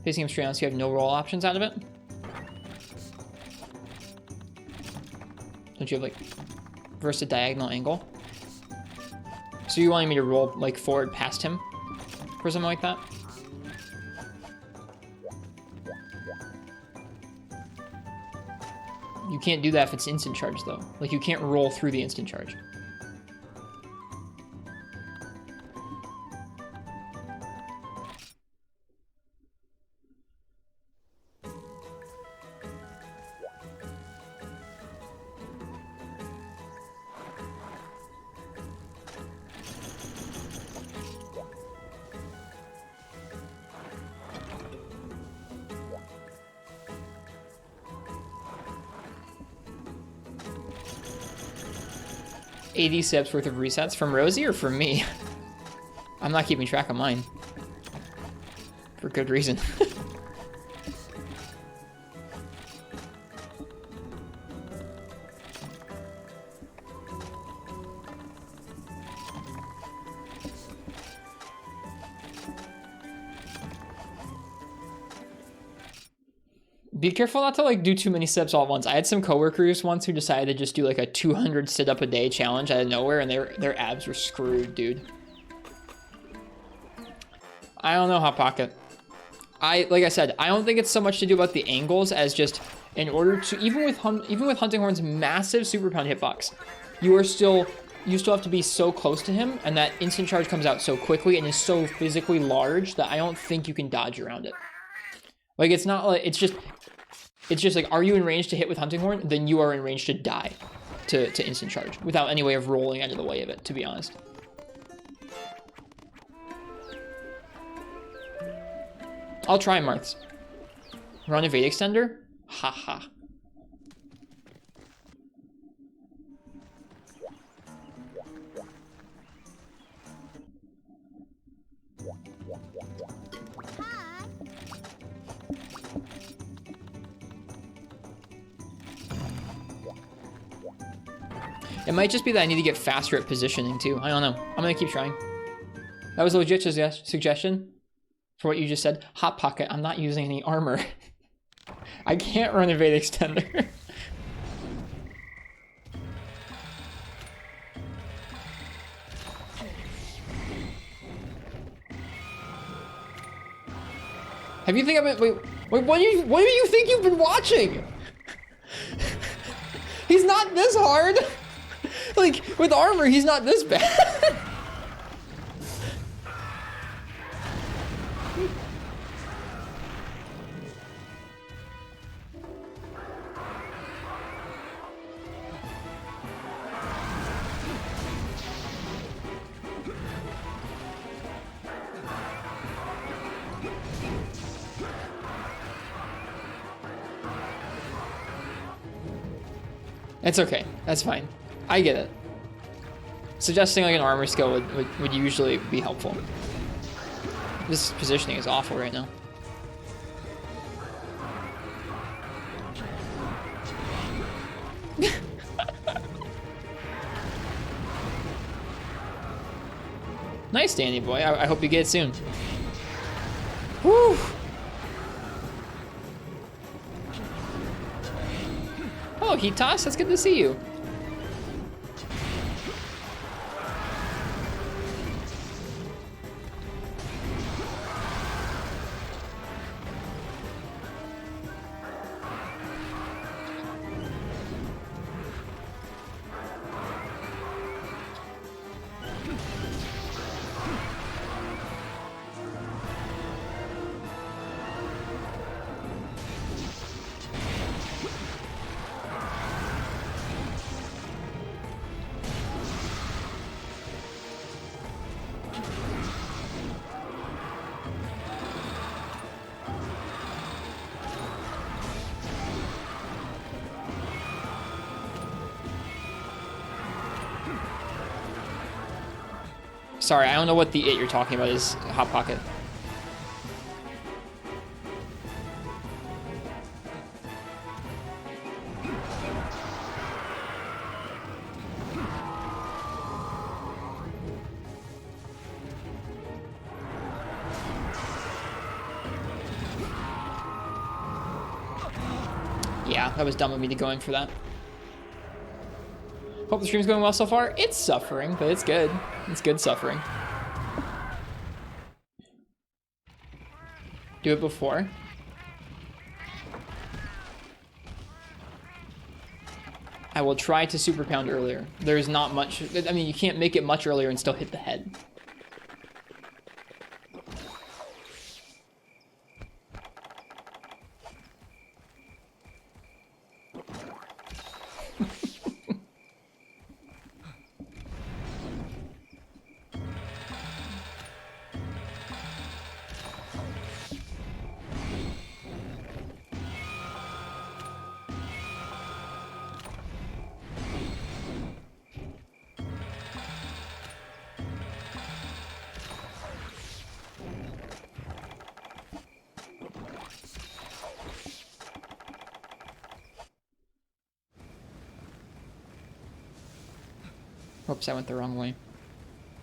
Facing him straight on, so you have no roll options out of it. Don't you have, like, versus a diagonal angle? So you wanting me to roll, like, forward past him for something like that? You can't do that if it's instant charge, though. Like, you can't roll through the instant charge. $80 steps worth of resets from Rosie or from me? I'm not keeping track of mine. For good reason. Be careful not to, like, do too many steps all at once. I had some coworkers once who decided to just do, like, a 200 sit up a day challenge out of nowhere, and their abs were screwed, dude. I don't know, Hot Pocket. Like I said, I don't think it's so much to do about the angles as just in order to, even with Hunting Horn's massive super pound hitbox, you still have to be so close to him, and that instant charge comes out so quickly and is so physically large that I don't think you can dodge around it. Like, it's not like, it's just like, are you in range to hit with Hunting Horn? Then you are in range to die to instant charge without any way of rolling out of the way of it, to be honest. I'll try Marths. Run Evade Extender? Haha. It might just be that I need to get faster at positioning too. I don't know. I'm gonna keep trying. That was a legit suggestion for what you just said. Hot Pocket, I'm not using any armor. I can't run Evade Extender. Have you think I've been, wait, what do you think you've been watching? He's not this hard. Like, with armor, he's not this bad. It's okay. That's fine. I get it. Suggesting like an armor skill would usually be helpful. This positioning is awful right now. Nice, Danny boy. I hope you get it soon. Woo! Oh, Hitas, that's good to see you. Sorry, I don't know what the it you're talking about is. Hot Pocket. Yeah, that was dumb of me to go in for that. Hope the stream's going well so far. It's suffering, but it's good. It's good suffering. Do it before. I will try to super pound earlier. There's not much. I mean, you can't make it much earlier and still hit the head. Oops, I went the wrong way.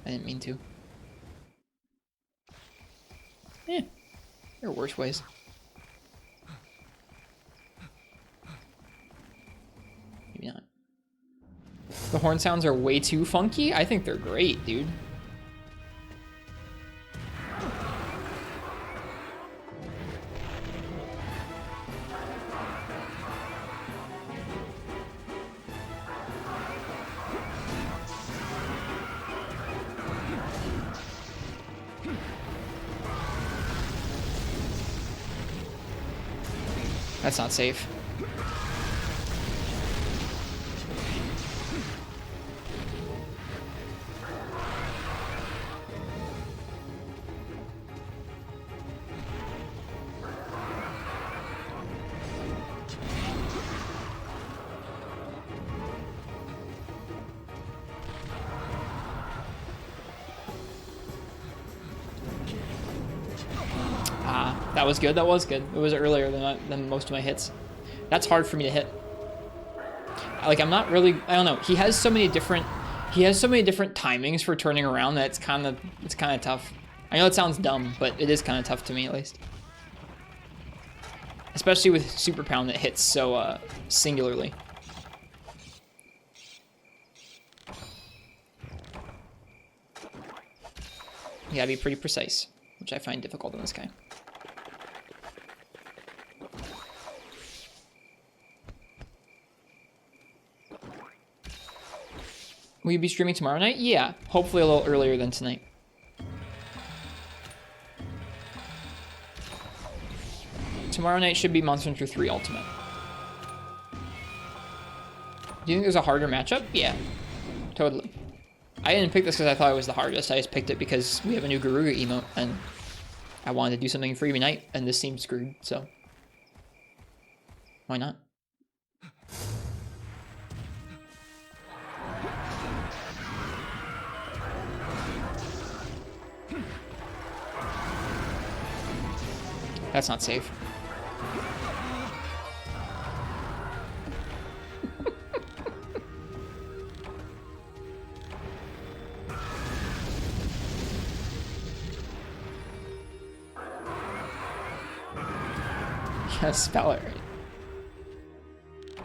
I didn't mean to. Eh, there are worse ways. Maybe not. The horn sounds are way too funky? I think they're great, dude. That's not safe. That was good. That was good. It was earlier than most of my hits. That's hard for me to hit. Like, I'm not really, I don't know. He has so many different timings for turning around that it's kind of tough. I know it sounds dumb, but it is kind of tough to me at least. Especially with Super Pound that hits so singularly. You gotta be pretty precise, which I find difficult in this guy. Will you be streaming tomorrow night? Yeah, hopefully a little earlier than tonight. Tomorrow night should be Monster Hunter 3 Ultimate. Do you think there's a harder matchup? Yeah, totally. I didn't pick this because I thought it was the hardest. I just picked it because we have a new Garuga emote, and I wanted to do something for every night, and this seemed screwed, so why not? That's not safe. gotta spell it right.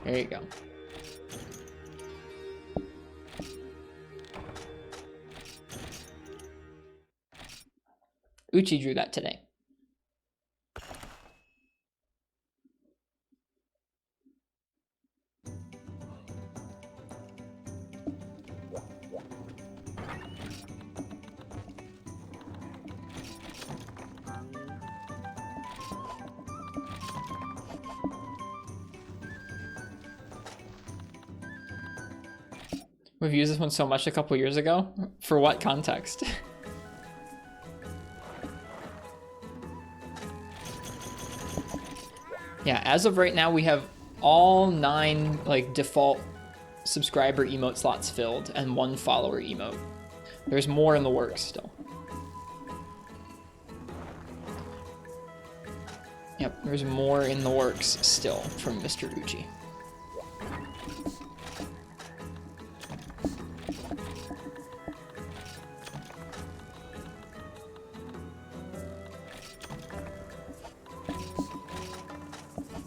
There you go. Uchi drew that today. We've used this one so much a couple years ago. For what context? Yeah, as of right now, we have all 9 like default subscriber emote slots filled and 1 follower emote. There's more in the works still. Yep, there's more in the works still from Mr. Uchi.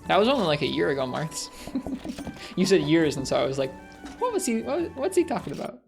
That was only like a year ago, Marths. You said years, and so I was like, what's he talking about?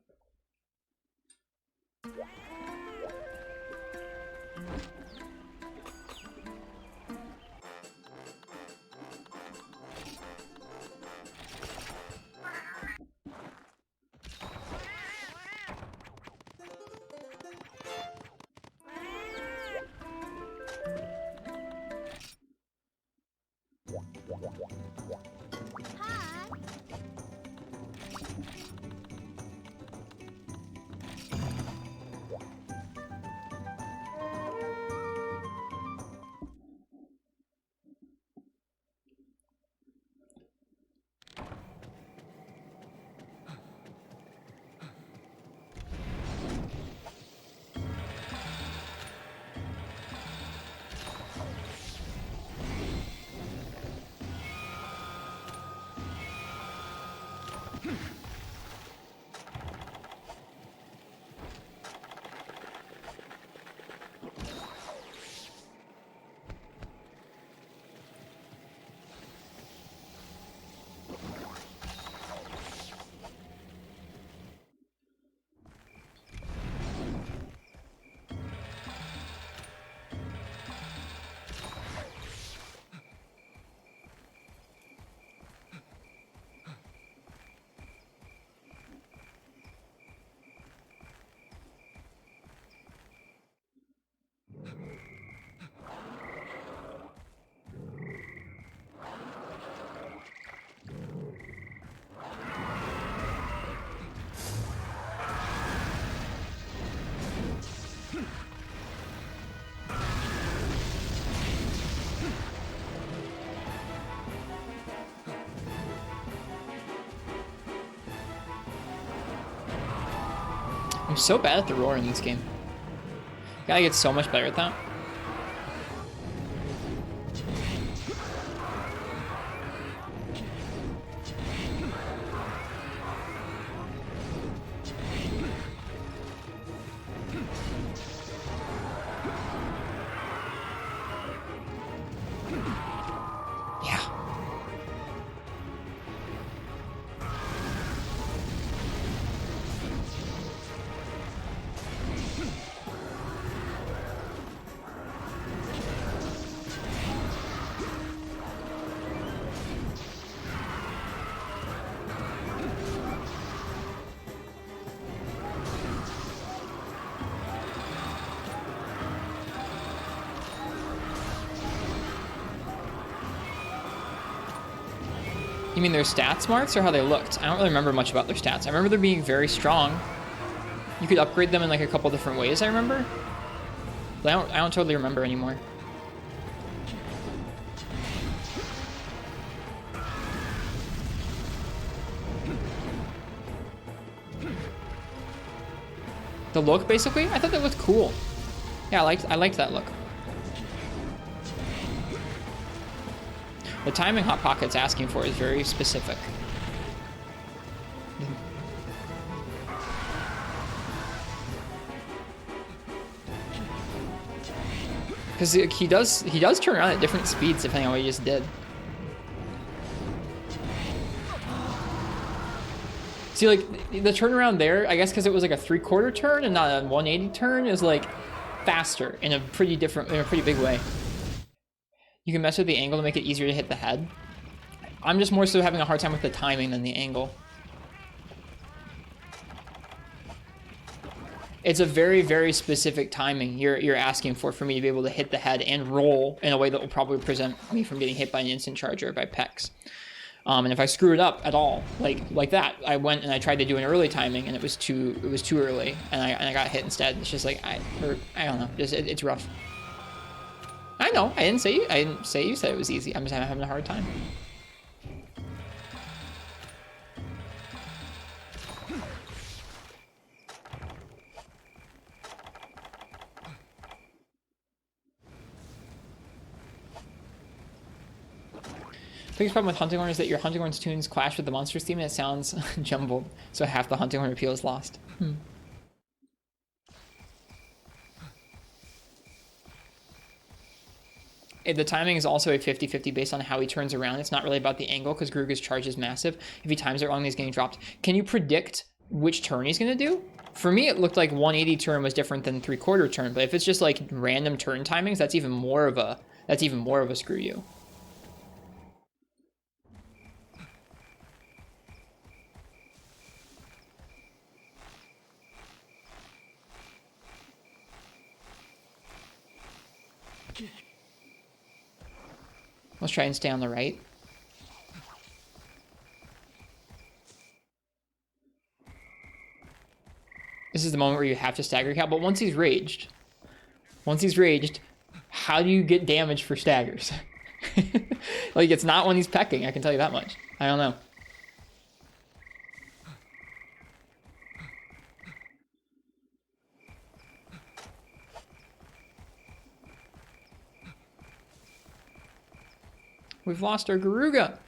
I'm so bad at the roar in this game. Gotta get so much better at that. You mean their stat smarts or how they looked? I don't really remember much about their stats. I remember them being very strong. You could upgrade them in like a couple different ways, I remember. But I don't totally remember anymore. The look, basically? I thought that looked cool. Yeah, I liked that look. The timing Hot Pocket's asking for is very specific. Because he does turn around at different speeds depending on what he just did. See, like, the turnaround there, I guess because it was like a 3/4 turn and not a 180 turn, is like faster in a pretty big way. You can mess with the angle to make it easier to hit the head. I'm just more so having a hard time with the timing than the angle. It's a very, very specific timing you're asking for me to be able to hit the head and roll in a way that will probably prevent me from getting hit by an instant charge or by Pex. And if I screw it up at all, like that, I went and I tried to do an early timing and it was too early, and I got hit instead. It's just like I don't know, it's rough. I know, I didn't say you said it was easy. I'm just having a hard time. The biggest problem with Hunting Horn is that your Hunting Horn's tunes clash with the Monsters theme and it sounds jumbled, so half the Hunting Horn appeal is lost. The timing is also a 50-50 based on how he turns around. It's not really about the angle because Garuga's charge is massive. If he times it wrong, he's getting dropped. Can you predict which turn he's going to do? For me, it looked like 180 turn was different than 3/4 turn, but if it's just like random turn timings, that's even more of a screw you. Let's try and stay on the right. This is the moment where you have to stagger Cal, but once he's raged, how do you get damage for staggers? Like, it's not when he's pecking, I can tell you that much. I don't know. We've lost our Garuga.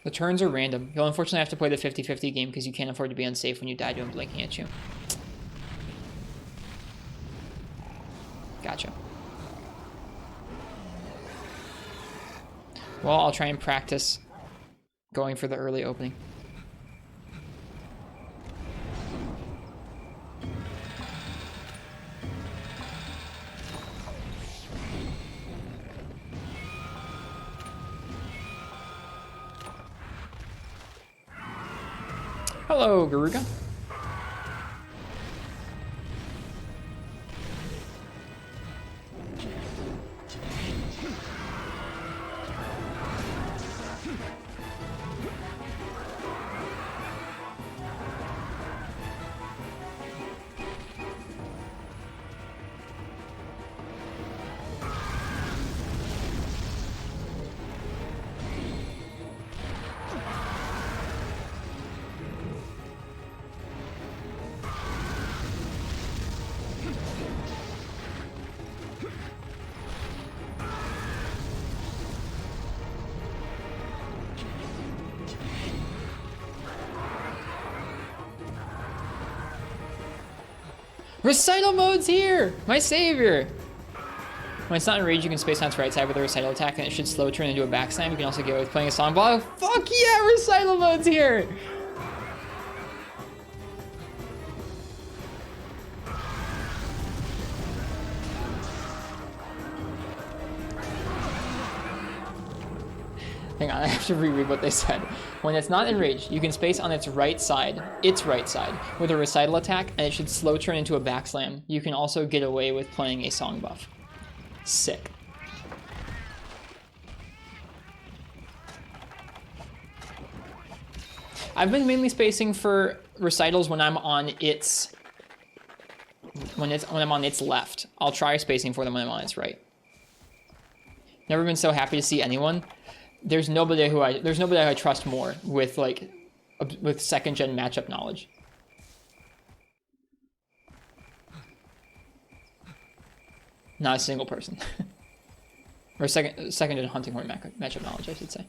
The turns are random. You'll unfortunately have to play the 50-50 game because you can't afford to be unsafe when you die to him blinking at you. Gotcha. Well, I'll try and practice going for the early opening. Hello, Garuga. Recital mode's here! My savior! When it's not in rage, you can space on its right side with a recital attack, and it should slow turn into a backslam. You can also get away with playing a song. Oh, fuck yeah, recital mode's here! Hang on, I have to reread what they said. When it's not enraged, you can space on its right side, with a recital attack, and it should slow turn into a backslam. You can also get away with playing a song buff. Sick. I've been mainly spacing for recitals when I'm on its when I'm on its left. I'll try spacing for them when I'm on its right. Never been so happy to see anyone. There's nobody who I trust more with like with second gen matchup knowledge. Not a single person. Or second gen hunting horn matchup knowledge, I should say.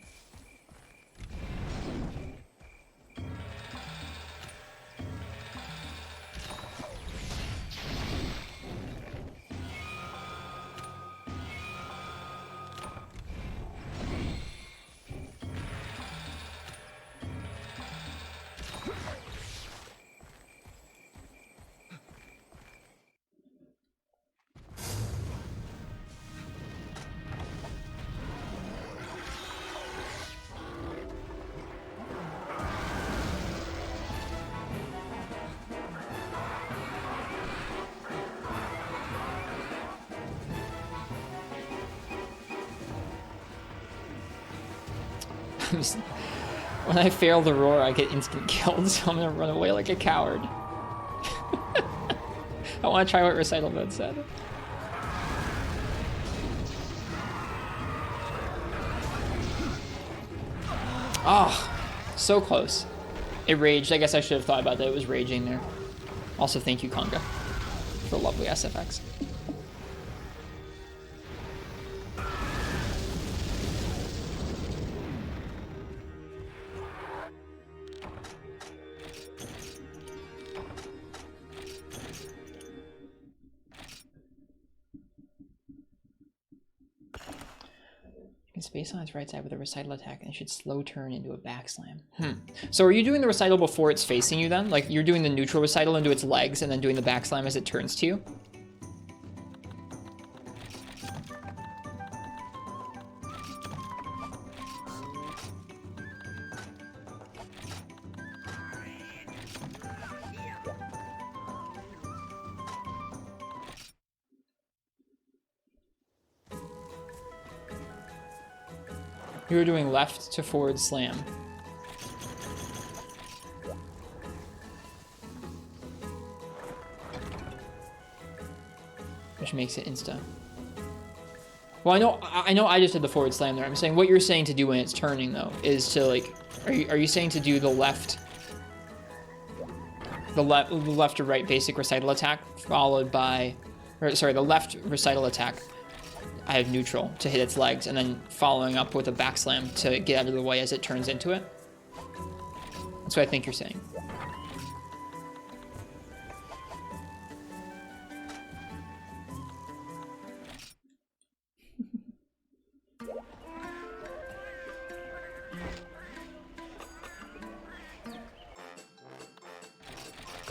When I fail the roar, I get instant killed, so I'm gonna run away like a coward. I want to try what Recital Mode said. Oh, so close. It raged. I guess I should have thought about that. It was raging there. Also, thank you, Conga, for lovely SFX. Space on its right side with a recital attack, and it should slow turn into a backslam. So are you doing the recital before it's facing you then? Like you're doing the neutral recital into its legs and then doing the backslam as it turns to you? You were doing left to forward slam. Which makes it insta. Well, I know I just did the forward slam there. I'm saying what you're saying to do when it's turning though is to like, are you saying to do the left to right basic recital attack followed by, or sorry, the left recital attack. I have neutral to hit its legs, and then following up with a backslam to get out of the way as it turns into it. That's what I think you're saying.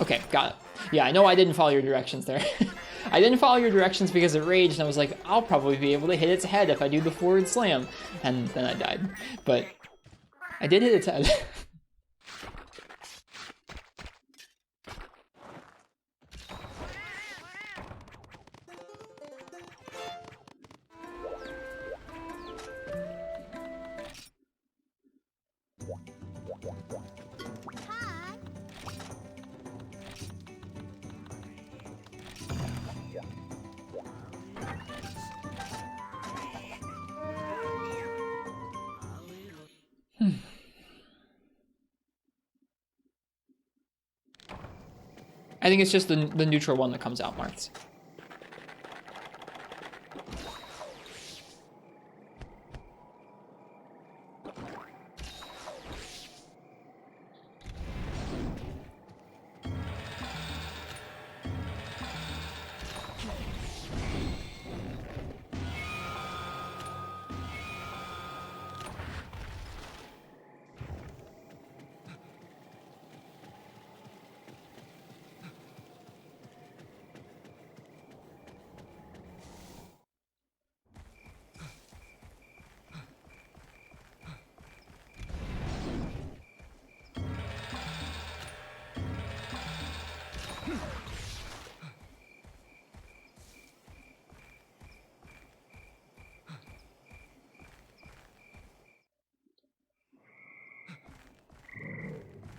Okay, got it. Yeah, I know I didn't follow your directions there. I didn't follow your directions because it raged, and I was like, I'll probably be able to hit its head if I do the forward slam. And then I died. But I did hit its head. I think it's just the neutral one that comes out, Marths.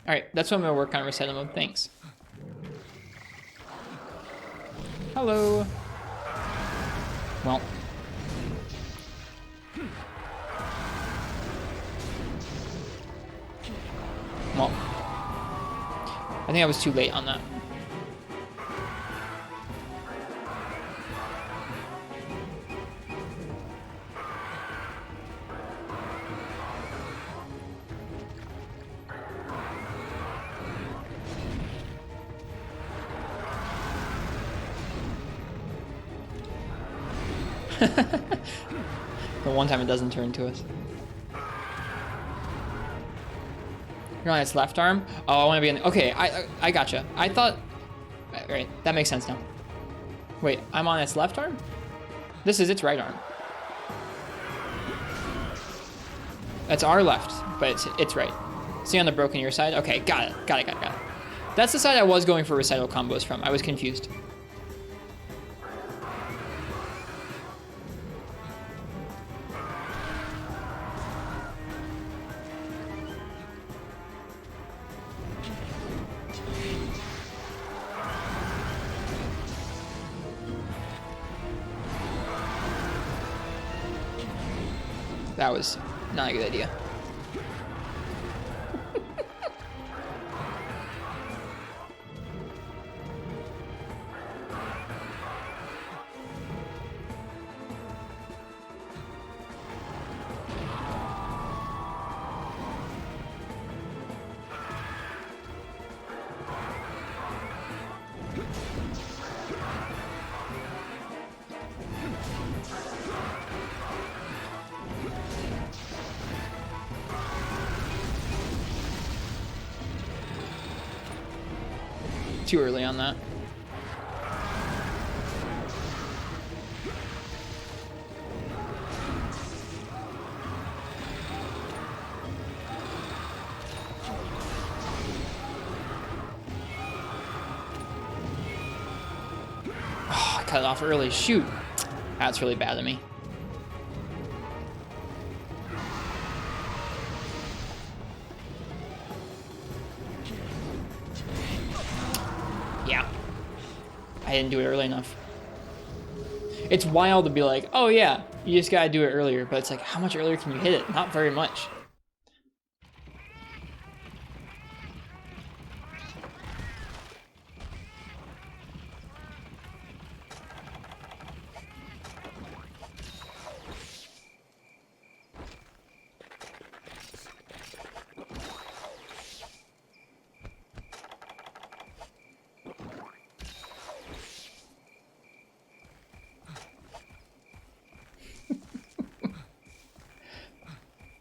Alright, that's what I'm gonna work on recital mode. Thanks. Hello. Well. Well. I think I was too late on that. The one time it doesn't turn to us. You're on its left arm? Oh, I want to be in... Okay, I gotcha. I thought... Right, that makes sense now. Wait, I'm on its left arm? This is its right arm. That's our left, but it's right. See on the broken ear side? Okay, got it. Got it. That's the side I was going for recital combos from. I was confused. That was not a good idea. Too early on that. Oh, I cut it off early. Shoot. That's really bad of me. I didn't do it early enough. It's wild to be like, oh yeah, you just gotta do it earlier, but it's like, how much earlier can you hit it? Not very much.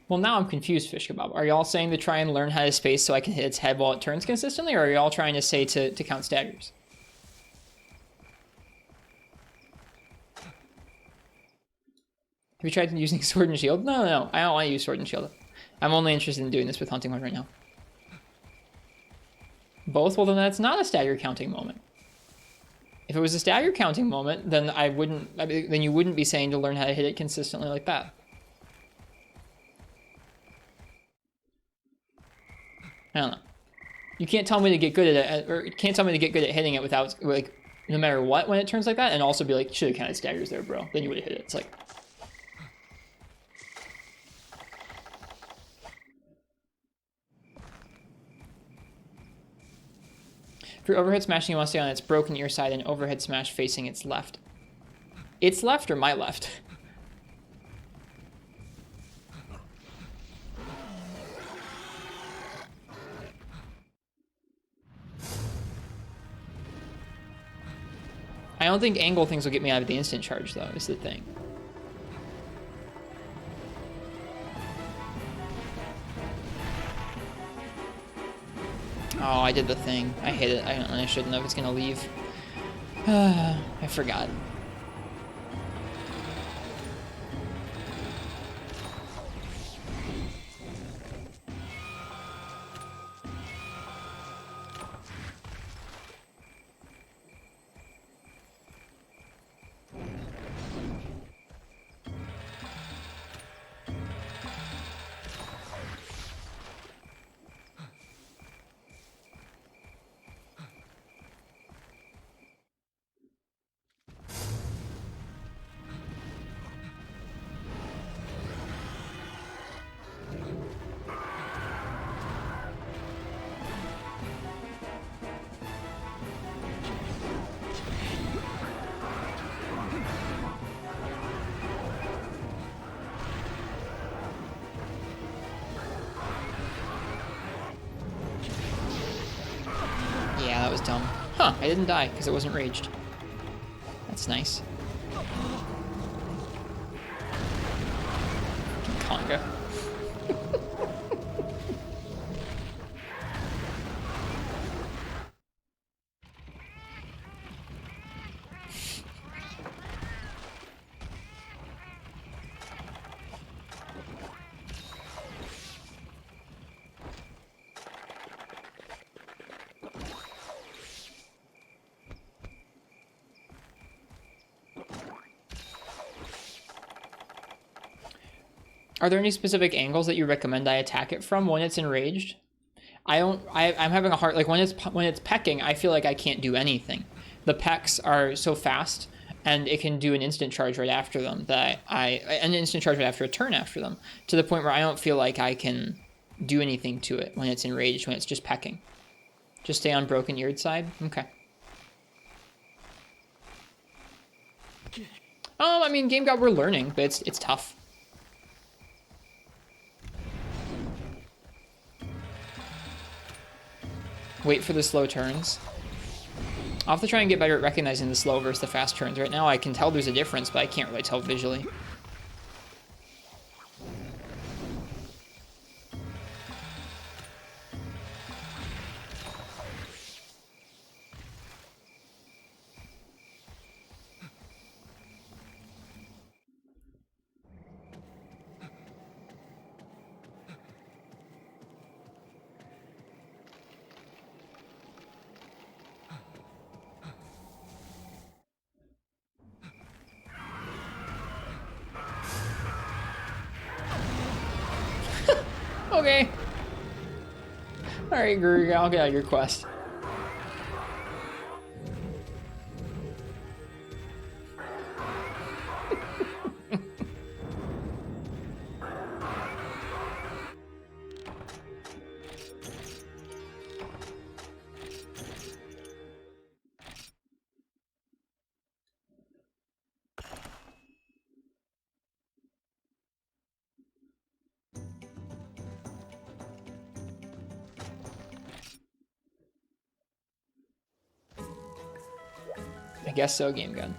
Well, now I'm confused, Fish Kebab. Are y'all saying to try and learn how to space so I can hit its head while it turns consistently, or are y'all trying to say to count staggers? Have you tried using Sword and Shield? No, I don't want to use Sword and Shield. I'm only interested in doing this with Hunting Horn right now. Both? Well, then that's not a stagger counting moment. If it was a stagger counting moment, then then you wouldn't be saying to learn how to hit it consistently like that. I don't know. You can't tell me to get good at it, or you can't tell me to get good at hitting it without, like, no matter what when it turns like that, and also be like, should have counted staggers there, bro. Then you would have hit it. It's like... For overhead smashing, you want to stay on its broken ear side and overhead smash facing its left. Its left or my left? I don't think angle things will get me out of the instant charge, though, is the thing. Oh, I did the thing. I hit it. I shouldn't have. It's gonna leave. I forgot. Yeah, that was dumb. Huh, I didn't die because it wasn't raged. That's nice. Conga. Are there any specific angles that you recommend I attack it from when it's enraged? I'm having a hard, like when it's pecking, I feel like I can't do anything. The pecks are so fast, and it can do an instant charge right after them that an instant charge right after a turn after them, to the point where I don't feel like I can do anything to it when it's enraged, when it's just pecking. Just stay on broken eared side? Okay. I mean, Game God, we're learning, but it's tough. Wait for the slow turns. I'll have to try and get better at recognizing the slow versus the fast turns. Right now I can tell there's a difference, but I can't really tell visually. Okay. Alright, Garuga, I'll get out your quest. I guess so, Game Gun.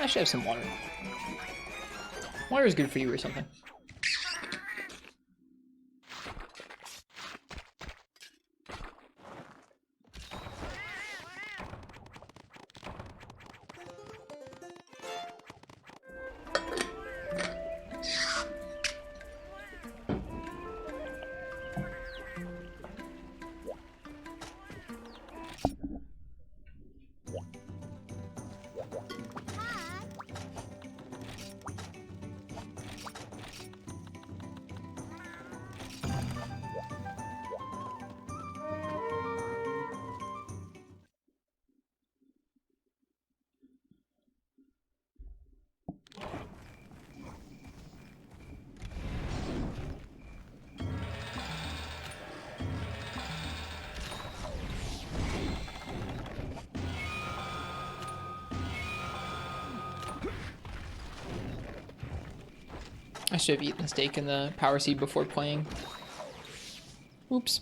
I should have some water. Water is good for you or something. I should have eaten the steak and the power seed before playing. Oops.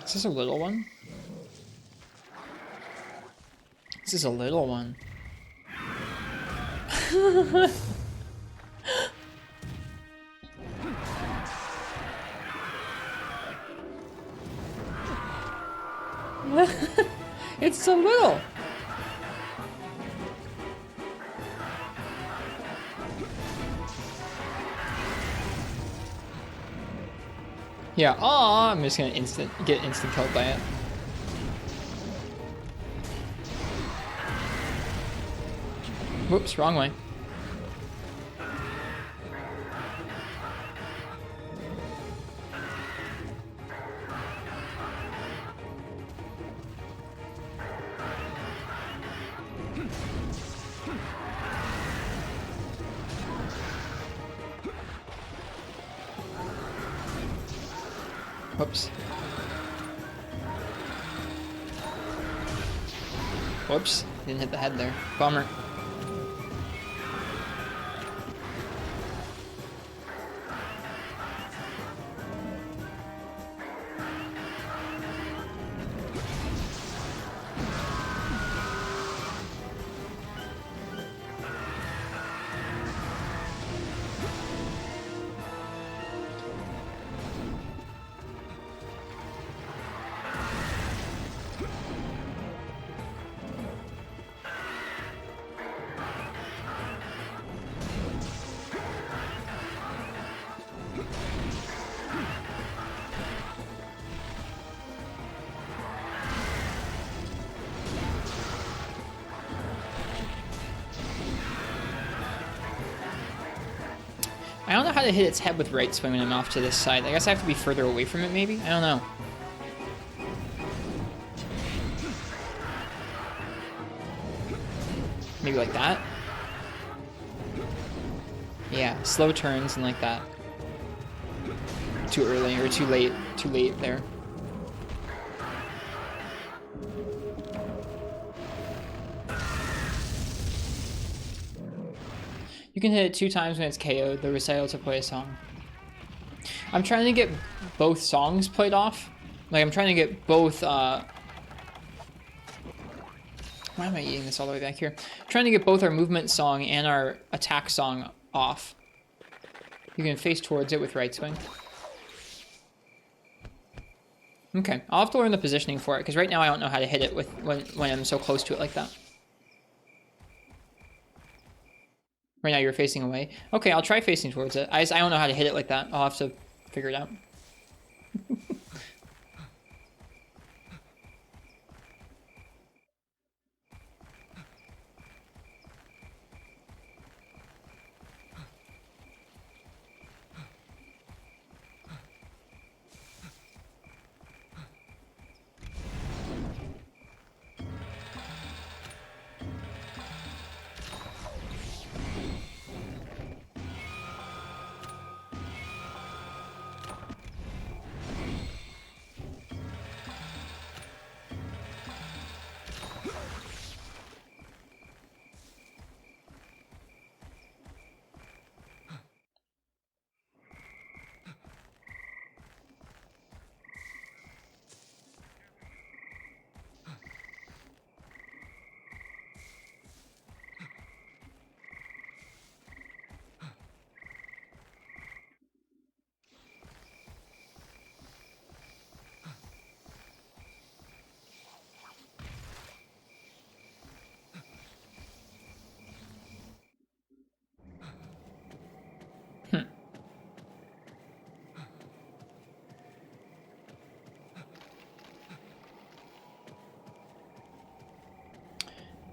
Is this a little one? This is a little one. It's so little. Yeah, aw, I'm just gonna get instant killed by it. Whoops, wrong way. Whoops. Whoops, didn't hit the head there. Bummer. I don't know how to hit its head with right swing when I'm off to this side. I guess I have to be further away from it, maybe? I don't know. Maybe like that? Yeah, slow turns and like that. Too early, or too late there. You can hit it 2 times when it's KO'd, the recital to play a song. I'm trying to get both songs played off. Like, I'm trying to get both, why am I eating this all the way back here? I'm trying to get both our movement song and our attack song off. You can face towards it with right swing. Okay, I'll have to learn the positioning for it, because right now I don't know how to hit it with when I'm so close to it like that. Right now you're facing away. Okay, I'll try facing towards it. I don't know how to hit it like that. I'll have to figure it out.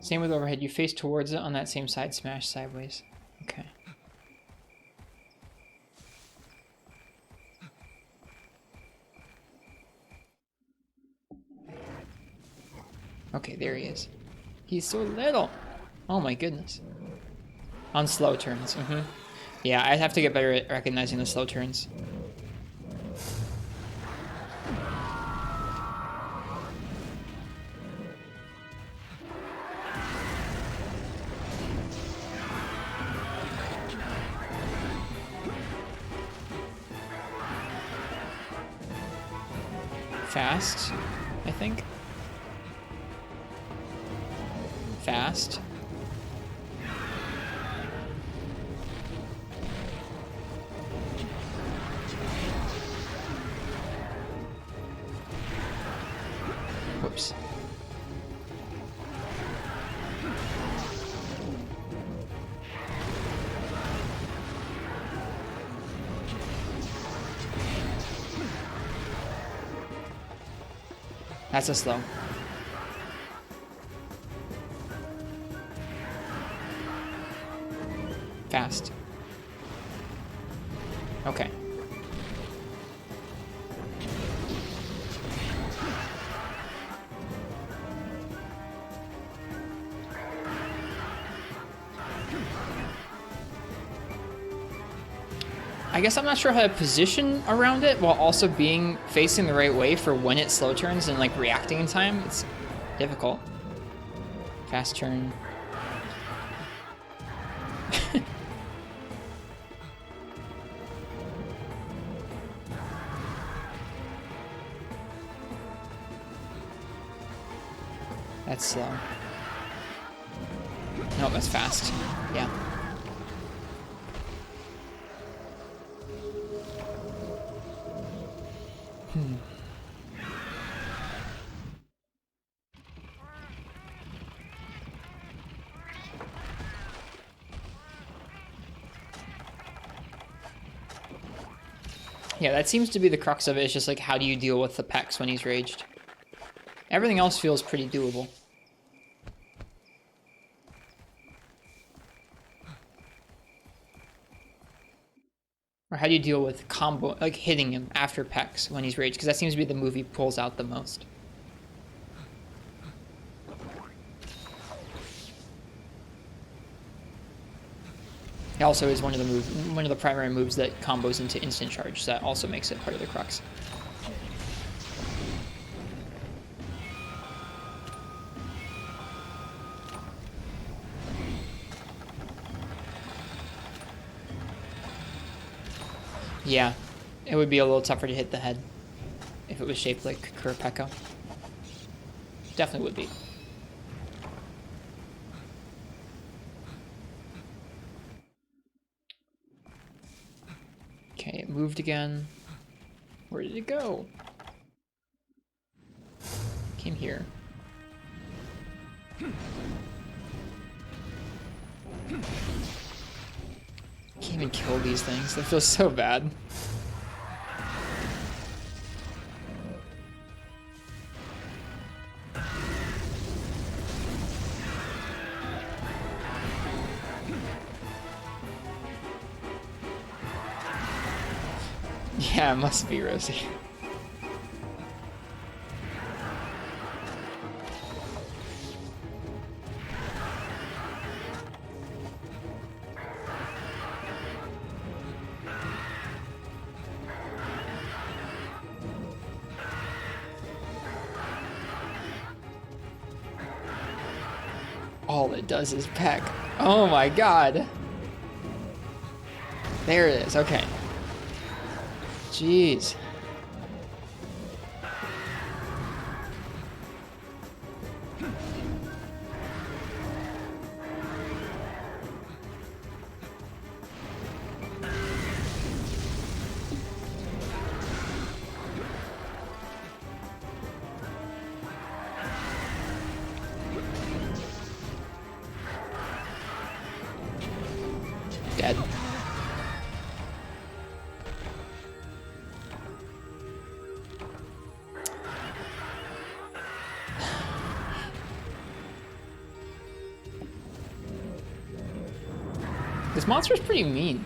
Same with overhead. You face towards it on that same side, smash sideways. Okay. Okay, there he is. He's so little. Oh my goodness. On slow turns. Yeah, I'd have to get better at recognizing the slow turns. Fast, I think. Fast. Whoops. That's a slow. Fast. Okay. I guess I'm not sure how to position around it while also being facing the right way for when it slow turns and like reacting in time. It's difficult. Fast turn. That's slow. No, that's fast. Yeah. Yeah, that seems to be the crux of it. It's just like, how do you deal with the Pex when he's raged? Everything else feels pretty doable. Or how do you deal with combo, like hitting him after Pex when he's raged? Because that seems to be the move he pulls out the most. It also is one of the primary moves that combos into instant charge, so that also makes it part of the crux. Yeah, it would be a little tougher to hit the head if it was shaped like Kurapeko. Definitely would be. Okay, it moved again. Where did it go? Came here. Can't even kill these things. That feels so bad. Yeah, it must be Rosie. All it does is peck. Oh my god. There it is, okay. Jeez. Dead. This monster's pretty mean.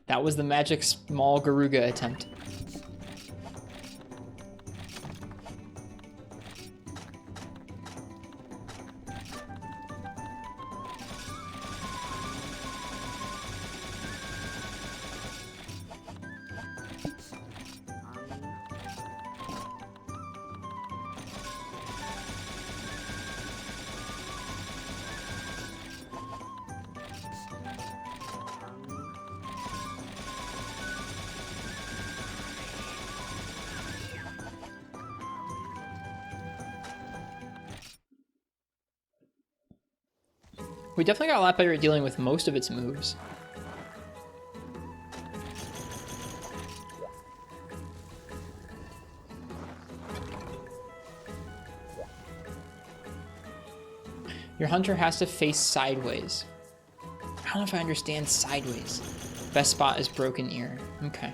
That was the magic small Garuga attempt. We definitely got a lot better at dealing with most of its moves. Your hunter has to face sideways. I don't know if I understand sideways. Best spot is broken ear. Okay.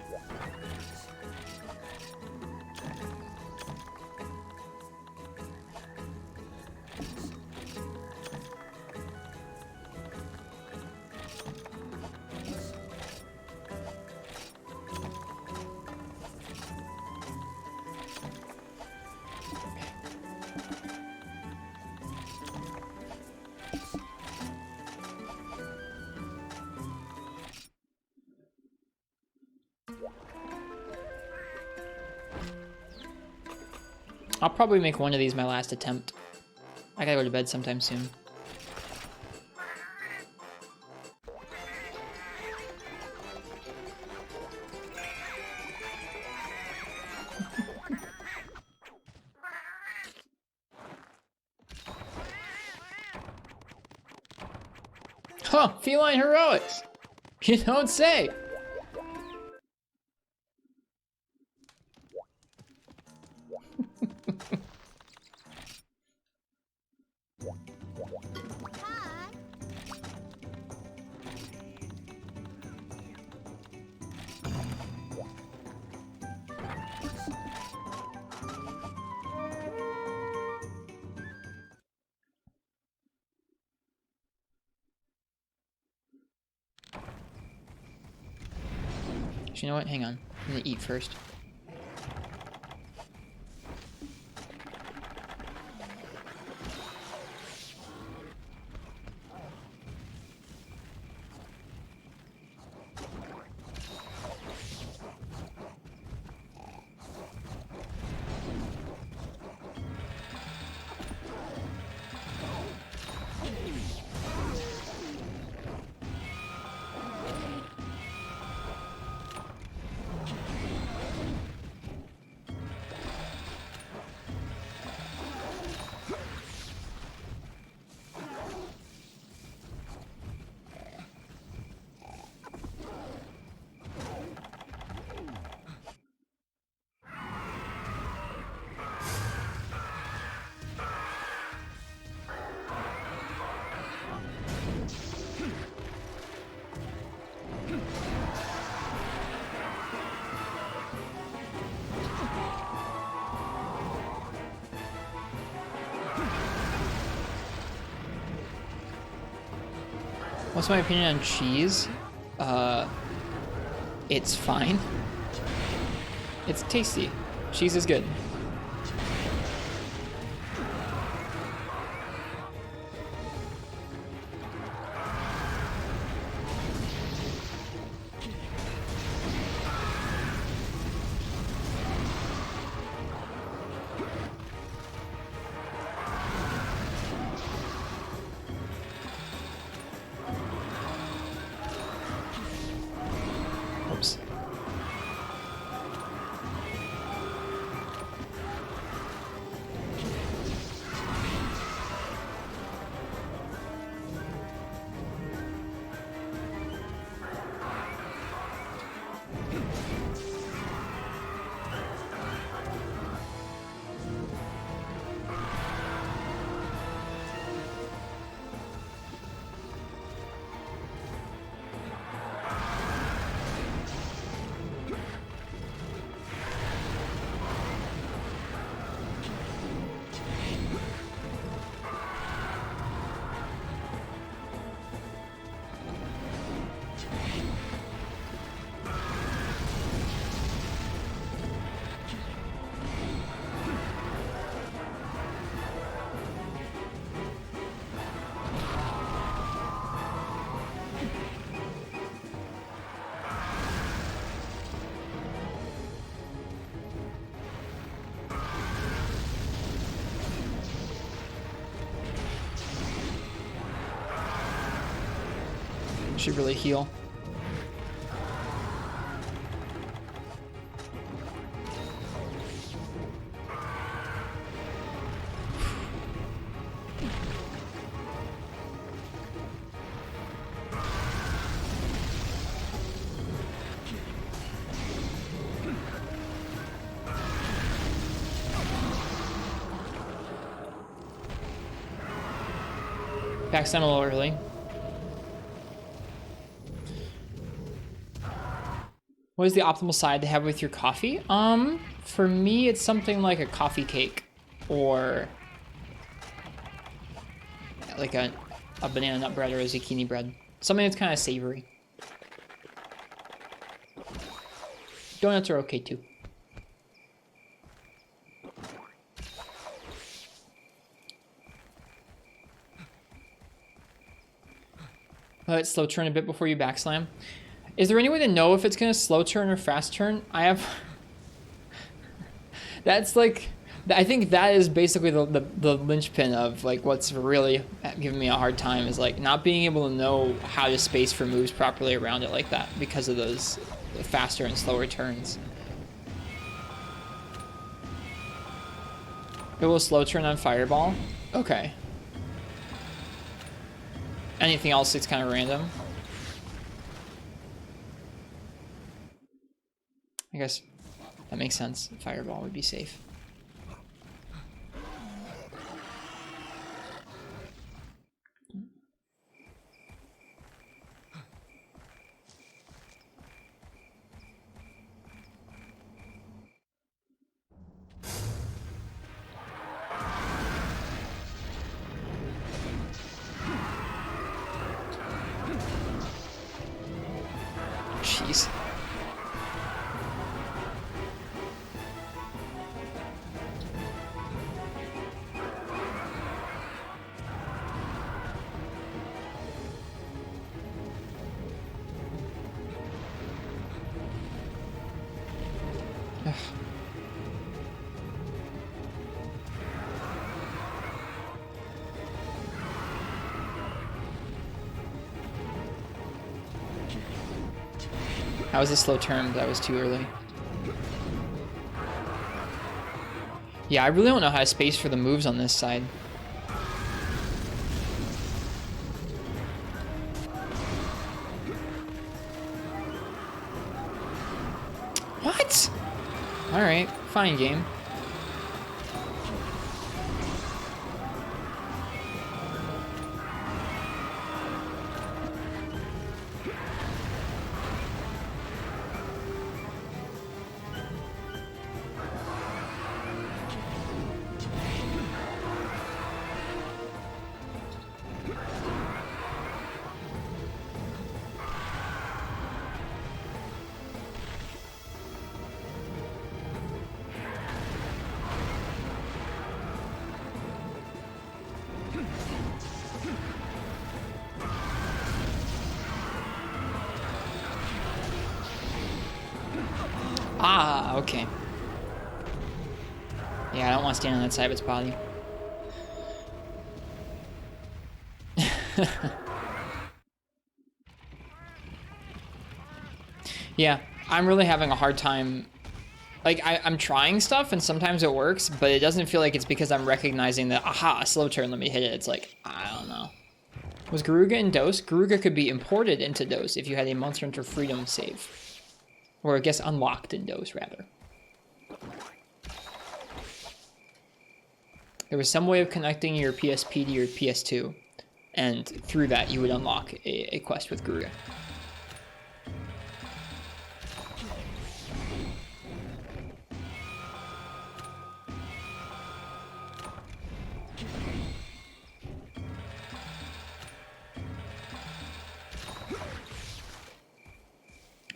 I'll probably make one of these my last attempt. I gotta go to bed sometime soon. Huh, feline heroics! You don't say! You know what? Hang on. I'm gonna eat first. What's my opinion on cheese? It's fine. It's tasty. Cheese is good. Oops. Should really heal. Backslam a little early. What is the optimal side to have with your coffee? For me, it's something like a coffee cake or like a banana nut bread or a zucchini bread. Something that's kind of savory. Donuts are okay too. Let it slow turn a bit before you backslam. Is there any way to know if it's going to slow turn or fast turn? I have... That's like... I think that is basically the linchpin of like what's really giving me a hard time is like not being able to know how to space for moves properly around it like that because of those faster and slower turns. It will slow turn on Fireball? Okay. Anything else that's kind of random? I guess that makes sense. Fireball would be safe. Jeez. That was a slow turn, but that was too early. Yeah, I really don't know how to space for the moves on this side. What? Alright, fine game. Ah, okay. Yeah, I don't want to stand on that side of its body. Yeah, I'm really having a hard time. Like, I'm trying stuff, and sometimes it works, but it doesn't feel like it's because I'm recognizing that, aha, a slow turn, let me hit it. It's like, I don't know. Was Garuga in Dose? Garuga could be imported into Dose if you had a Monster Hunter Freedom save. Or I guess unlocked in Dose, rather. There was some way of connecting your PSP to your PS2, and through that you would unlock a quest with Garuga.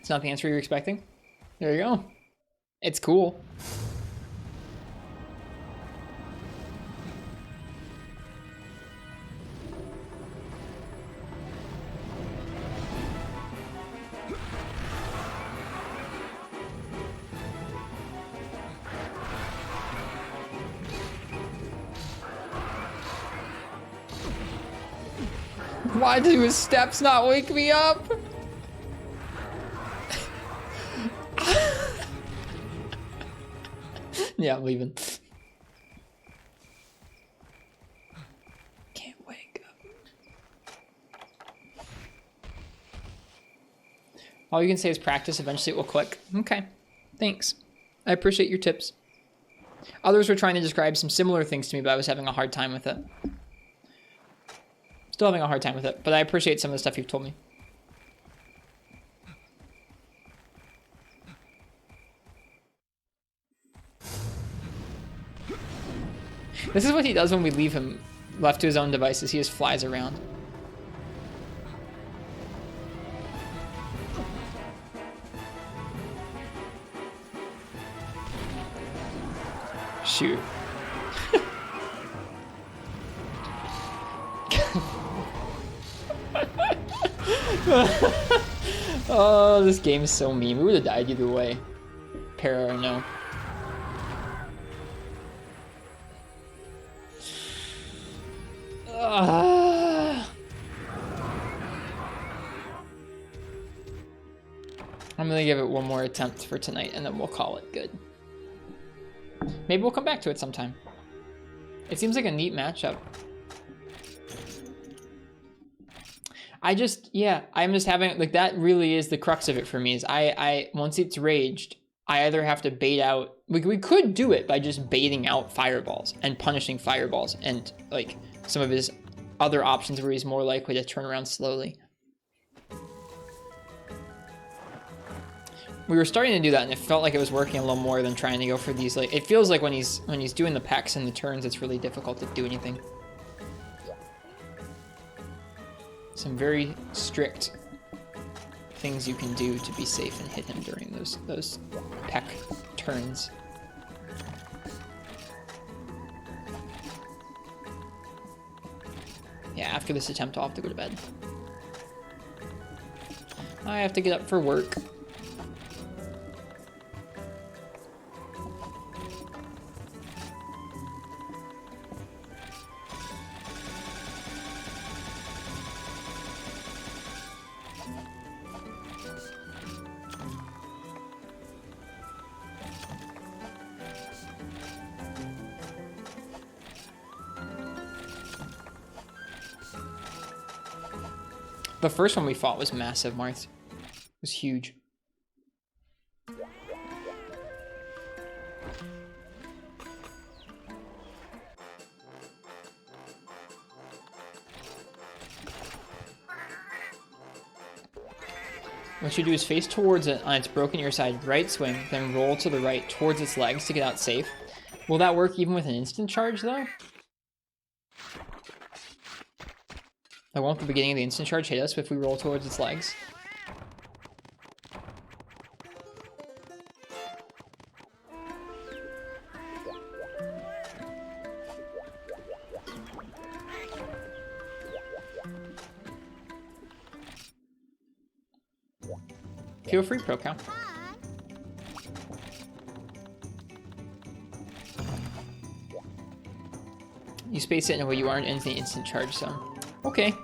It's not the answer you're expecting? There you go. It's cool. Why do his steps not wake me up? Yeah, I'm leaving. Can't wake up. All you can say is practice, eventually it will click. Okay, thanks. I appreciate your tips. Others were trying to describe some similar things to me, but I was having a hard time with it. Still having a hard time with it, but I appreciate some of the stuff you've told me. This is what he does when we leave him left to his own devices. He just flies around. Shoot. Oh, this game is so mean. We would have died either way. Para or no. I'm gonna give it one more attempt for tonight and then we'll call it good. Maybe we'll come back to it sometime. It seems like a neat matchup. I'm just having, like, that really is the crux of it for me, is I once it's raged, I either have to bait out, we could do it by just baiting out fireballs and punishing fireballs and, like, some of his other options where he's more likely to turn around slowly. We were starting to do that and it felt like it was working a little more than trying to go for these, like, it feels like when he's doing the pecks and the turns, it's really difficult to do anything. Some very strict things you can do to be safe and hit him during those peck turns. Yeah, after this attempt, I'll have to go to bed. I have to get up for work. The first one we fought was massive, Marth. It was huge. What you do is face towards it on its broken ear side, right swing, then roll to the right towards its legs to get out safe. Will that work even with an instant charge, though? Like, won't the beginning of the instant charge hit us if we roll towards its legs? Feel free, Pro Cow. You space it in a way you aren't in the instant charge zone. Okay.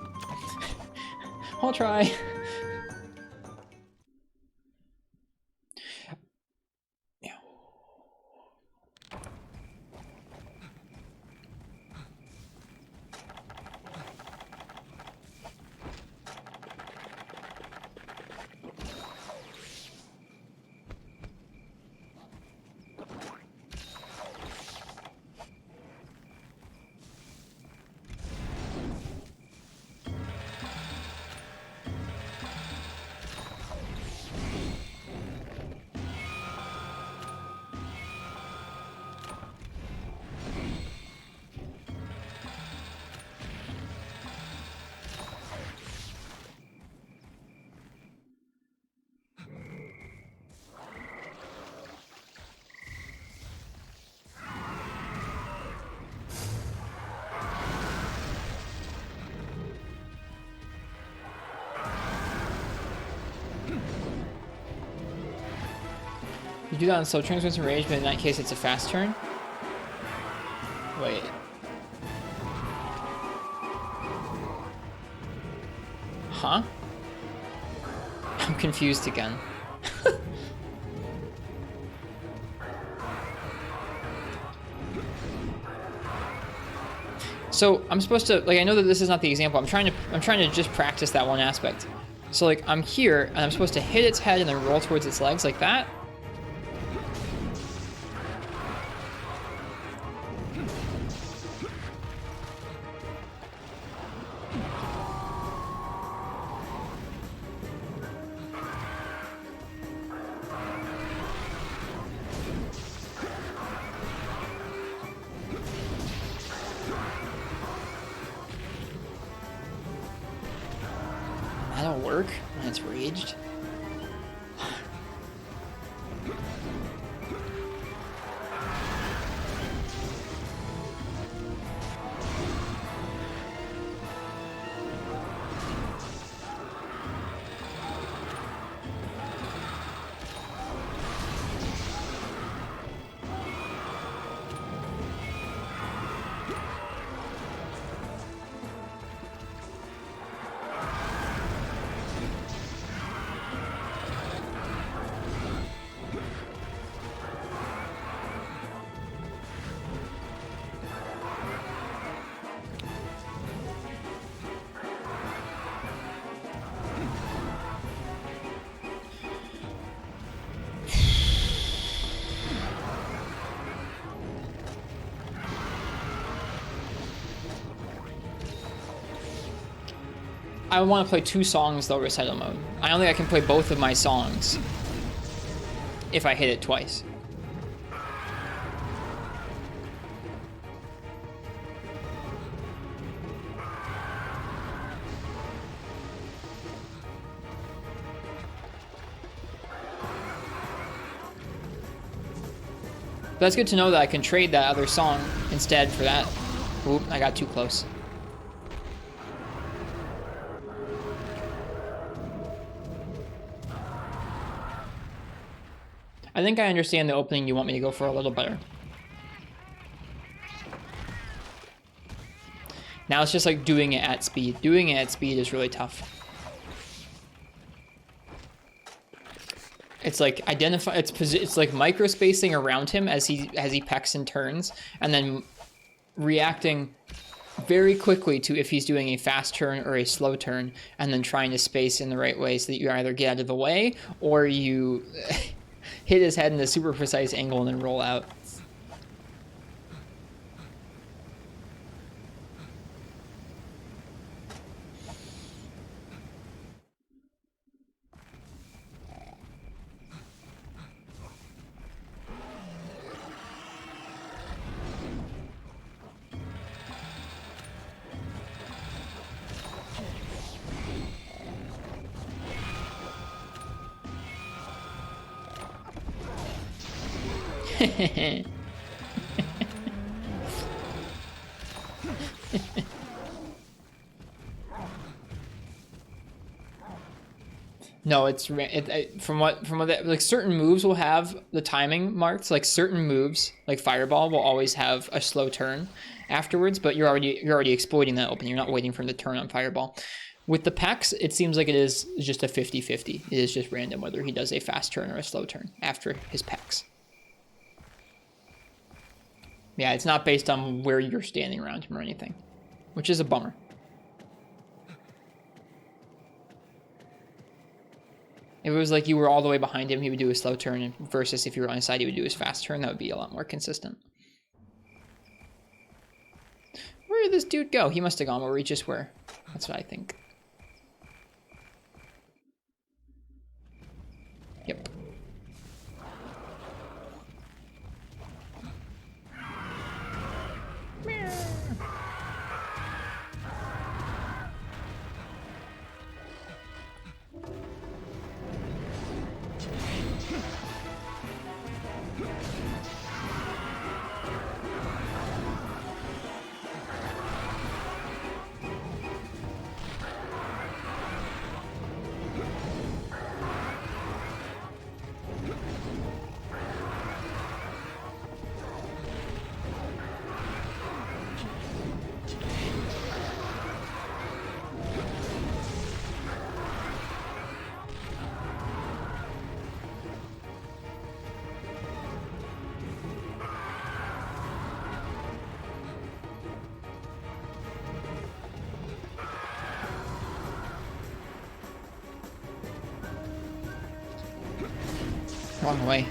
I'll try. You do that on slow turns with rage, but in that case it's a fast turn. Wait. Huh? I'm confused again. So I'm supposed to, like, I know that this is not the example. I'm trying to just practice that one aspect. So, like, I'm here and I'm supposed to hit its head and then roll towards its legs like that. That'll work when it's raged. I want to play 2 songs though, recital mode. I don't think I can play both of my songs if I hit it twice. But that's good to know that I can trade that other song instead for that. Oop, I got too close. I think I understand the opening you want me to go for a little better. Now it's just like doing it at speed. Doing it at speed is really tough. It's like it's like micro spacing around him as he pecks and turns, and then reacting very quickly to if he's doing a fast turn or a slow turn, and then trying to space in the right way so that you either get out of the way or you hit his head in a super precise angle and then roll out. No, from what like certain moves will have the timing marked. Like certain moves, like Fireball, will always have a slow turn afterwards. But you're already exploiting that opening. You're not waiting for him to turn on Fireball. With the Pex, it seems like it is just a 50-50. It is just random whether he does a fast turn or a slow turn after his Pex. Yeah, it's not based on where you're standing around him or anything, which is a bummer. If it was like you were all the way behind him, he would do a slow turn, versus if you were on his side, he would do his fast turn. That would be a lot more consistent. Where did this dude go? He must have gone where we just were. That's what I think. Yep. Wrong way.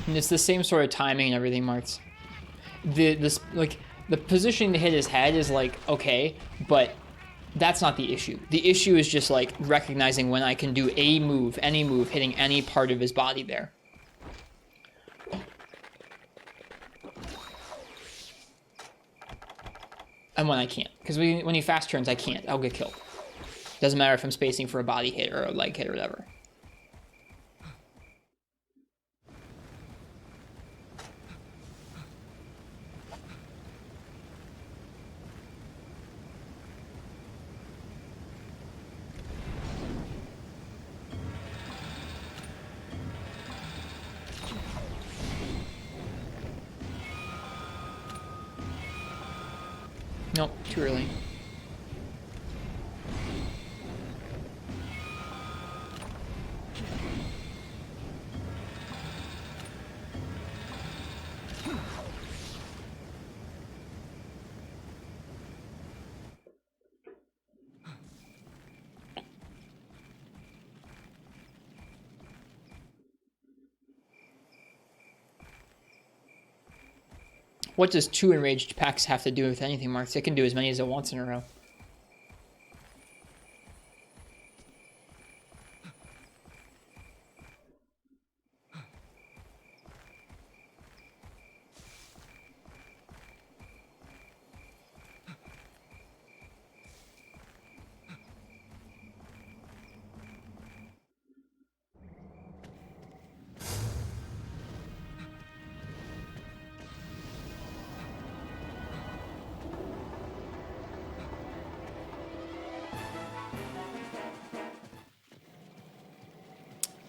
And it's the same sort of timing and everything, Marks. Like the positioning to hit his head is like okay, but that's not the issue. The issue is just like recognizing when I can do a move, any move, hitting any part of his body there. And when I can't. Because when he fast turns, I can't. I'll get killed. Doesn't matter if I'm spacing for a body hit or a leg hit or whatever. Nope, too early. What does 2 enraged packs have to do with anything, Marks? It can do as many as it wants in a row.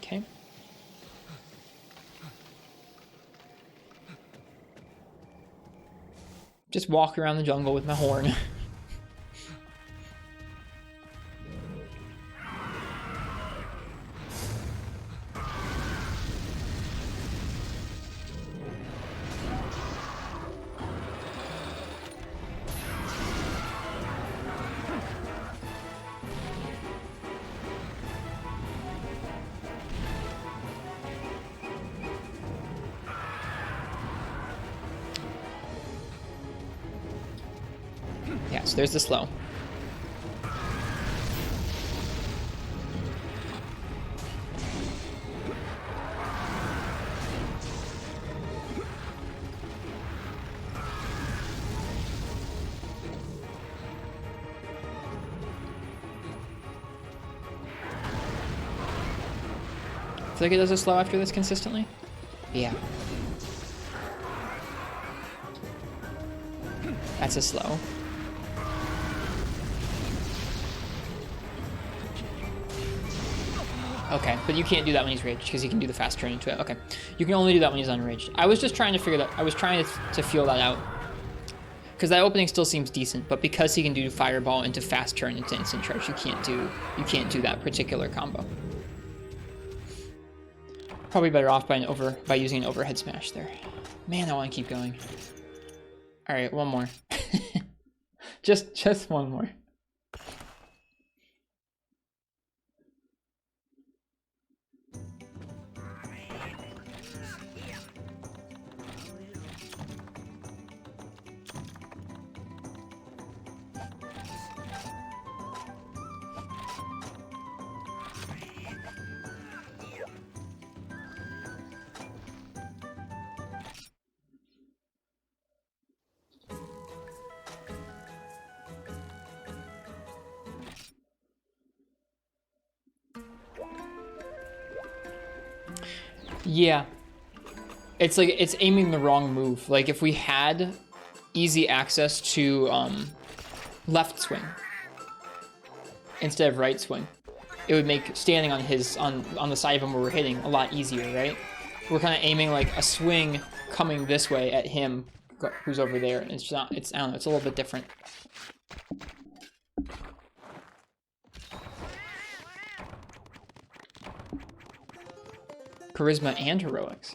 Okay. Just walk around the jungle with my horn. Yeah, so there's the slow. I feel like it does a slow after this consistently. Yeah. That's a slow. Okay, but you can't do that when he's raged because he can do the fast turn into it. Okay, you can only do that when he's unraged. I was just trying to figure that. I was trying to feel that out because that opening still seems decent, but because he can do fireball into fast turn into instant charge, you can't do that particular combo. Probably better off by using an overhead smash there. Man, I want to keep going. All right, one more. just one more. Yeah. It's like, it's aiming the wrong move. Like, if we had easy access to left swing instead of right swing, it would make standing on his, on the side of him where we're hitting a lot easier, right? We're kind of aiming like a swing coming this way at him who's over there. And it's not, it's, I don't know, it's a little bit different. Charisma and heroics.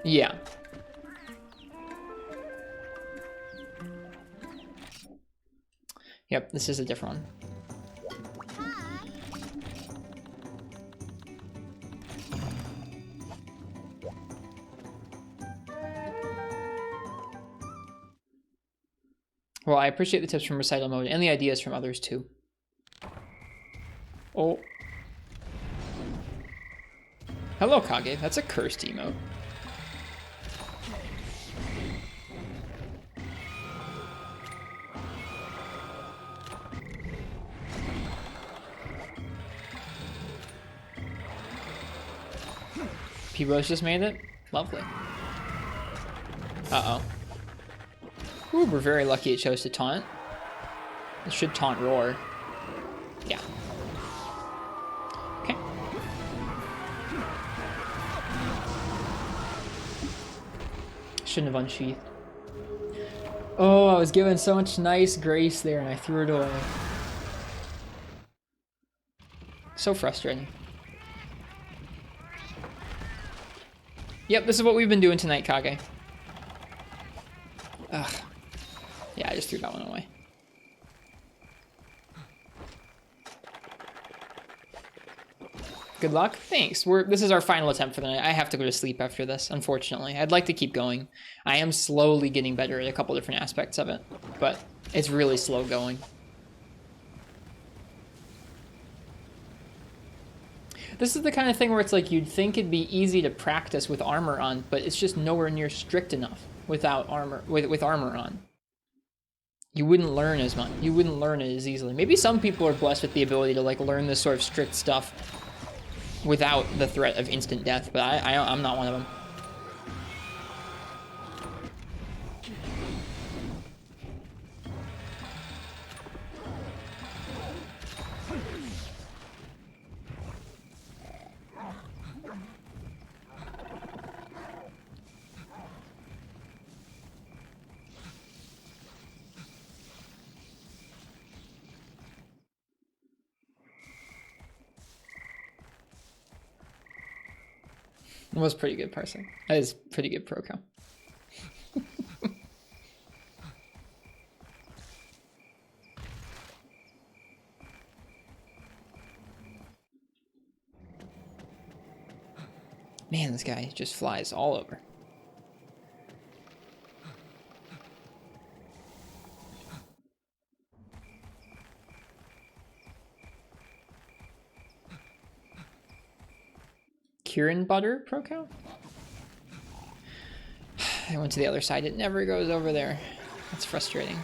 Yeah. Yep, this is a different one. Well, I appreciate the tips from Recital Mode and the ideas from others too. Oh. Hello, Kage. That's a cursed emote. P-Rose just made it? Lovely. Uh-oh. Ooh, we're very lucky it chose to taunt. It should taunt Roar. Yeah. Okay. Shouldn't have unsheathed. Oh, I was given so much nice grace there and I threw it away. So frustrating. Yep, this is what we've been doing tonight, Kage. Ugh. Yeah, I just threw that one away. Good luck. Thanks. This is our final attempt for the night. I have to go to sleep after this, unfortunately. I'd like to keep going. I am slowly getting better at a couple different aspects of it, but it's really slow going. This is the kind of thing where it's like you'd think it'd be easy to practice with armor on, but it's just nowhere near strict enough without armor, with armor on. You wouldn't learn as much. You wouldn't learn it as easily. Maybe some people are blessed with the ability to like learn this sort of strict stuff without the threat of instant death, but I'm not one of them. It was pretty good parsing. That is pretty good pro-com. Man, this guy just flies all over. Kieran Butter pro-com? I went to the other side. It never goes over there. That's frustrating.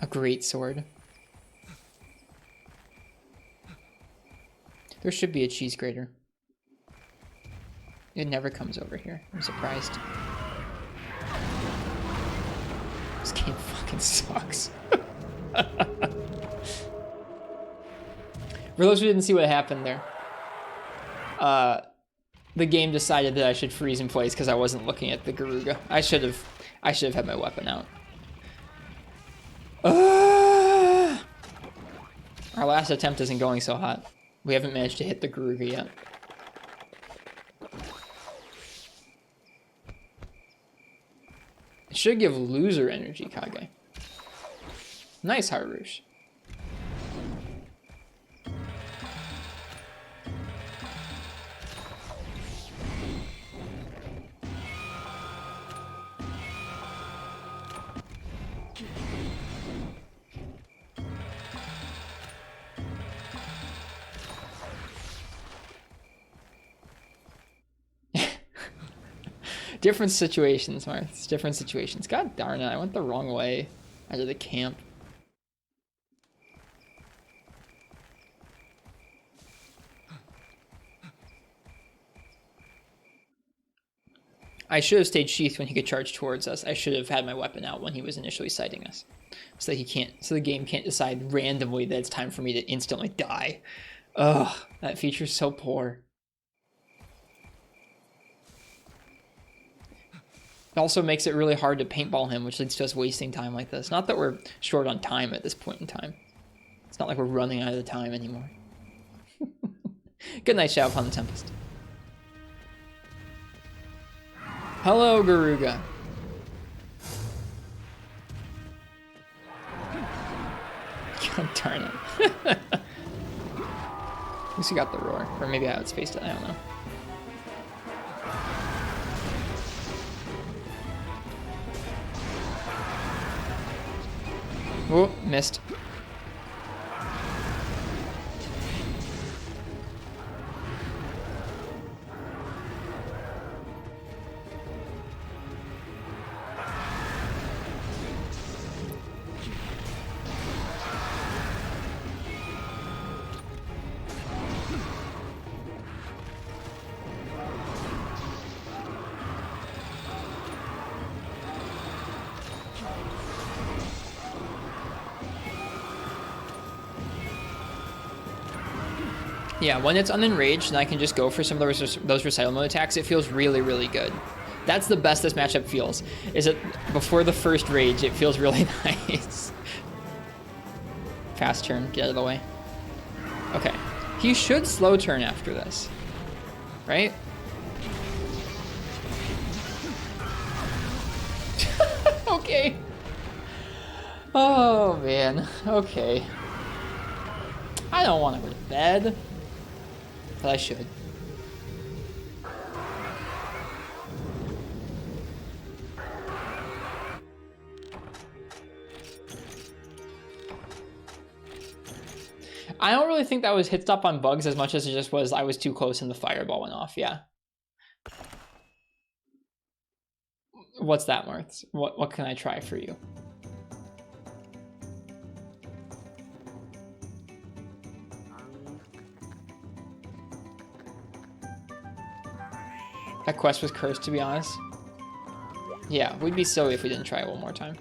A great sword. There should be a cheese grater. It never comes over here. I'm surprised. This game fucking sucks. For those who didn't see what happened there, the game decided that I should freeze in place because I wasn't looking at the Garuga. I should have had my weapon out. Our last attempt isn't going so hot. We haven't managed to hit the Garuga yet. It should give loser energy, Kage. Nice, Harush. Different situations, Marth. Different situations. God darn it, I went the wrong way out of the camp. I should have stayed sheathed when he could charge towards us. I should have had my weapon out when he was initially sighting us. So that the game can't decide randomly that it's time for me to instantly die. Ugh, that feature's so poor. It also makes it really hard to paintball him, which leads to us wasting time like this. Not that we're short on time at this point in time. It's not like we're running out of the time anymore. Good night, Shadow upon the Tempest. Hello, Garuga. God darn it. At least we got the roar. Or maybe I outspaced it, I don't know. Oh, missed. Yeah, when it's unenraged and I can just go for some of those recital mode attacks, it feels really, really good. That's the best this matchup feels, is that before the first rage, it feels really nice. Fast turn, get out of the way. Okay, he should slow turn after this, right? Okay. Oh, man, okay. I don't want to go to bed. But I should. I don't really think that was hit stop on bugs as much as it just was I was too close and the fireball went off, yeah. What's that, Marth? What can I try for you? That quest was cursed, to be honest. Yeah, we'd be silly if we didn't try it one more time.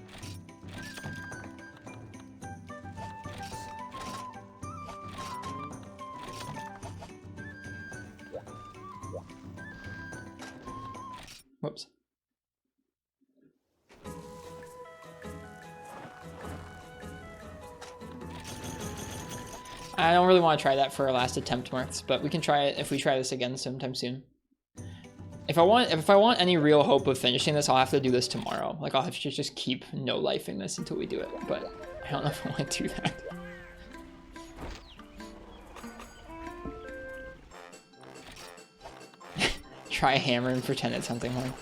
Whoops. I don't really want to try that for our last attempt, Marths, but we can try it if we try this again sometime soon. If I want any real hope of finishing this, I'll have to do this tomorrow. Like, I'll have to just keep no-lifing this until we do it, but I don't know if I want to do that. Try hammer and pretend it's something more.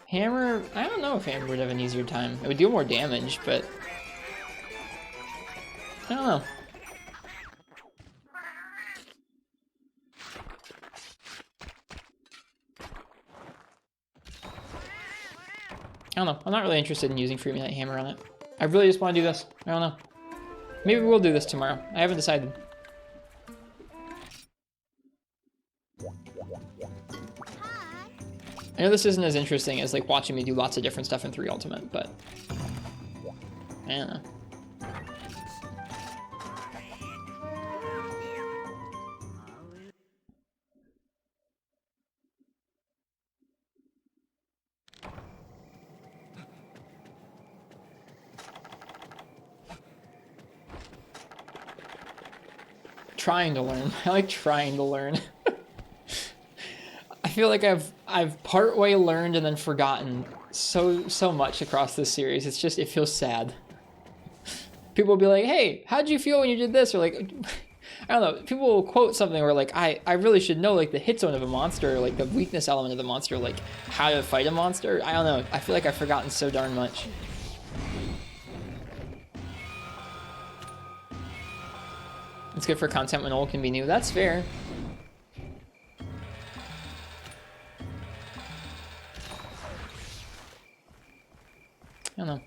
Hammer, I don't know if hammer would have an easier time. It would do more damage, but I don't know. I don't know. I'm not really interested in using Free Midnight Hammer on it. I really just want to do this. I don't know. Maybe we'll do this tomorrow. I haven't decided. I know this isn't as interesting as like watching me do lots of different stuff in 3 Ultimate, but I don't know. Trying to learn. I like trying to learn. I feel like I've partway learned and then forgotten so much across this series. It's just, it feels sad. People will be like, hey, how'd you feel when you did this? Or like, I don't know, people will quote something where like, I really should know like the hit zone of a monster, or like the weakness element of the monster, like how to fight a monster. I don't know, I feel like I've forgotten so darn much. It's good for content when old can be new. That's fair. I don't know.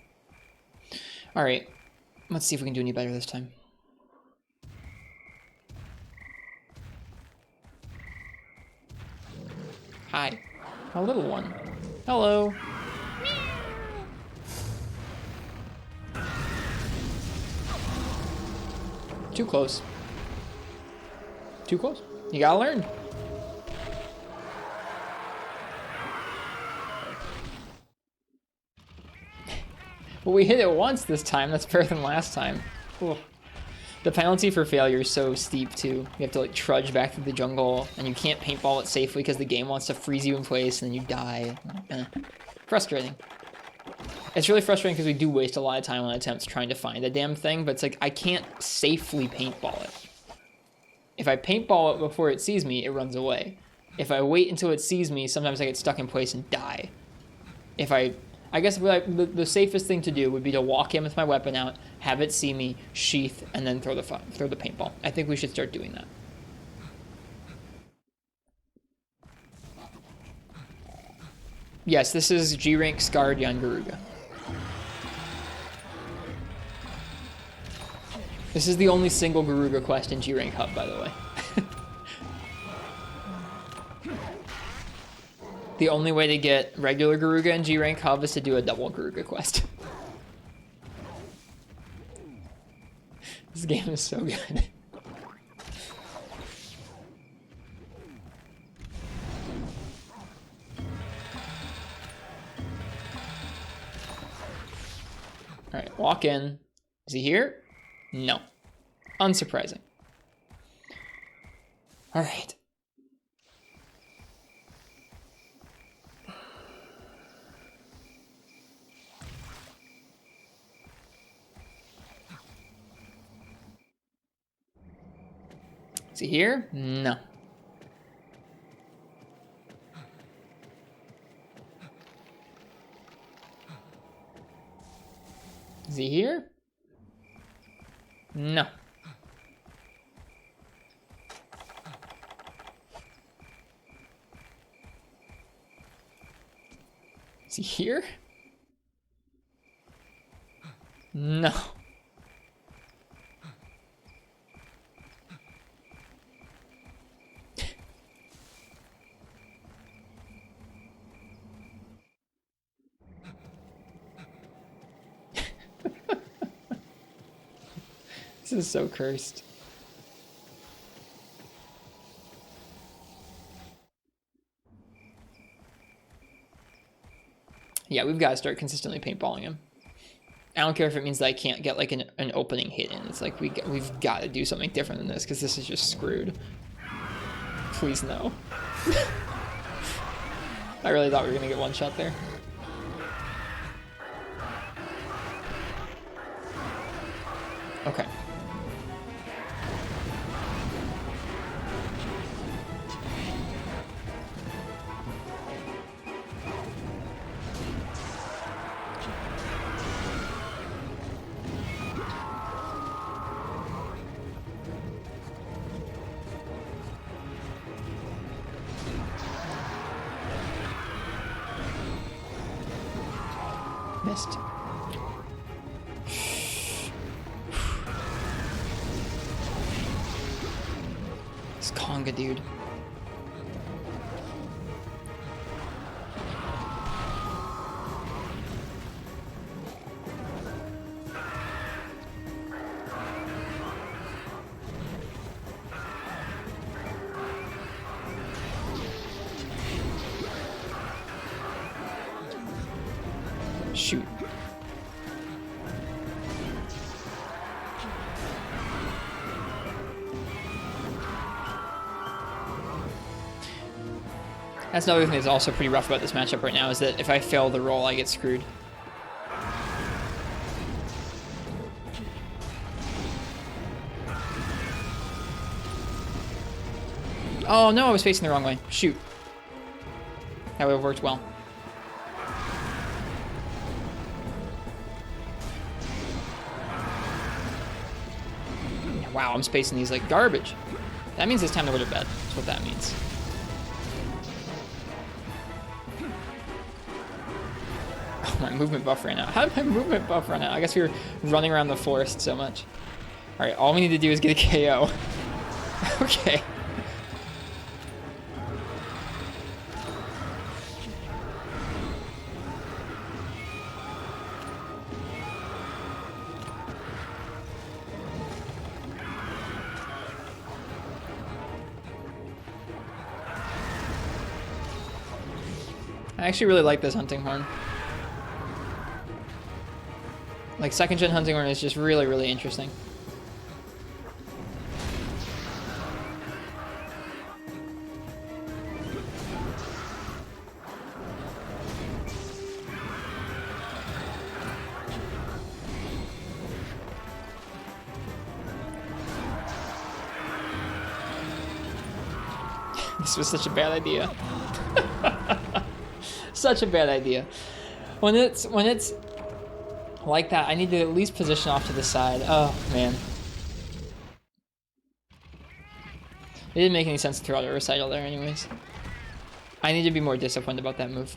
All right, let's see if we can do any better this time. Hi, a little one. Hello. Too close. Too close. You gotta learn. Well, we hit it once this time. That's better than last time. Ooh. The penalty for failure is so steep, too. You have to, like, trudge back through the jungle, and you can't paintball it safely because the game wants to freeze you in place, and then you die. Frustrating. It's really frustrating because we do waste a lot of time on attempts trying to find a damn thing, but it's like, I can't safely paintball it. If I paintball it before it sees me, it runs away. If I wait until it sees me, sometimes I get stuck in place and die. If I I guess the safest thing to do would be to walk in with my weapon out, have it see me, sheath, and then throw the paintball. I think we should start doing that. Yes, this is G-Rank Scarred Yian-Garuga. This is the only single Garuga quest in G-Rank Hub, by the way. The only way to get regular Garuga in G-Rank Hub is to do a double Garuga quest. This game is so good. Alright, walk in. Is he here? No. Unsurprising. Alright. Is he here? No. Is he here? No. Is he here? No. This is so cursed. Yeah, we've got to start consistently paintballing him. I don't care if it means that I can't get like an opening hit in. It's like we've got to do something different than this because this is just screwed. Please no. I really thought we were gonna get one shot there. Okay. Missed. This conga dude. Shoot. That's another thing that's also pretty rough about this matchup right now is that if I fail the roll, I get screwed. Oh no, I was facing the wrong way. Shoot. That would have worked well. Wow, I'm spacing these like garbage. That means it's time to go to bed. That's what that means. Oh, my movement buff ran out. How did my movement buff run out? I guess we were running around the forest so much. Alright, all we need to do is get a KO. Okay. I actually really like this hunting horn. Like, second gen hunting horn is just really, really interesting. This was such a bad idea. Such a bad idea. When it's like that, I need to at least position off to the side. Oh man. It didn't make any sense to throw out a recital there anyways. I need to be more disciplined about that move.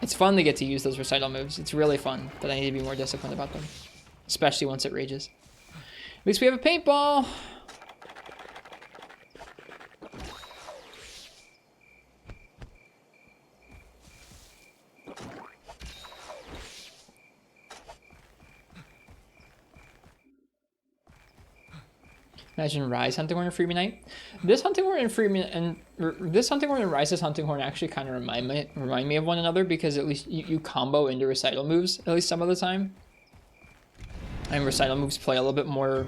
It's fun to get to use those recital moves. It's really fun, but I need to be more disciplined about them. Especially once it rages. At least we have a paintball! Imagine Rise Hunting Horn and Freebie Knight. This Hunting Horn and Freebie and this Hunting Horn and Rise's Hunting Horn actually kind of remind me of one another, because at least you combo into recital moves at least some of the time. And recital moves play a little bit more,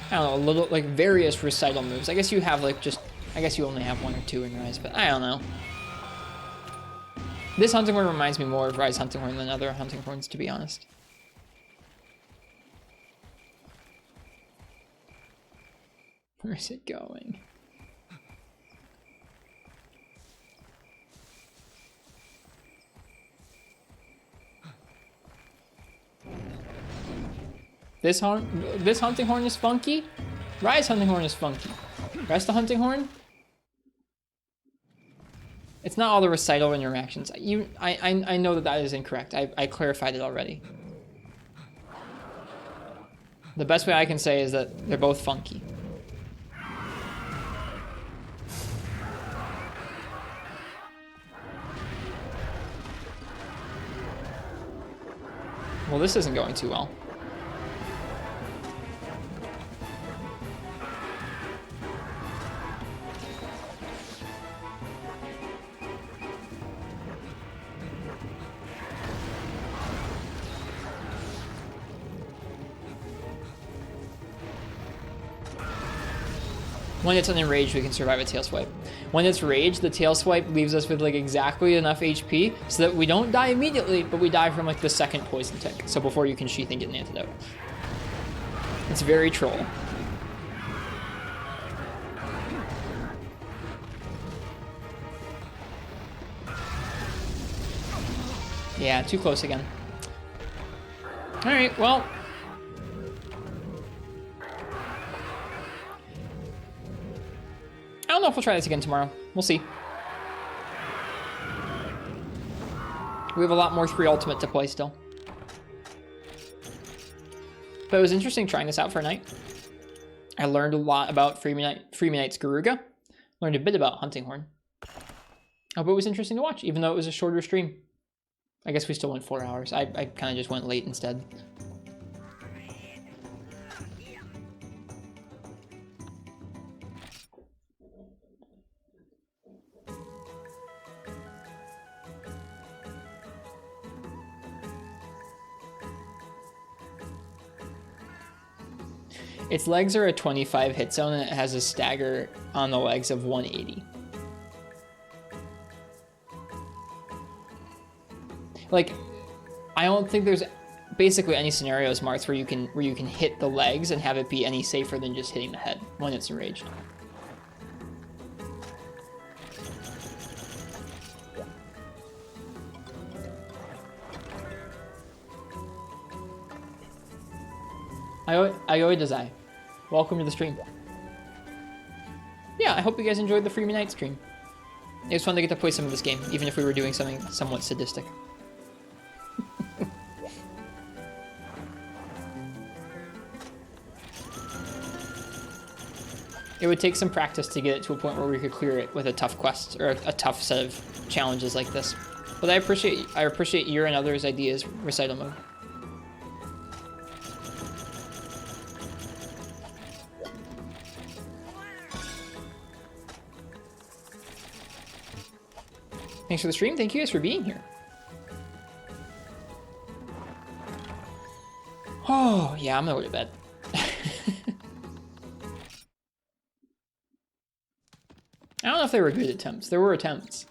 I don't know, a little like various recital moves. I guess you have like I guess you only have one or two in Rise, but I don't know. This Hunting Horn reminds me more of Rise Hunting Horn than other Hunting Horns, to be honest. Where's it going? This Hunting Horn is funky. Rise Hunting Horn is funky. Rest of Hunting Horn? It's not all the recital interactions. I know that is incorrect. I clarified it already. The best way I can say is that they're both funky. Well, this isn't going too well. When it's unenraged, we can survive a tail swipe. When it's raged, the tail swipe leaves us with like exactly enough HP so that we don't die immediately, but we die from like the second poison tick. So before you can sheath and get an antidote. It's very troll. Yeah, too close again. All right, well. I don't know if we'll try this again tomorrow. We'll see. We have a lot more 3 Ultimate to play still. But it was interesting trying this out for a night. I learned a lot about Freebie Knight's Garuga. Learned a bit about Hunting Horn. I hope it was interesting to watch, even though it was a shorter stream. I guess we still went 4 hours. I kind of just went late instead. Its legs are a 25 hit zone, and it has a stagger on the legs of 180. Like, I don't think there's basically any scenarios, Marks, where you can hit the legs and have it be any safer than just hitting the head when it's enraged. Ayoi Dazai, welcome to the stream. Yeah, I hope you guys enjoyed the Freebie Knight stream. It was fun to get to play some of this game, even if we were doing something somewhat sadistic. It would take some practice to get it to a point where we could clear it with a tough quest or a tough set of challenges like this. But I appreciate your and others' ideas, recital mode. Thanks for the stream. Thank you guys for being here. Oh, yeah, I'm gonna go to bed. I don't know if they were good attempts. There were attempts.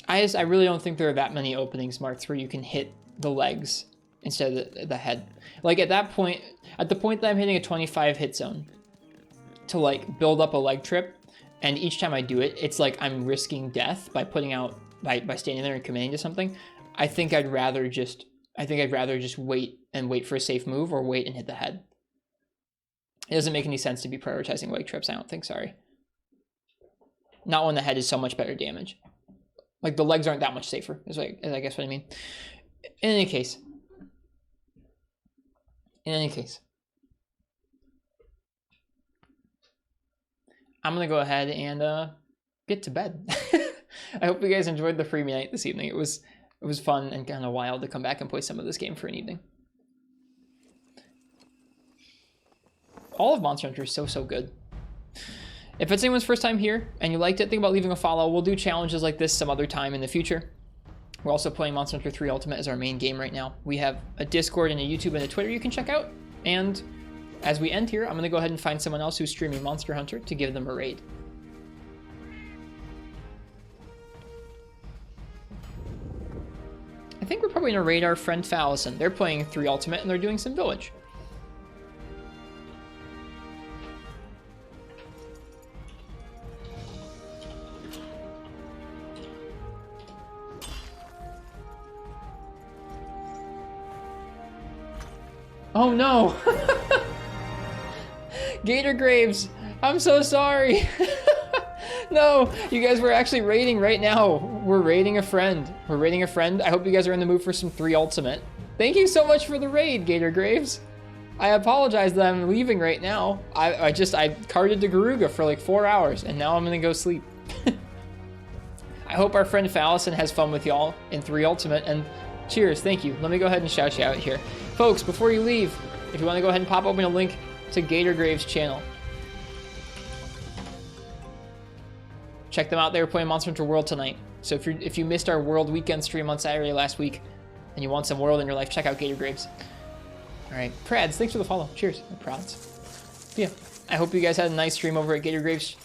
I really don't think there are that many openings, Marks, where you can hit the legs instead of the head. Like at that point, at the point that I'm hitting a 25 hit zone, to like build up a leg trip, and each time I do it, it's like I'm risking death by putting out by standing there and committing to something. I think I'd rather just wait for a safe move, or wait and hit the head. It doesn't make any sense to be prioritizing leg trips, I don't think, sorry. Not when the head is so much better damage. Like, the legs aren't that much safer, is I guess what I mean. In any case. I'm going to go ahead and get to bed. I hope you guys enjoyed the freebie night this evening. It was fun and kind of wild to come back and play some of this game for an evening. All of Monster Hunter is so good. If it's anyone's first time here and you liked it, think about leaving a follow. We'll do challenges like this some other time in the future. We're also playing Monster Hunter 3 Ultimate as our main game right now. We have a Discord and a YouTube and a Twitter you can check out. And as we end here, I'm going to go ahead and find someone else who's streaming Monster Hunter to give them a raid. I think we're probably going to raid our friend Fallison. They're playing 3 Ultimate and they're doing some Village. Oh no! Gator Graves, I'm so sorry. No, you guys were actually raiding right now. We're raiding a friend. I hope you guys are in the mood for some 3 Ultimate. Thank you so much for the raid, Gator Graves. I apologize that I'm leaving right now. I carded to Garuga for like 4 hours and now I'm gonna go sleep. I hope our friend Fallison has fun with y'all in 3 Ultimate, and cheers, thank you. Let me go ahead and shout you out here. Folks, before you leave, if you want to go ahead and pop open a link to Gator Graves' channel. Check them out. They were playing Monster Hunter World tonight. So if you missed our World Weekend stream on Saturday last week and you want some World in your life, check out Gator Graves. All right, Prads, thanks for the follow. Cheers, Prads. Yeah, I hope you guys had a nice stream over at Gator Graves.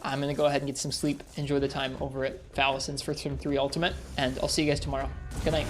I'm going to go ahead and get some sleep. Enjoy the time over at Fallison's for some 3 Ultimate, and I'll see you guys tomorrow. Good night.